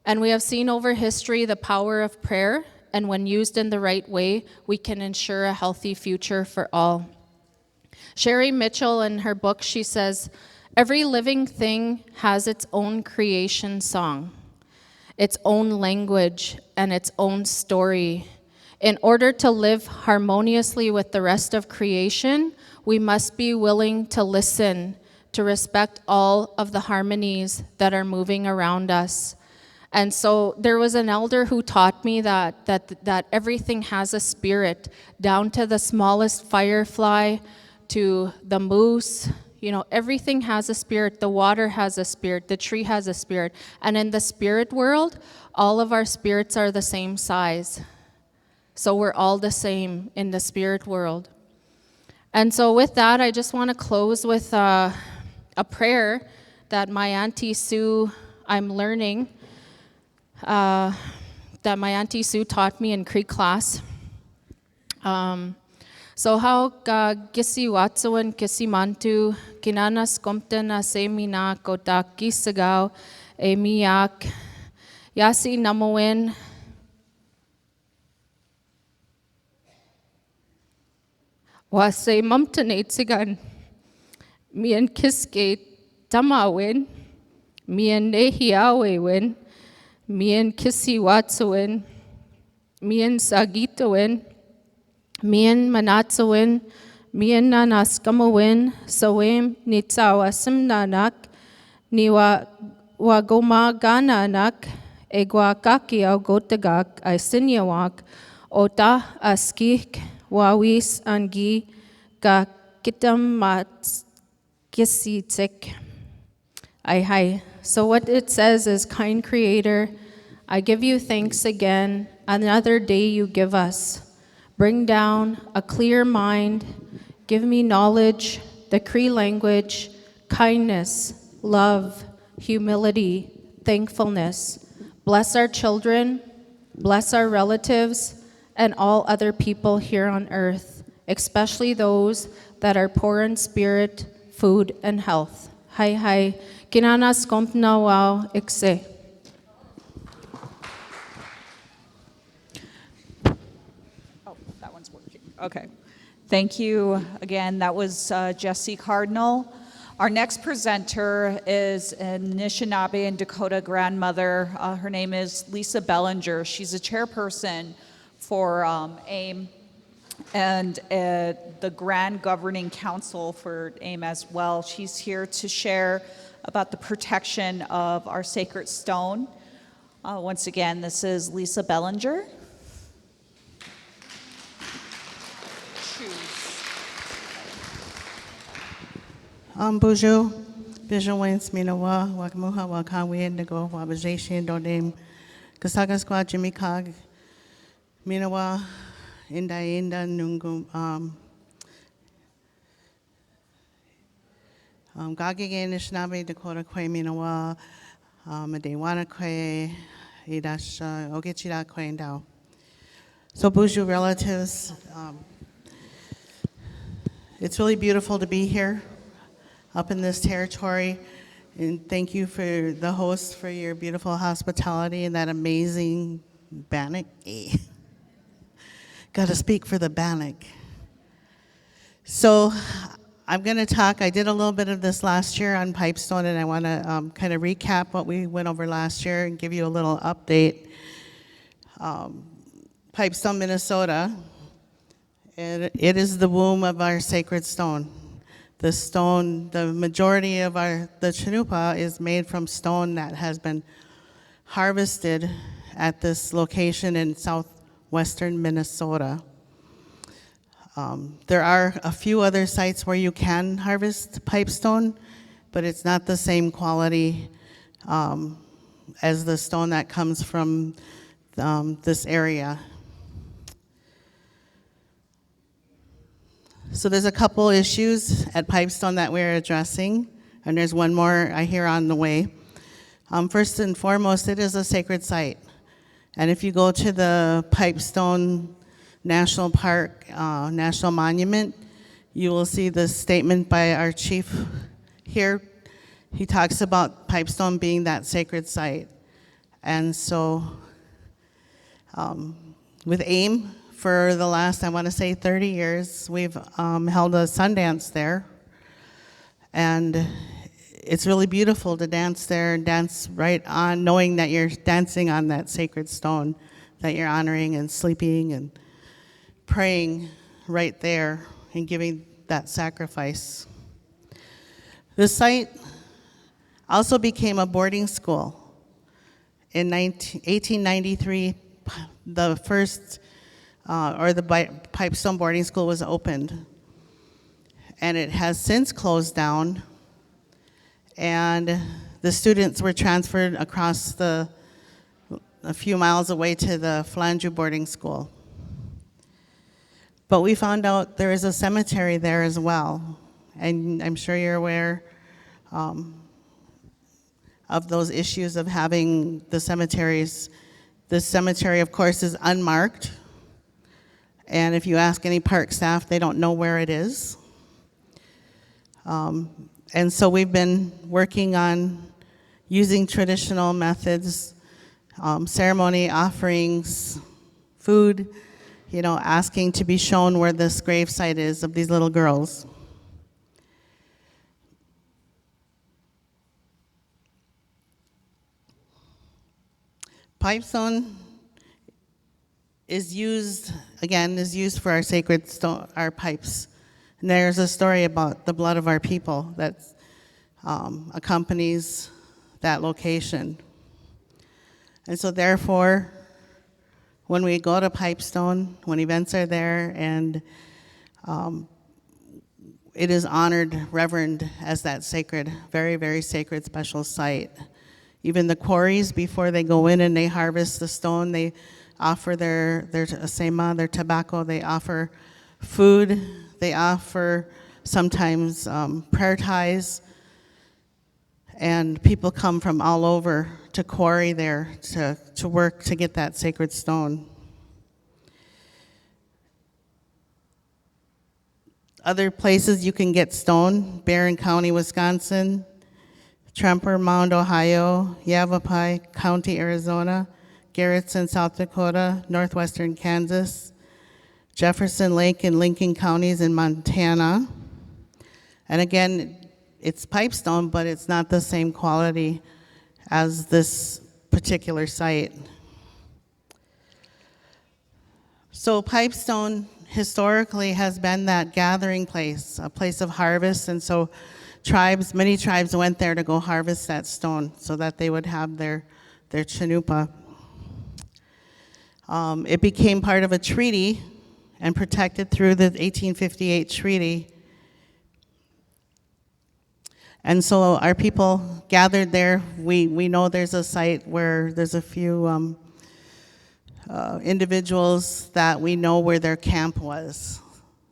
S20: And we have seen over history the power of prayer, and when used in the right way, we can ensure a healthy future for all. Sherry Mitchell, in her book, she says, "Every living thing has its own creation song, its own language, and its own story. In order to live harmoniously with the rest of creation, we must be willing to listen, to respect all of the harmonies that are moving around us." And so there was an elder who taught me that everything has a spirit, down to the smallest firefly, to the moose. You know, everything has a spirit. The water has a spirit. The tree has a spirit. And in the spirit world, all of our spirits are the same size. So we're all the same in the spirit world. And so with that, I just want to close with a prayer that my Auntie Sue, I'm learning, that my Auntie Sue taught me in Creek class. So how gisi watsuan kisi mantu kinanas komtena semina kotak kisagaw emiyak yasi namuin wase mamtanate sigan mian kiske tamawin mian nehiawewin Mien Kisiwatsawin, Mien Sagitawin, Mien Manatsawin, Mien Nanaskamawin, Sawim Nitsawasim Nanak, Niwa Wagomagananak, Egwakakiaw Gotagak, Isinyawak, Ota Askik, Wawis Angi, Ga Kitam Mats Kisitik. Hi. So what it says is, kind Creator, I give you thanks again, another day you give us. Bring down a clear mind, give me knowledge, the Cree language, kindness, love, humility, thankfulness. Bless our children, bless our relatives, and all other people here on earth, especially those that are poor in spirit, food, and health. Hi. Kinanas kompna wow ikse.
S13: Oh, that one's working. Okay. Thank you again. That was Jessie Cardinal. Our next presenter is a Anishinaabe and Dakota grandmother. Her name is Lisa Bellinger. She's a chairperson for AIM and the Grand Governing Council for AIM as well. She's here to share about the protection of our sacred stone. Once again, this is Lisa Bellinger.
S21: Bonjour, Bijawens Minawa, Wakamuha, Wakawi, Indigo, Wabajation, Dodem, Kasagasqua, Jimmy Cog, Minawa, Inda, Nungum, Gagigan, Ishnabe, Dakota Kwe, Minawa, Madewana Kwe, Idash, Ogechira Kwe, and Dao. So, Bonjour relatives, it's really beautiful to be here up in this territory, and thank you for the host for your beautiful hospitality and that amazing Bannock. Got to speak for the Bannock. So I'm going to talk, I did a little bit of this last year on Pipestone, and I want to kind of recap what we went over last year and give you a little update. Pipestone, Minnesota, it is the womb of our sacred stone. The stone, the majority of the chanupa is made from stone that has been harvested at this location in southwestern Minnesota. There are a few other sites where you can harvest pipestone, but it's not the same quality as the stone that comes from this area. So there's a couple issues at Pipestone that we're addressing, and there's one more I hear on the way. First and foremost, it is a sacred site. And if you go to the Pipestone National Park, National Monument, you will see the statement by our chief here. He talks about Pipestone being that sacred site. And so with AIM, for the last, I want to say 30 years, we've held a Sundance there. And it's really beautiful to dance there and dance right on, knowing that you're dancing on that sacred stone, that you're honoring and sleeping and praying right there and giving that sacrifice. The site also became a boarding school. In 1893, the first the Pipestone Boarding School was opened, and it has since closed down, and the students were transferred across a few miles away to the Flandreau Boarding School. But we found out there is a cemetery there as well, and I'm sure you're aware of those issues of having the cemeteries. This cemetery, of course, is unmarked. And if you ask any park staff, they don't know where it is. And so we've been working on using traditional methods, ceremony offerings, food, asking to be shown where this grave site is of these little girls. pipestone is used for our sacred stone, our pipes. And there's a story about the blood of our people that accompanies that location. And so therefore, when we go to Pipestone, when events are there, and it is honored, reverenced as that sacred, very, very sacred, special site. Even the quarries, before they go in and they harvest the stone, they offer their sema, their tobacco, they offer food, they offer sometimes prayer ties, and people come from all over to quarry there to work to get that sacred stone. Other places you can get stone: Barron County, Wisconsin, Tremper Mound, Ohio, Yavapai County, Arizona, Garrettson, South Dakota, northwestern Kansas, Jefferson Lake and Lincoln counties in Montana. And again, it's pipestone, but it's not the same quality as this particular site. So pipestone historically has been that gathering place, a place of harvest, and so many tribes went there to go harvest that stone so that they would have their chanupa. It became part of a treaty and protected through the 1858 treaty. And so our people gathered there. We know there's a site where there's a few individuals that we know where their camp was.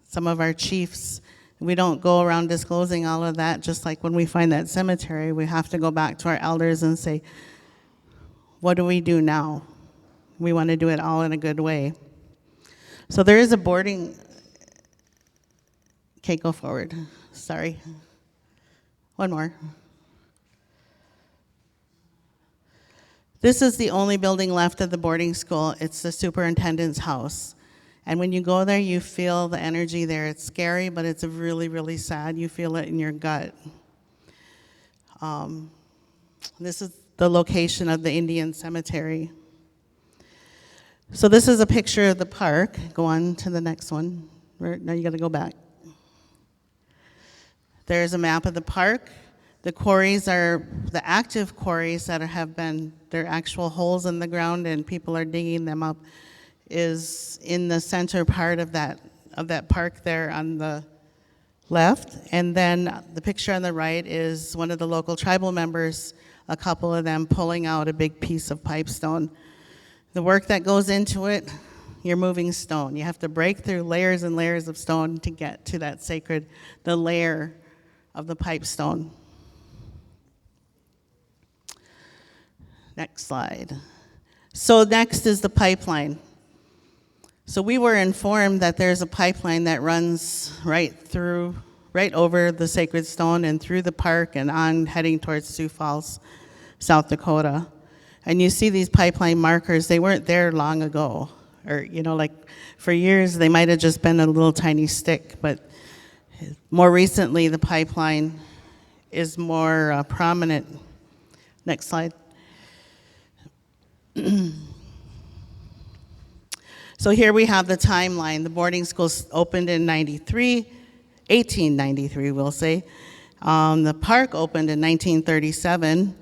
S21: Some of our chiefs. We don't go around disclosing all of that. Just like when we find that cemetery, we have to go back to our elders and say, what do we do now? We want to do it all in a good way. So there is a boarding. Okay, go forward. Sorry. One more. This is the only building left of the boarding school. It's the superintendent's house. And when you go there, you feel the energy there. It's scary, but it's really, really sad. You feel it in your gut. This is the location of the Indian cemetery. So this is a picture of the park. Go on to the next one. Now you got to go back. There's a map of the park. The quarries are the active quarries that have been, they're actual holes in the ground and people are digging them up, is in the center part of that park there on the left. And then the picture on the right is one of the local tribal members, a couple of them pulling out a big piece of pipestone. The work that goes into it, you're moving stone. You have to break through layers and layers of stone to get to that sacred, the layer of the pipestone. Next slide. So next is the pipeline. So we were informed that there's a pipeline that runs right over the sacred stone and through the park and on heading towards Sioux Falls, South Dakota. And you see these pipeline markers, they weren't there long ago. Or, like for years, they might have just been a little tiny stick, but more recently, the pipeline is more prominent. Next slide. So here we have the timeline. The boarding school opened in 1893, we'll say. The park opened in 1937.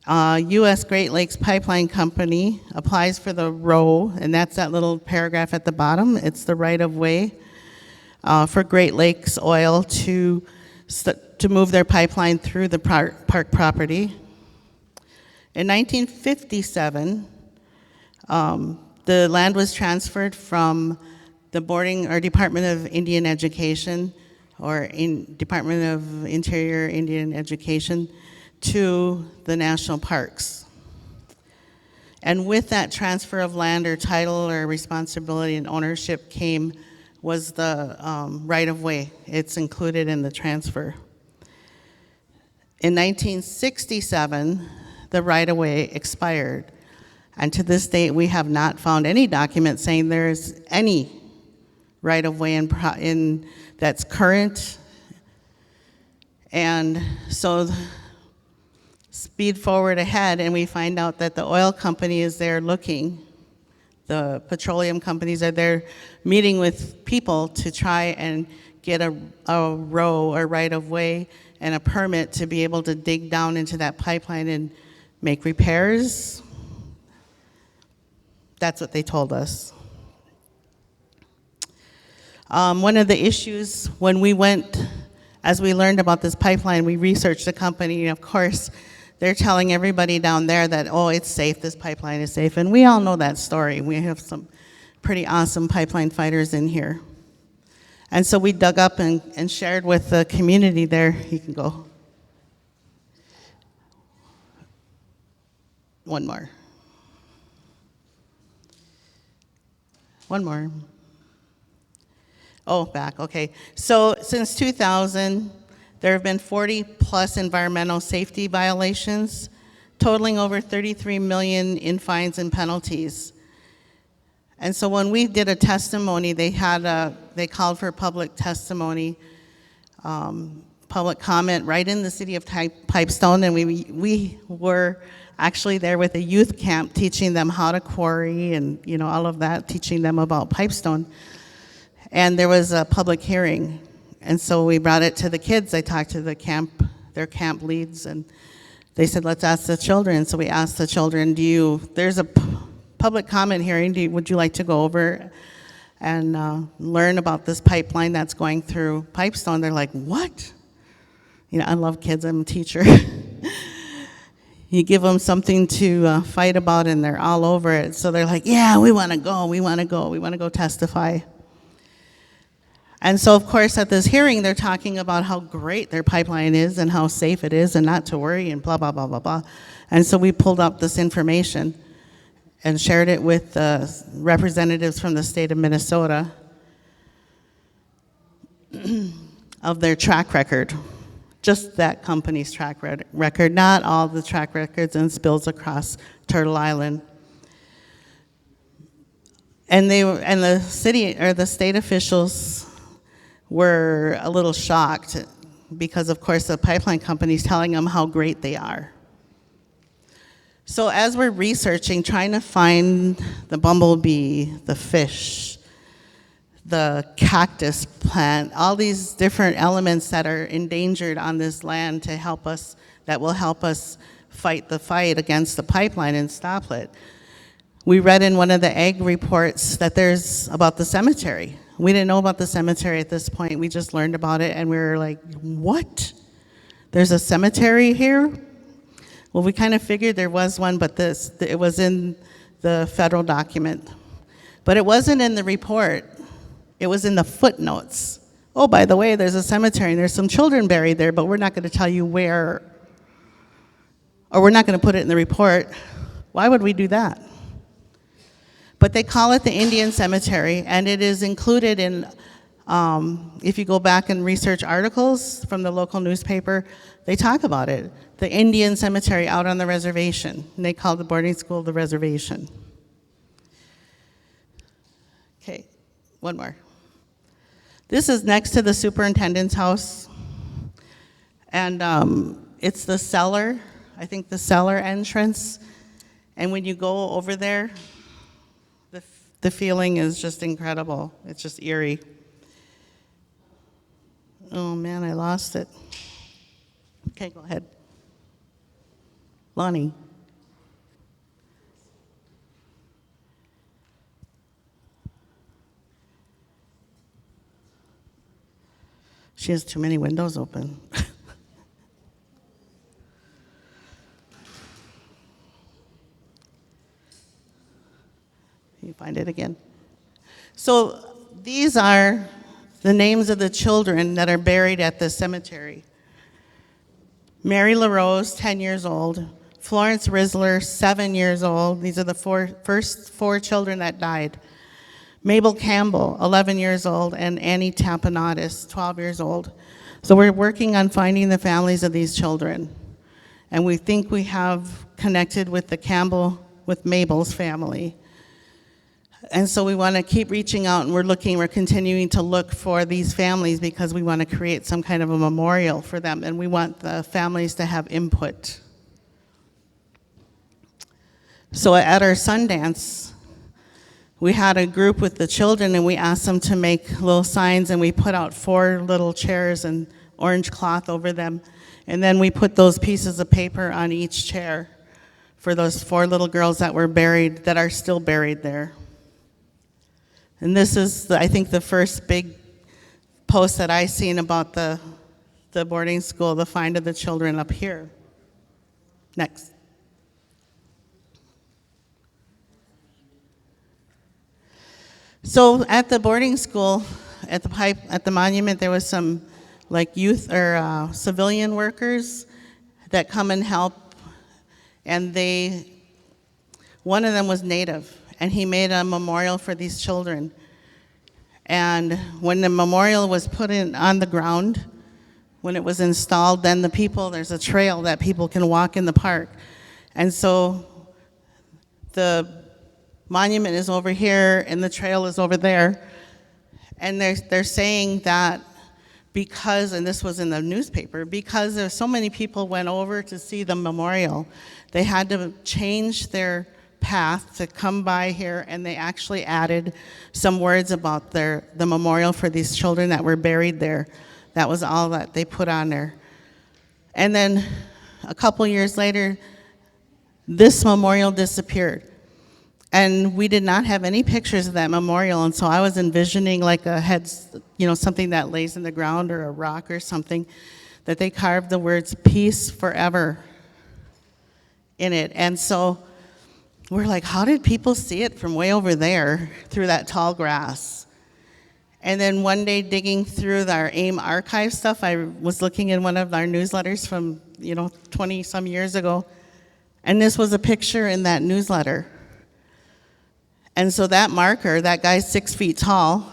S21: U.S. Great Lakes Pipeline Company applies for the row, and that's that little paragraph at the bottom. It's the right-of-way for Great Lakes Oil to move their pipeline through the park property. In 1957, the land was transferred from the Department of Indian Education, or Department of Interior Indian Education, to the national parks. And with that transfer of land or title or responsibility and ownership was the right-of-way. It's included in the transfer. In 1967, the right-of-way expired. And to this date, we have not found any document saying there's any right-of-way that's current. And so speed forward ahead, and we find out that the oil company is there looking. The petroleum companies are there meeting with people to try and get a row or right of way and a permit to be able to dig down into that pipeline and make repairs. That's what they told us. One of the issues when we went, as we learned about this pipeline, we researched the company, and of course, they're telling everybody down there that, oh, it's safe, this pipeline is safe, and we all know that story. We have some pretty awesome pipeline fighters in here. And so we dug up and shared with the community there. You can go. One more. One more. Oh, back, okay. So since 2000, there have been 40 plus environmental safety violations, totaling over 33 million in fines and penalties. And so when we did a testimony, they called for public testimony, public comment right in the city of Pipestone, and we were actually there with a youth camp teaching them how to quarry and all of that, teaching them about Pipestone. And there was a public hearing. And so we brought it to the kids. I talked to their camp leads, and they said, let's ask the children. So we asked the children, there's a public comment hearing, would you like to go over and learn about this pipeline that's going through Pipestone? They're like, what? I love kids, I'm a teacher. You give them something to fight about and they're all over it. So they're like, yeah, we want to go testify. And so, of course, at this hearing, they're talking about how great their pipeline is and how safe it is and not to worry and blah, blah, blah, blah, blah. And so we pulled up this information and shared it with representatives from the state of Minnesota of their track record. Just that company's track record, not all the track records and spills across Turtle Island. And the city or the state officials were a little shocked because, of course, the pipeline company's telling them how great they are. So as we're researching, trying to find the bumblebee, the fish, the cactus plant, all these different elements that are endangered on this land to help us, that will help us fight the fight against the pipeline and stop it. We read in one of the ag reports that there's about the cemetery. We didn't know about the cemetery at this point. We just learned about it and we were like, what? There's a cemetery here? Well, we kind of figured there was one, but it was in the federal document. But it wasn't in the report. It was in the footnotes. Oh, by the way, there's a cemetery and there's some children buried there, but we're not going to tell you where, or we're not going to put it in the report. Why would we do that? But they call it the Indian Cemetery, and it is included in, if you go back and research articles from the local newspaper, they talk about it. The Indian Cemetery out on the reservation, and they call the boarding school the reservation. Okay, one more. This is next to the superintendent's house, and it's the cellar, I think the cellar entrance, and when you go over there, the feeling is just incredible. It's just eerie. Oh man, I lost it. Okay, go ahead. Lonnie. She has too many windows open. You find it again. So these are the names of the children that are buried at the cemetery. Mary LaRose, 10 years old. Florence Risler, 7 years old. These are the first four children that died. Mabel Campbell, 11 years old, and Annie Tampanatis, 12 years old. So we're working on finding the families of these children. And we think we have connected with the Campbell, with Mabel's family. And so we want to keep reaching out, and we're continuing to look for these families because we want to create some kind of a memorial for them, and we want the families to have input. So at our Sundance, we had a group with the children and we asked them to make little signs, and we put out 4 little chairs and orange cloth over them. And then we put those pieces of paper on each chair for those 4 little girls that were buried, that are still buried there. And this is, I think, the first big post that I seen about the boarding school, the find of the children up here. Next. So at the boarding school, at the monument, there was some like youth or civilian workers that come and help, and one of them was Native, and he made a memorial for these children. And when the memorial was put on the ground, when it was installed, then there's a trail that people can walk in the park. And so the monument is over here and the trail is over there. And they're saying that because, and this was in the newspaper, because there's so many people went over to see the memorial, they had to change their path to come by here, and they actually added some words about the memorial for these children that were buried there. That was all that they put on there. And then a couple years later, this memorial disappeared. And we did not have any pictures of that memorial, and so I was envisioning like a head, something that lays in the ground or a rock or something, that they carved the words "peace forever" in it. And so we're like, how did people see it from way over there through that tall grass? And then one day, digging through our AIM archive stuff, I was looking in one of our newsletters from 20 some years ago, and this was a picture in that newsletter. And so that marker, that guy's 6 feet tall,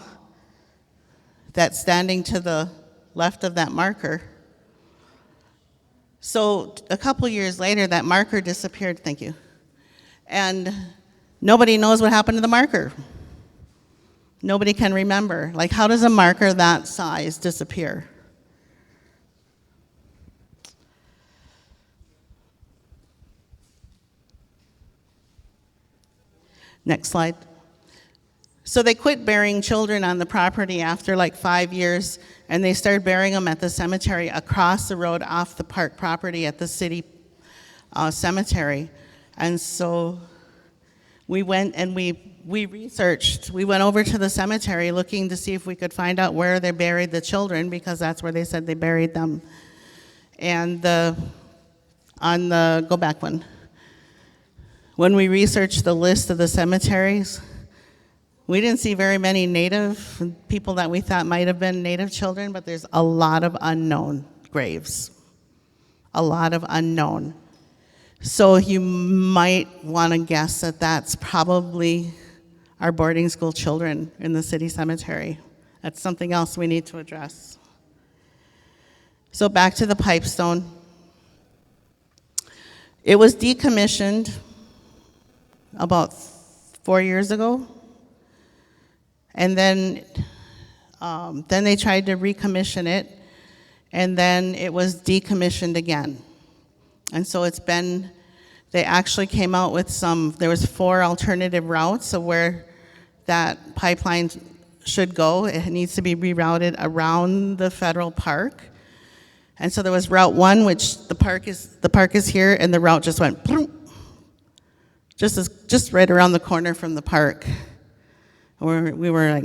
S21: that's standing to the left of that marker. So a couple years later, that marker disappeared, thank you. And nobody knows what happened to the marker. Nobody can remember. Like, how does a marker that size disappear? Next slide. So they quit burying children on the property after like 5 years, and they started burying them at the cemetery across the road off the park property at the city cemetery. And so we went and we researched. We went over to the cemetery looking to see if we could find out where they buried the children, because that's where they said they buried them. And go back one. When we researched the list of the cemeteries, we didn't see very many Native people that we thought might have been Native children, but there's a lot of unknown graves. A lot of unknown. So you might want to guess that that's probably our boarding school children in the city cemetery. That's something else we need to address. So back to the pipestone. It was decommissioned about 4 years ago, and then they tried to recommission it, and then it was decommissioned again. And so they actually came out with there was 4 alternative routes of where that pipeline should go. It needs to be rerouted around the federal park. And so there was Route 1, which the park is here, and the route just went just right around the corner from the park. We were like,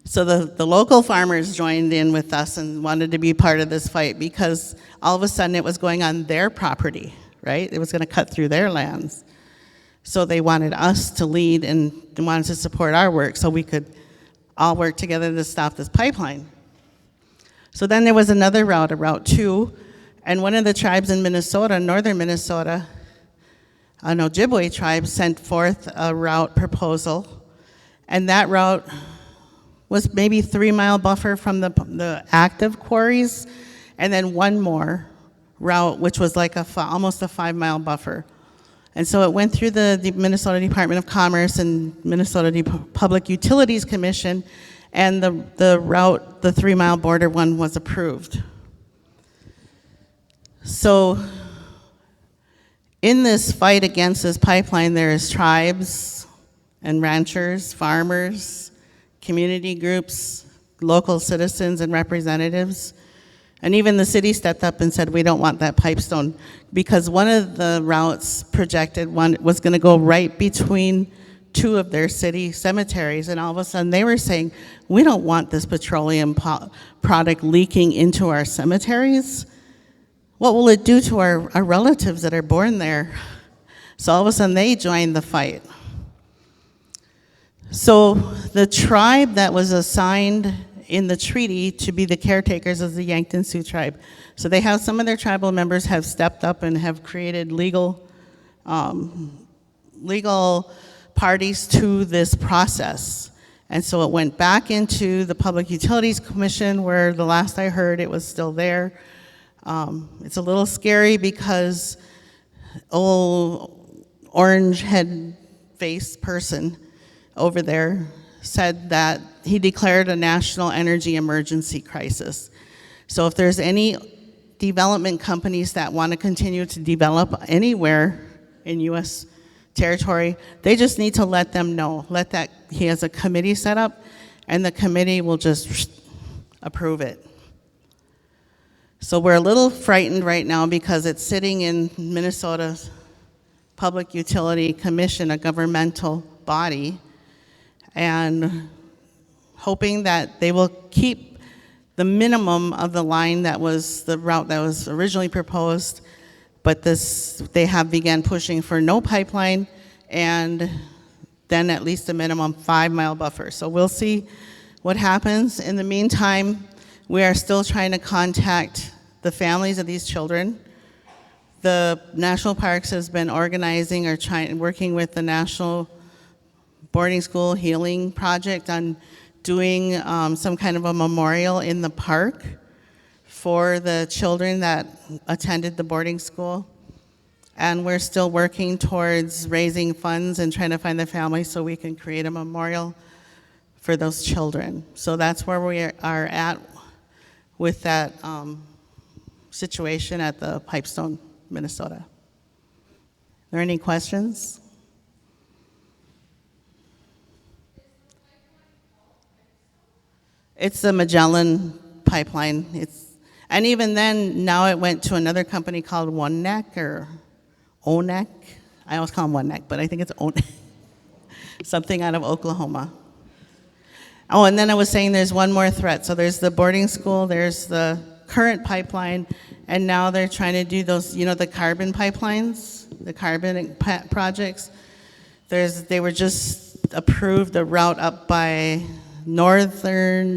S21: So the local farmers joined in with us and wanted to be part of this fight, because all of a sudden it was going on their property, right? It was going to cut through their lands. So they wanted us to lead and wanted to support our work so we could all work together to stop this pipeline. So then there was another route, a Route 2, and one of the tribes in Minnesota, northern Minnesota, an Ojibwe tribe, sent forth a route proposal, and that route was maybe 3-mile buffer from the active quarries, and then one more route, which was like almost a 5-mile buffer. And so it went through the Minnesota Department of Commerce and Minnesota Public Utilities Commission, and the route, the 3-mile border one, was approved. So In this fight against this pipeline, there is tribes and ranchers, farmers, community groups, local citizens and representatives. And even the city stepped up and said, we don't want that pipestone, because one of the routes projected was going to go right between two of their city cemeteries. And all of a sudden they were saying, we don't want this petroleum product leaking into our cemeteries. What will it do to our relatives that are born there? So all of a sudden they joined the fight. So the tribe that was assigned in the treaty to be the caretakers is the Yankton Sioux tribe. So they have, some of their tribal members have stepped up and have created legal parties to this process. And so it went back into the Public Utilities Commission, where the last I heard it was still there. It's a little scary because old orange head face person over there said that he declared a national energy emergency crisis. So if there's any development companies that want to continue to develop anywhere in US territory, they just need to let them know. He has a committee set up, and the committee will just approve it. So we're a little frightened right now because it's sitting in Minnesota's Public Utility Commission, a governmental body, and hoping that they will keep the minimum of the line that was the route that was originally proposed, but they have begun pushing for no pipeline and then at least a minimum 5-mile buffer. So we'll see what happens. In the meantime, we are still trying to contact the families of these children. The National Parks has been organizing or working with the National Boarding School Healing Project on doing some kind of a memorial in the park for the children that attended the boarding school. And we're still working towards raising funds and trying to find the families so we can create a memorial for those children. So that's where we are at with that situation at the Pipestone, Minnesota. Are there any questions? It's the Magellan pipeline. And even then, now it went to another company called One Neck or ONEC. I always call them One Neck, but I think it's ONEC. Something out of Oklahoma. Oh, and then I was saying there's one more threat. So there's the boarding school, there's the current pipeline, and now they're trying to do those, the carbon pipelines, the carbon projects. They were just approved a route up by northwestern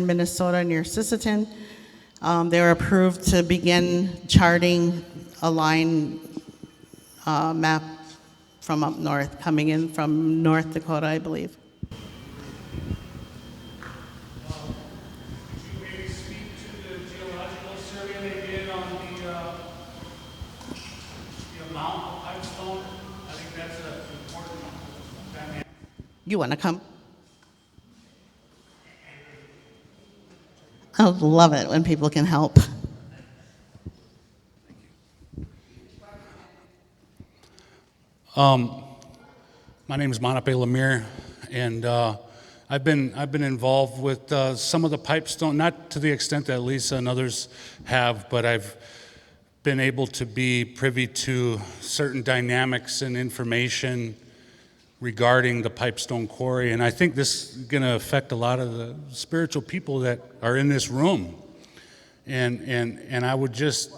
S21: Minnesota near Sisseton. They were approved to begin charting a line map from up north, coming in from North Dakota, I believe. You want to come? I love it when people can help.
S1: My name is Manape Lemire, and I've been involved with some of the pipestone, not to the extent that Lisa and others have, but I've been able to be privy to certain dynamics and information regarding the Pipestone Quarry, and I think this is going to affect a lot of the spiritual people that are in this room. And I would just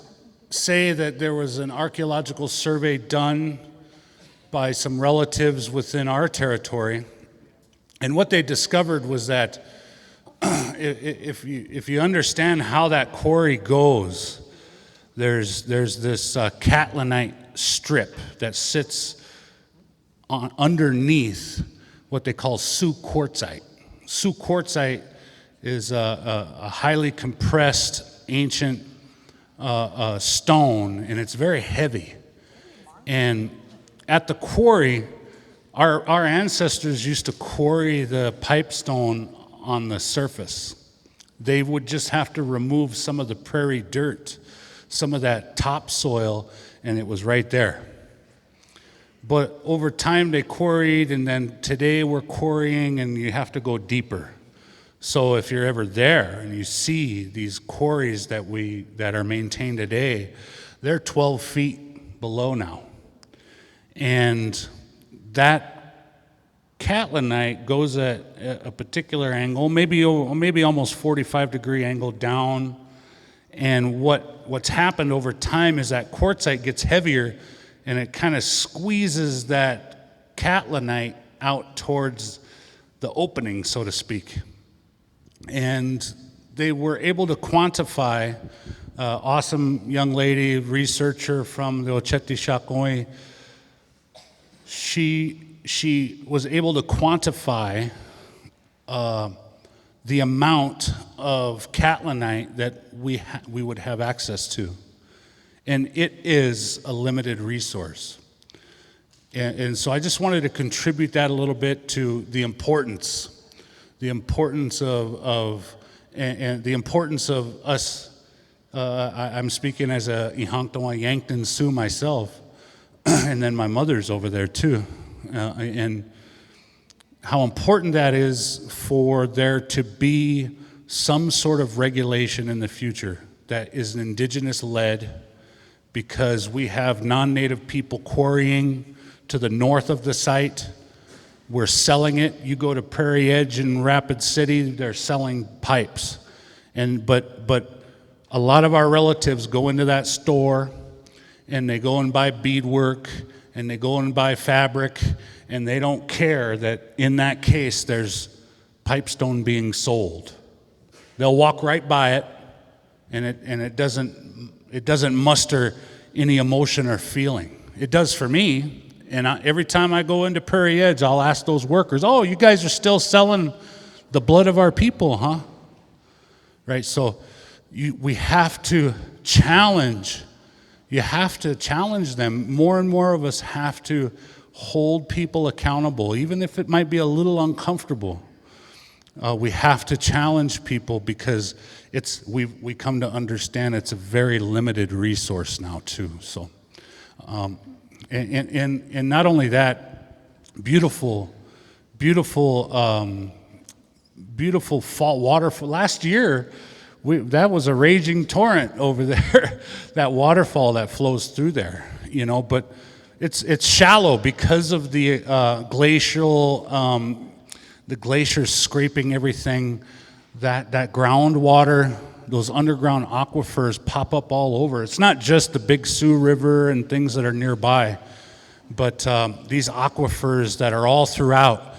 S1: say that there was an archaeological survey done by some relatives within our territory, and what they discovered was that if you understand how that quarry goes, there's this Catlinite strip that sits underneath what they call Sioux quartzite. Sioux quartzite is a highly compressed ancient stone, and it's very heavy. And at the quarry, our ancestors used to quarry the pipestone on the surface. They would just have to remove some of the prairie dirt, some of that topsoil, and it was right there. But over time they quarried, and then today we're quarrying, and you have to go deeper. So if you're ever there and you see these quarries that are maintained today, they're 12 feet below now. And that catlinite goes at a particular angle, maybe almost 45-degree angle down. And what's happened over time is that quartzite gets heavier, and it kind of squeezes that catlinite out towards the opening, so to speak. And they were able to quantify, awesome young lady, researcher from the Wppd Shakoi, she was able to quantify the amount of catlinite that we would have access to. And it is a limited resource. And so I just wanted to contribute that a little bit to the importance of us. I'm speaking as a Ihangtawa Yankton Sioux myself, and then my mother's over there too, and how important that is for there to be some sort of regulation in the future that is indigenous-led, because we have non-native people quarrying to the north of the site. We're selling it. You go to Prairie Edge in Rapid City, they're selling pipes. But a lot of our relatives go into that store and they go and buy beadwork and they go and buy fabric, and they don't care that in that case there's pipestone being sold. They'll walk right by it, and it doesn't muster any emotion or feeling. It does for me. And every time I go into Prairie Edge, I'll ask those workers, "Oh, you guys are still selling the blood of our people, huh?" Right? So we have to challenge. You have to challenge them. More and more of us have to hold people accountable, even if it might be a little uncomfortable. We have to challenge people, because we come to understand it's a very limited resource now too. So. And not only that, beautiful fall waterfall. Last year, that was a raging torrent over there. That waterfall that flows through there, But it's shallow because of the the glaciers scraping everything. That groundwater. Those underground aquifers pop up all over. It's not just the Big Sioux River and things that are nearby, but these aquifers that are all throughout.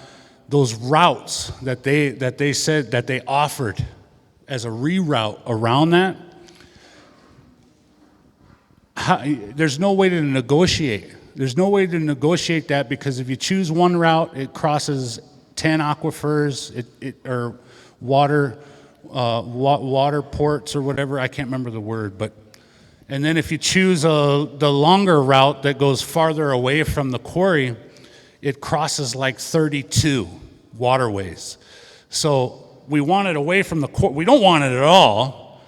S1: Those routes that they said that they offered as a reroute around that, there's no way to negotiate. There's no way to negotiate that, because if you choose one route, it crosses 10 aquifers, or water ports or whatever. I can't remember the word, and then if you choose the longer route that goes farther away from the quarry, it crosses like 32 waterways. So we want it away from the quarry. We don't want it at all,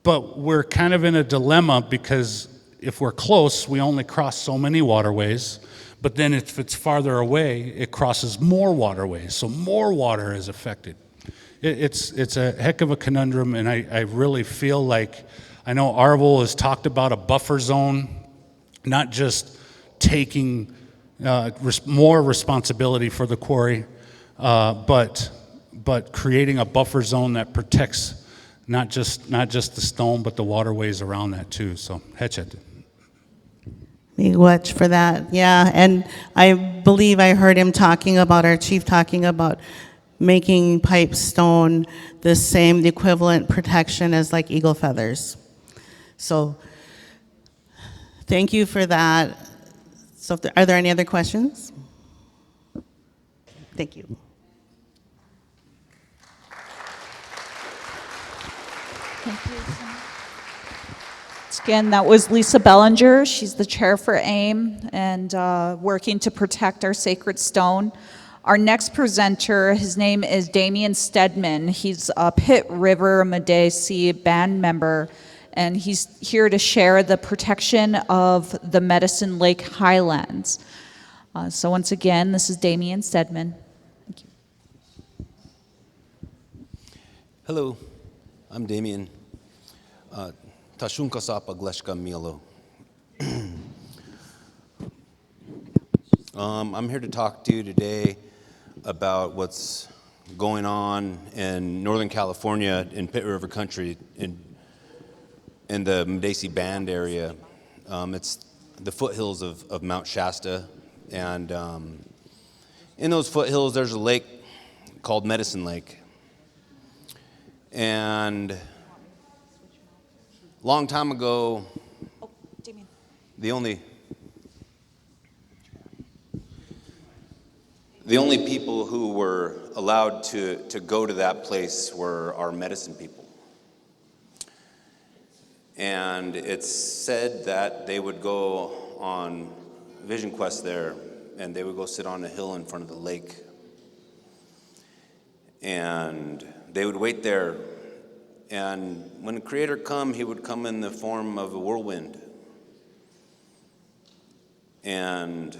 S1: but we're kind of in a dilemma, because if we're close, we only cross so many waterways. But then if it's farther away, it crosses more waterways, so more water is affected. It's a heck of a conundrum, and I really feel like, I know Arvel has talked about a buffer zone, not just taking more responsibility for the quarry, but creating a buffer zone that protects not just the stone, but the waterways around that too. So, hechet.
S21: Big watch for that, yeah. And I believe I heard him talking about, our chief talking about making pipestone the equivalent protection as like eagle feathers. So thank you for that. So are there any other questions? Thank you.
S13: Thank you. Again, that was Lisa Bellinger. She's the chair for AIM and working to protect our sacred stone. Our next presenter, his name is Damian Stedman. He's a Pitt River Medici band member, and he's here to share the protection of the Medicine Lake Highlands. So once again, this is Damian Stedman. Thank you.
S3: Hello, I'm Damian. Tashunka Sapa Gleshka Milo. I'm here to talk to you today about what's going on in Northern California in Pitt River Country in the Medici Band area. It's the foothills of Mount Shasta, and in those foothills there's a lake called Medicine Lake. And long time ago, the only people who were allowed to go to that place were our medicine people. And it's said that they would go on vision quests there, and they would go sit on a hill in front of the lake. And they would wait there, and when the Creator come, he would come in the form of a whirlwind. And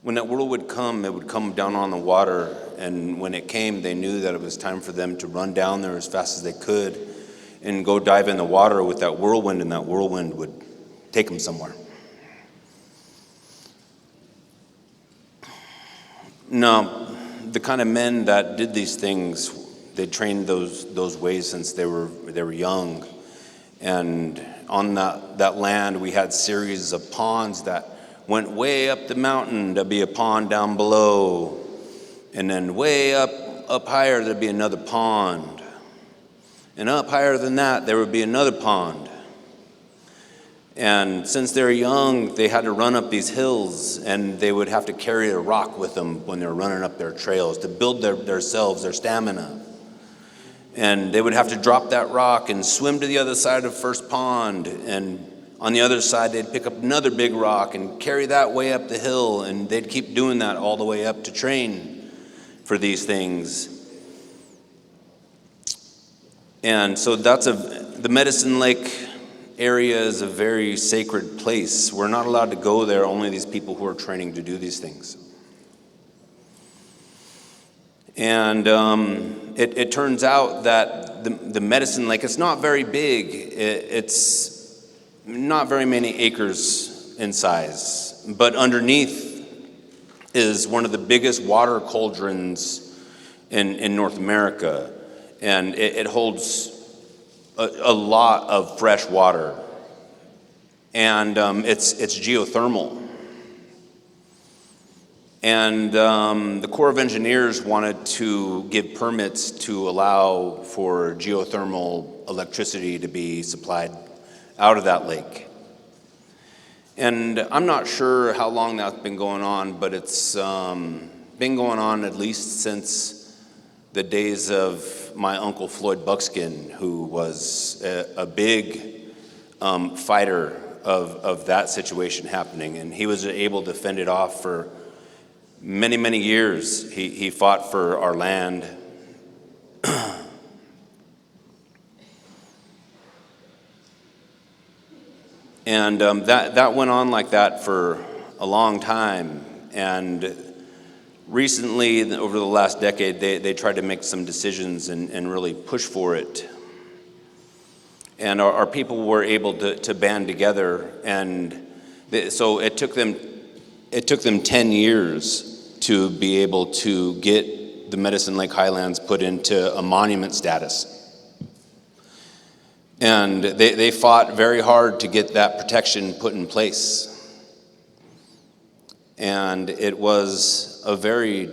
S3: when that whirlwind would come, it would come down on the water, and when it came, they knew that it was time for them to run down there as fast as they could and go dive in the water with that whirlwind, and that whirlwind would take them somewhere. Now, the kind of men that did these things, they trained those ways since they were young. And on that land, we had series of ponds that went way up the mountain. There'd be a pond down below, and then way up higher there'd be another pond, and up higher than that there would be another pond. And since they're young, they had to run up these hills, and they would have to carry a rock with them when they were running up their trails to build their stamina. And they would have to drop that rock and swim to the other side of first pond, and on the other side they'd pick up another big rock and carry that way up the hill, and they'd keep doing that all the way up to train for these things. And so the Medicine Lake area is a very sacred place. We're not allowed to go there, only these people who are training to do these things. And it turns out that the Medicine Lake, it's not very big. It's not very many acres in size, but underneath is one of the biggest water cauldrons in North America, and it holds a lot of fresh water, and it's geothermal. And the Corps of Engineers wanted to give permits to allow for geothermal electricity to be supplied out of that lake. And I'm not sure how long that's been going on, but it's been going on at least since the days of my uncle Floyd Buckskin, who was a big fighter of that situation happening, and he was able to fend it off for many, many years. He fought for our land. And that went on like that for a long time. And recently, over the last decade, they tried to make some decisions and really push for it. And our people were able to band together. And so it took them 10 years to be able to get the Medicine Lake Highlands put into a monument status. And they fought very hard to get that protection put in place. And it was a very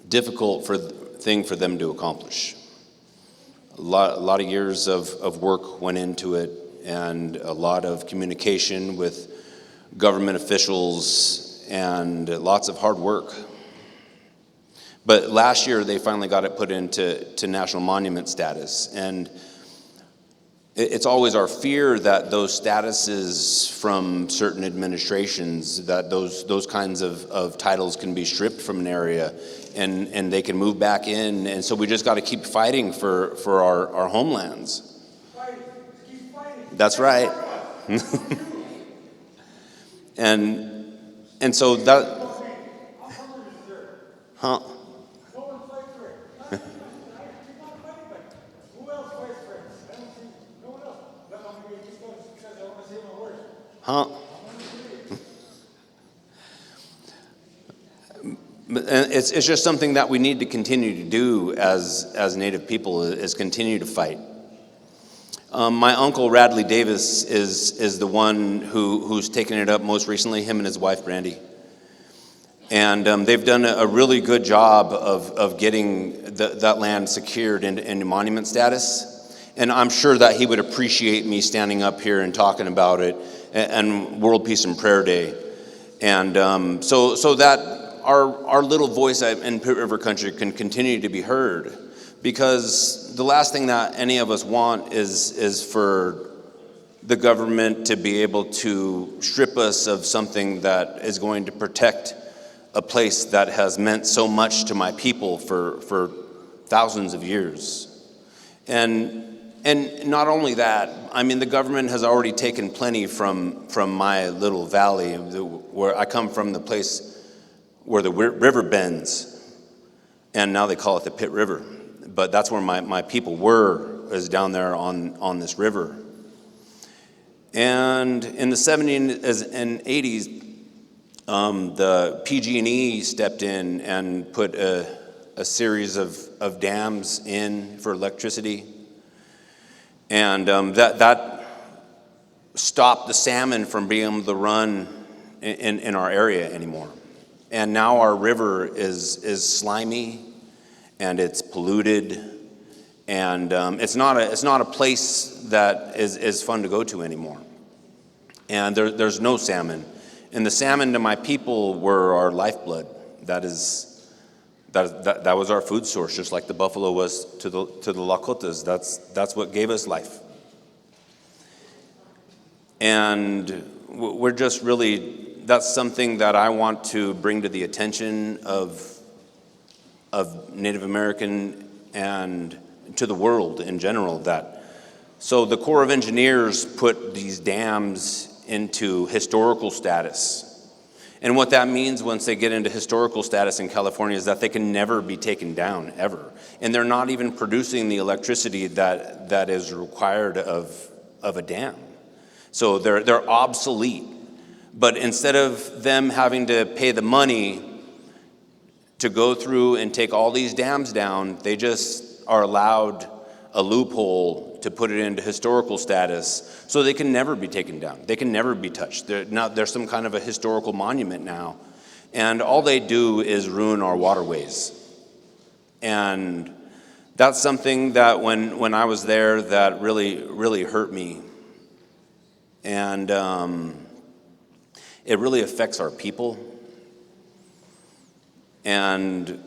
S3: difficult thing for them to accomplish. A lot of years of work went into it, and a lot of communication with government officials, and lots of hard work. But last year they finally got it put into national monument status, and it's always our fear that those statuses from certain administrations, that those kinds of titles can be stripped from an area, and they can move back in, and so we just got to keep fighting for our homelands. That's right. and so that, huh? Huh? And it's just something that we need to continue to do as Native people, is continue to fight. My uncle Radley Davis is the one who's taken it up most recently, him and his wife Brandy. And they've done a really good job of getting that land secured into monument status. And I'm sure that he would appreciate me standing up here and talking about it, and World Peace and Prayer Day. And so that our little voice in Pitt River Country can continue to be heard. Because the last thing that any of us want is for the government to be able to strip us of something that is going to protect a place that has meant so much to my people for thousands of years. And not only that, I mean, the government has already taken plenty from my little valley, where I come from, the place where the river bends, and now they call it the Pitt River. But that's where my people were, is down there on this river. And in the 70s and 80s, the PG&E stepped in and put a series of dams in for electricity. And that stopped the salmon from being able to run in our area anymore. And now our river is slimy, and it's polluted, and it's not a place that is fun to go to anymore. And there's no salmon, and the salmon to my people were our lifeblood. That was our food source, just like the buffalo was to the Lakotas. That's what gave us life. And we're just really, that's something that I want to bring to the attention of Native American and to the world in general. So the Corps of Engineers put these dams into historical status. And what that means once they get into historical status in California is that they can never be taken down, ever. And they're not even producing the electricity that is required of a dam. So they're obsolete. But instead of them having to pay the money to go through and take all these dams down, they just are allowed a loophole to put it into historical status, so they can never be taken down. They can never be touched. They're some kind of a historical monument now. And all they do is ruin our waterways. And that's something that when I was there, that really, really hurt me. And it really affects our people. And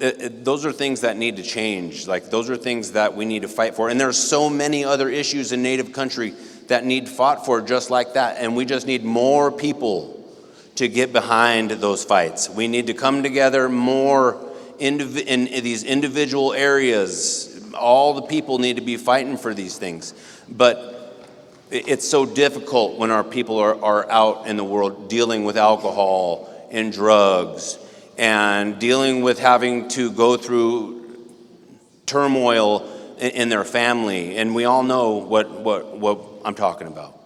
S3: those are things that need to change. Like, those are things that we need to fight for. And there's so many other issues in Native country that need fought for just like that. And we just need more people to get behind those fights. We need to come together more in these individual areas. All the people need to be fighting for these things. But it's so difficult when our people are out in the world dealing with alcohol and drugs, and dealing with having to go through turmoil in their family. And we all know what I'm talking about.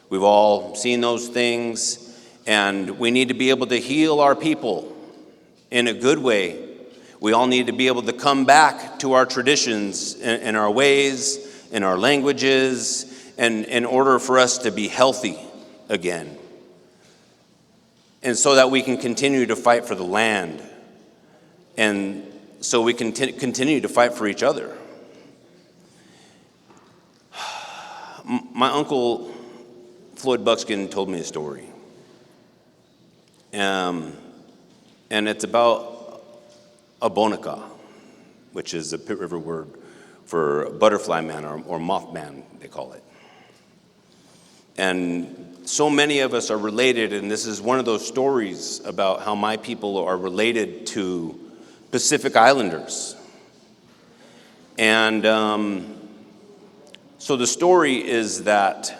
S3: We've all seen those things, and we need to be able to heal our people in a good way. We all need to be able to come back to our traditions and our ways and our languages, and in order for us to be healthy again. And so that we can continue to fight for the land, and so we can continue to fight for each other. My uncle, Floyd Buckskin, told me a story. And it's about a bonica, which is a Pitt River word for butterfly man or moth man, they call it. And so many of us are related, and this is one of those stories about how my people are related to Pacific Islanders. And So the story is that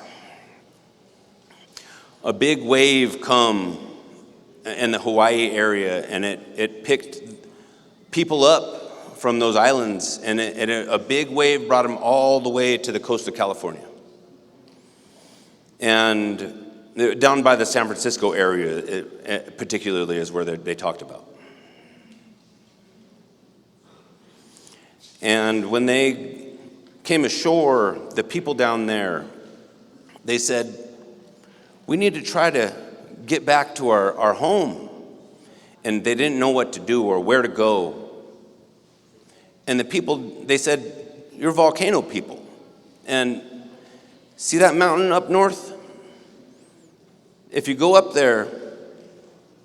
S3: a big wave come in the Hawaii area, and it picked people up from those islands, and a big wave brought them all the way to the coast of California. And down by the San Francisco area, particularly, is where they talked about. And when they came ashore, the people down there, they said, we need to try to get back to our home. And they didn't know what to do or where to go. And the people, they said, you're volcano people. And see that mountain up north? If you go up there,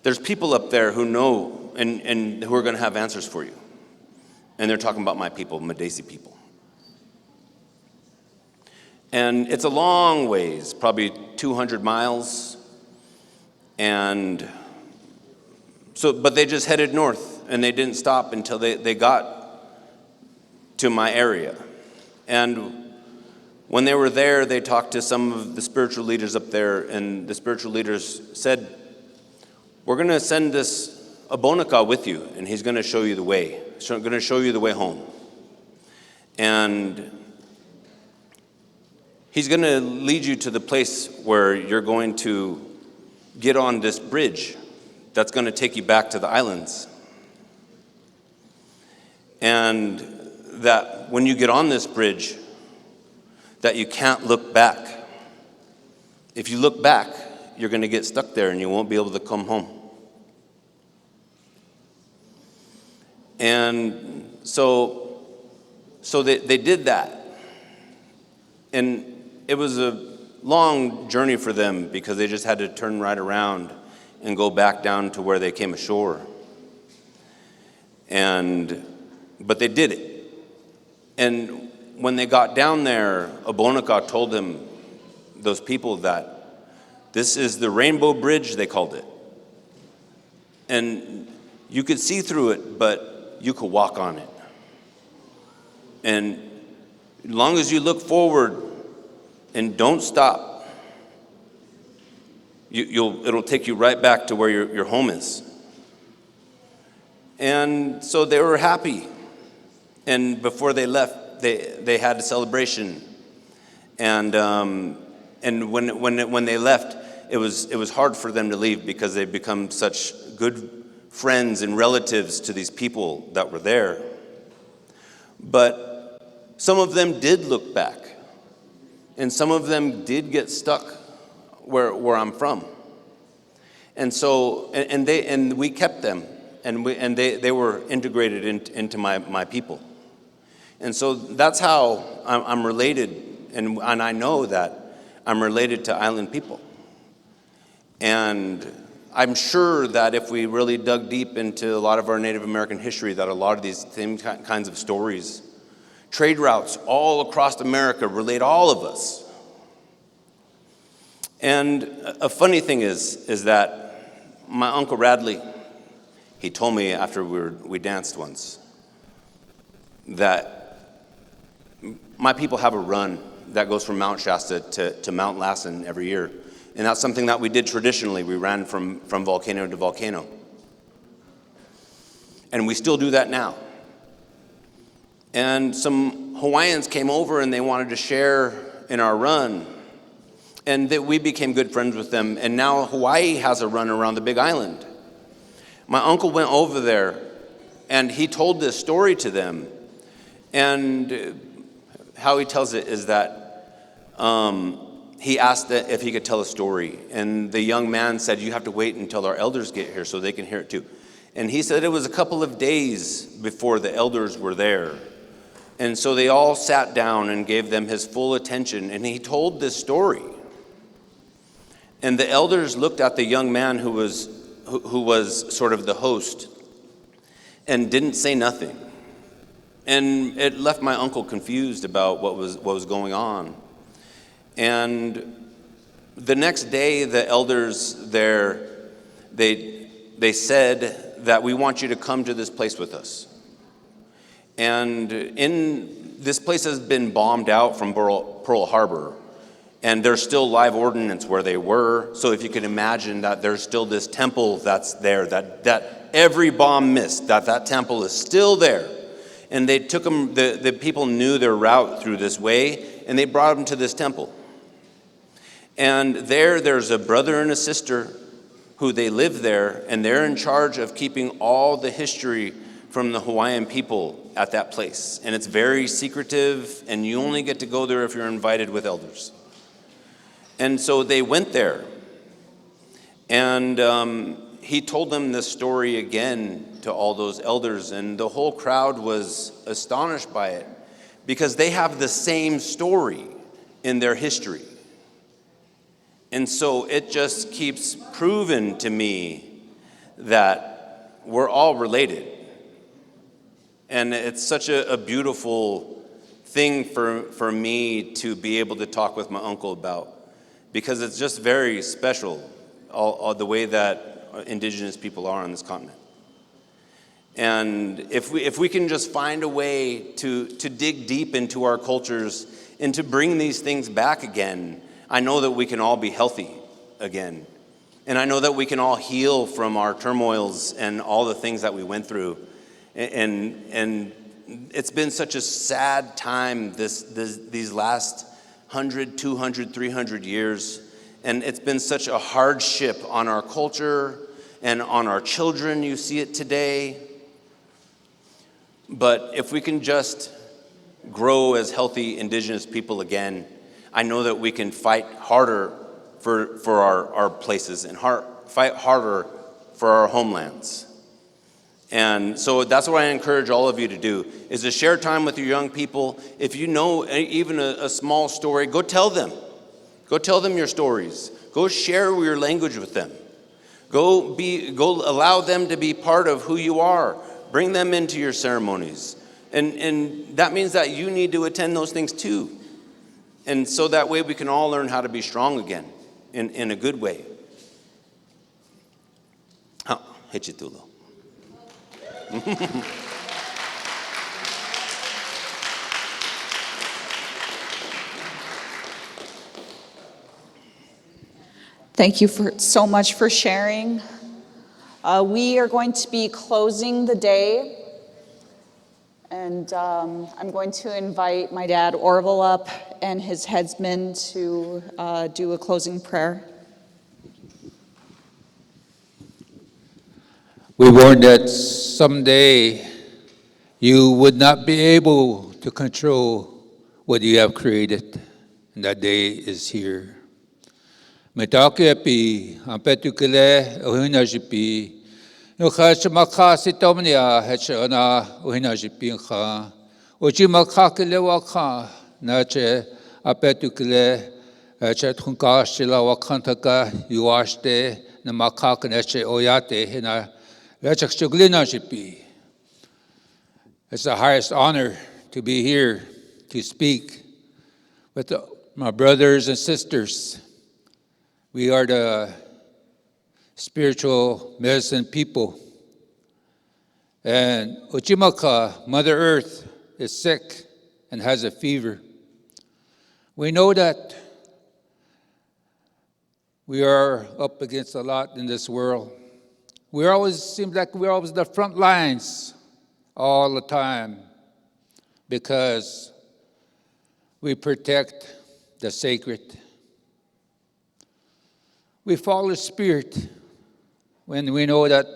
S3: there's people up there who know and who are going to have answers for you. And they're talking about my people, Madesi people. And it's a long ways, probably 200 miles. And so, but they just headed north, and they didn't stop until they got to my area. And when they were there, they talked to some of the spiritual leaders up there, and the spiritual leaders said, we're going to send this Abonaka with you, and he's going to show you the way. He's going to show you the way home. And he's going to lead you to the place where you're going to get on this bridge that's going to take you back to the islands. And that when you get on this bridge, that you can't look back. If you look back, you're going to get stuck there and you won't be able to come home. And so they did that. And it was a long journey for them because they just had to turn right around and go back down to where they came ashore. But they did it. And when they got down there, Abonaka told them, those people, that this is the Rainbow Bridge, they called it. And you could see through it, but you could walk on it. And as long as you look forward and don't stop, it'll take you right back to where your home is. And so they were happy. And before they left, they had a celebration. And when they left, it was hard for them to leave because they'd become such good friends and relatives to these people that were there. But some of them did look back. And some of them did get stuck where I'm from. And so, and we kept them, and they were integrated into my people. And so that's how I'm related, and I know that I'm related to island people. And I'm sure that if we really dug deep into a lot of our Native American history, that a lot of these same kinds of stories, trade routes all across America relate all of us. And a funny thing is that my Uncle Radley, he told me after we danced once, that my people have a run that goes from Mount Shasta to Mount Lassen every year. And that's something that we did traditionally. We ran from volcano to volcano. And we still do that now. And some Hawaiians came over and they wanted to share in our run. And we became good friends with them. And now Hawaii has a run around the Big Island. My uncle went over there and he told this story to them. And how he tells it is that he asked if he could tell a story. And the young man said, you have to wait until our elders get here so they can hear it too. And he said it was a couple of days before the elders were there. And so they all sat down and gave them his full attention. And he told this story. And the elders looked at the young man who was sort of the host and didn't say nothing. And it left my uncle confused about what was going on. And the next day, the elders there, they said that we want you to come to this place with us. And this place has been bombed out from Pearl Pearl Harbor. And there's still live ordnance where they were. So if you can imagine that there's still this temple that's there, that every bomb missed, that temple is still there. And they took them, the people knew their route through this way, and they brought them to this temple. And there's a brother and a sister who they live there, and they're in charge of keeping all the history from the Hawaiian people at that place. And it's very secretive, and you only get to go there if you're invited with elders. And so they went there, and he told them this story again to all those elders, and the whole crowd was astonished by it because they have the same story in their history. And so it just keeps proving to me that we're all related. And it's such a beautiful thing for me to be able to talk with my uncle about, because it's just very special, all the way that indigenous people are on this continent. And if we can just find a way to dig deep into our cultures and to bring these things back again, I know that we can all be healthy again. And I know that we can all heal from our turmoils and all the things that we went through. And it's been such a sad time these last 100, 200, 300 years. And it's been such a hardship on our culture and on our children. You see it today. But if we can just grow as healthy indigenous people again, I know that we can fight harder for our places and fight harder for our homelands. And so that's what I encourage all of you to do, is to share time with your young people. If you know even a small story, go tell them. Go tell them your stories. Go share your language with them. Go allow them to be part of who you are. Bring them into your ceremonies. And that means that you need to attend those things too. And so that way we can all learn how to be strong again in a good way. Hechitulo.
S13: Thank you so much for sharing. We are going to be closing the day. And I'm going to invite my dad, Orville, up and his headsman to do a closing prayer.
S2: We warned that someday you would not be able to control what you have created, and that day is here. Metakepi, ampetukele, ohinajipi, Nukhachmaka sitomnia hechana uhinajipincha. Uchimakakilewaka nache apetukile chethunkashila wakantaka yuashte namakak neche oyate hina lechakchuglinajipi. It's the highest honor to be here to speak with my brothers and sisters. We are the spiritual medicine people. And Uchimaka, Mother Earth, is sick and has a fever. We know that we are up against a lot in this world. Seems like we're always the front lines all the time because we protect the sacred. We follow spirit when we know that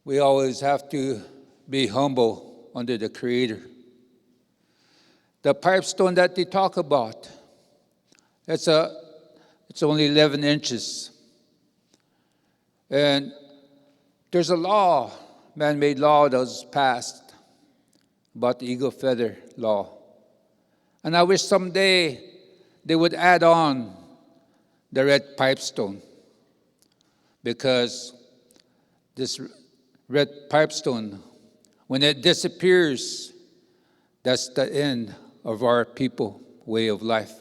S2: we always have to be humble under the Creator. The pipestone that they talk about, it's only 11 inches. And there's a law, man-made law that was passed about the eagle feather law. And I wish someday they would add on the red pipestone, because this red pipestone, when it disappears, that's the end of our people way of life.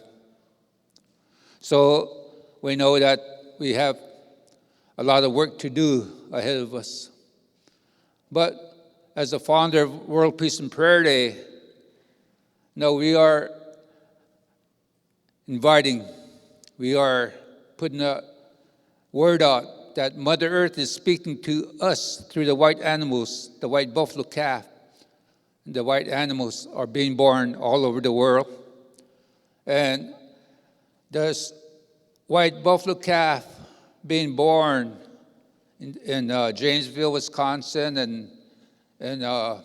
S2: So we know that we have a lot of work to do ahead of us. But as the founder of World Peace and Prayer Day, we are
S4: inviting, we are putting a word out that Mother Earth is speaking to us through the white animals, the white buffalo calf. The white animals are being born all over the world. And this white buffalo calf being born in Janesville, Wisconsin, and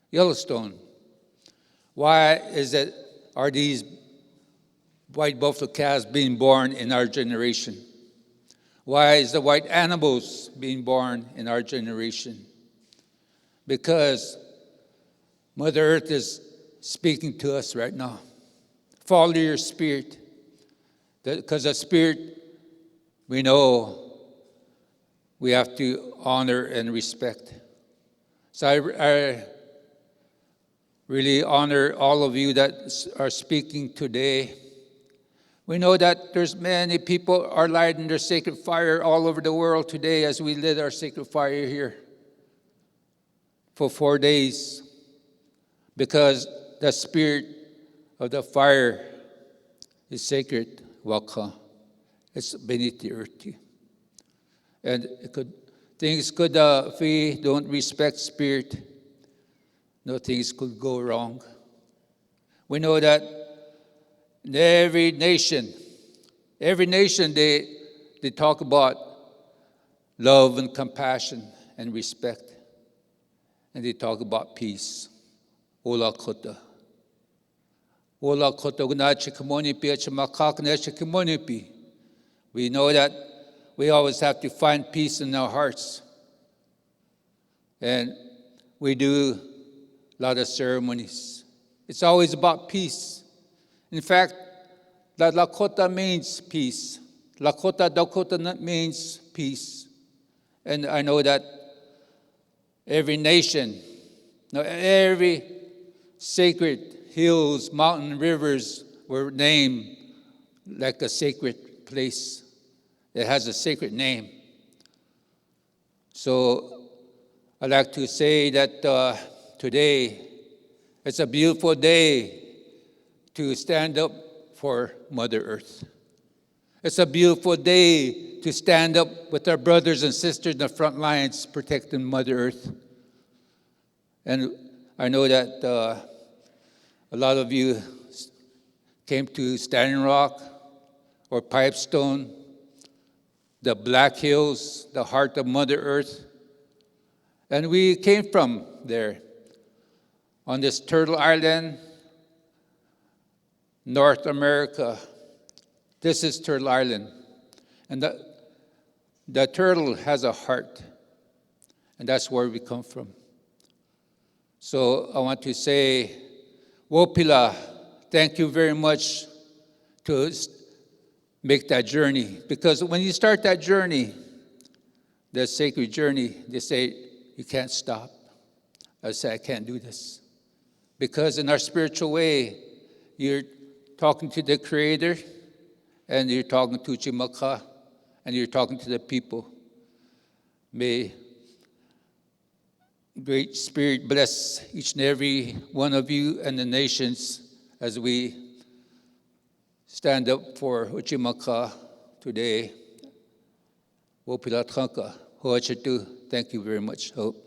S4: Yellowstone. Why are these white buffalo calves being born in our generation? Why is the white animals being born in our generation? Because Mother Earth is speaking to us right now. Follow your spirit. Because the spirit, we know we have to honor and respect. So I really honor all of you that are speaking today. We know that there's many people are lighting their sacred fire all over the world today as we lit our sacred fire here for 4 days, because the spirit of the fire is sacred. Waka. It's beneath the earth. And things could, if we don't respect spirit, no things could go wrong. We know that in every nation, they talk about love and compassion and respect. And they talk about peace. Ola kota. Ola kota gunachi kimonipi achamakak nachi kimonipi. We know that we always have to find peace in our hearts. And we do a lot of ceremonies. It's always about peace. In fact, the Lakota means peace. Lakota Dakota means peace. And I know that every nation, every sacred hills, mountain, rivers were named like a sacred place. It has a sacred name. So I'd like to say that today, it's a beautiful day to stand up for Mother Earth. It's a beautiful day to stand up with our brothers and sisters in the front lines protecting Mother Earth. And I know that a lot of you came to Standing Rock or Pipestone, the Black Hills, the heart of Mother Earth. And we came from there on this Turtle Island, North America. This is Turtle Island. And the turtle has a heart. And that's where we come from. So I want to say, Wppd, thank you very much to make that journey. Because when you start that journey, that sacred journey, they say, you can't stop. I say, I can't do this. Because in our spiritual way, you're talking to the Creator, and you're talking to Chimaka, and you're talking to the people. May Great Spirit bless each and every one of you and the nations as we stand up for Uchimaka today. Wppd, thank you very much. Hope.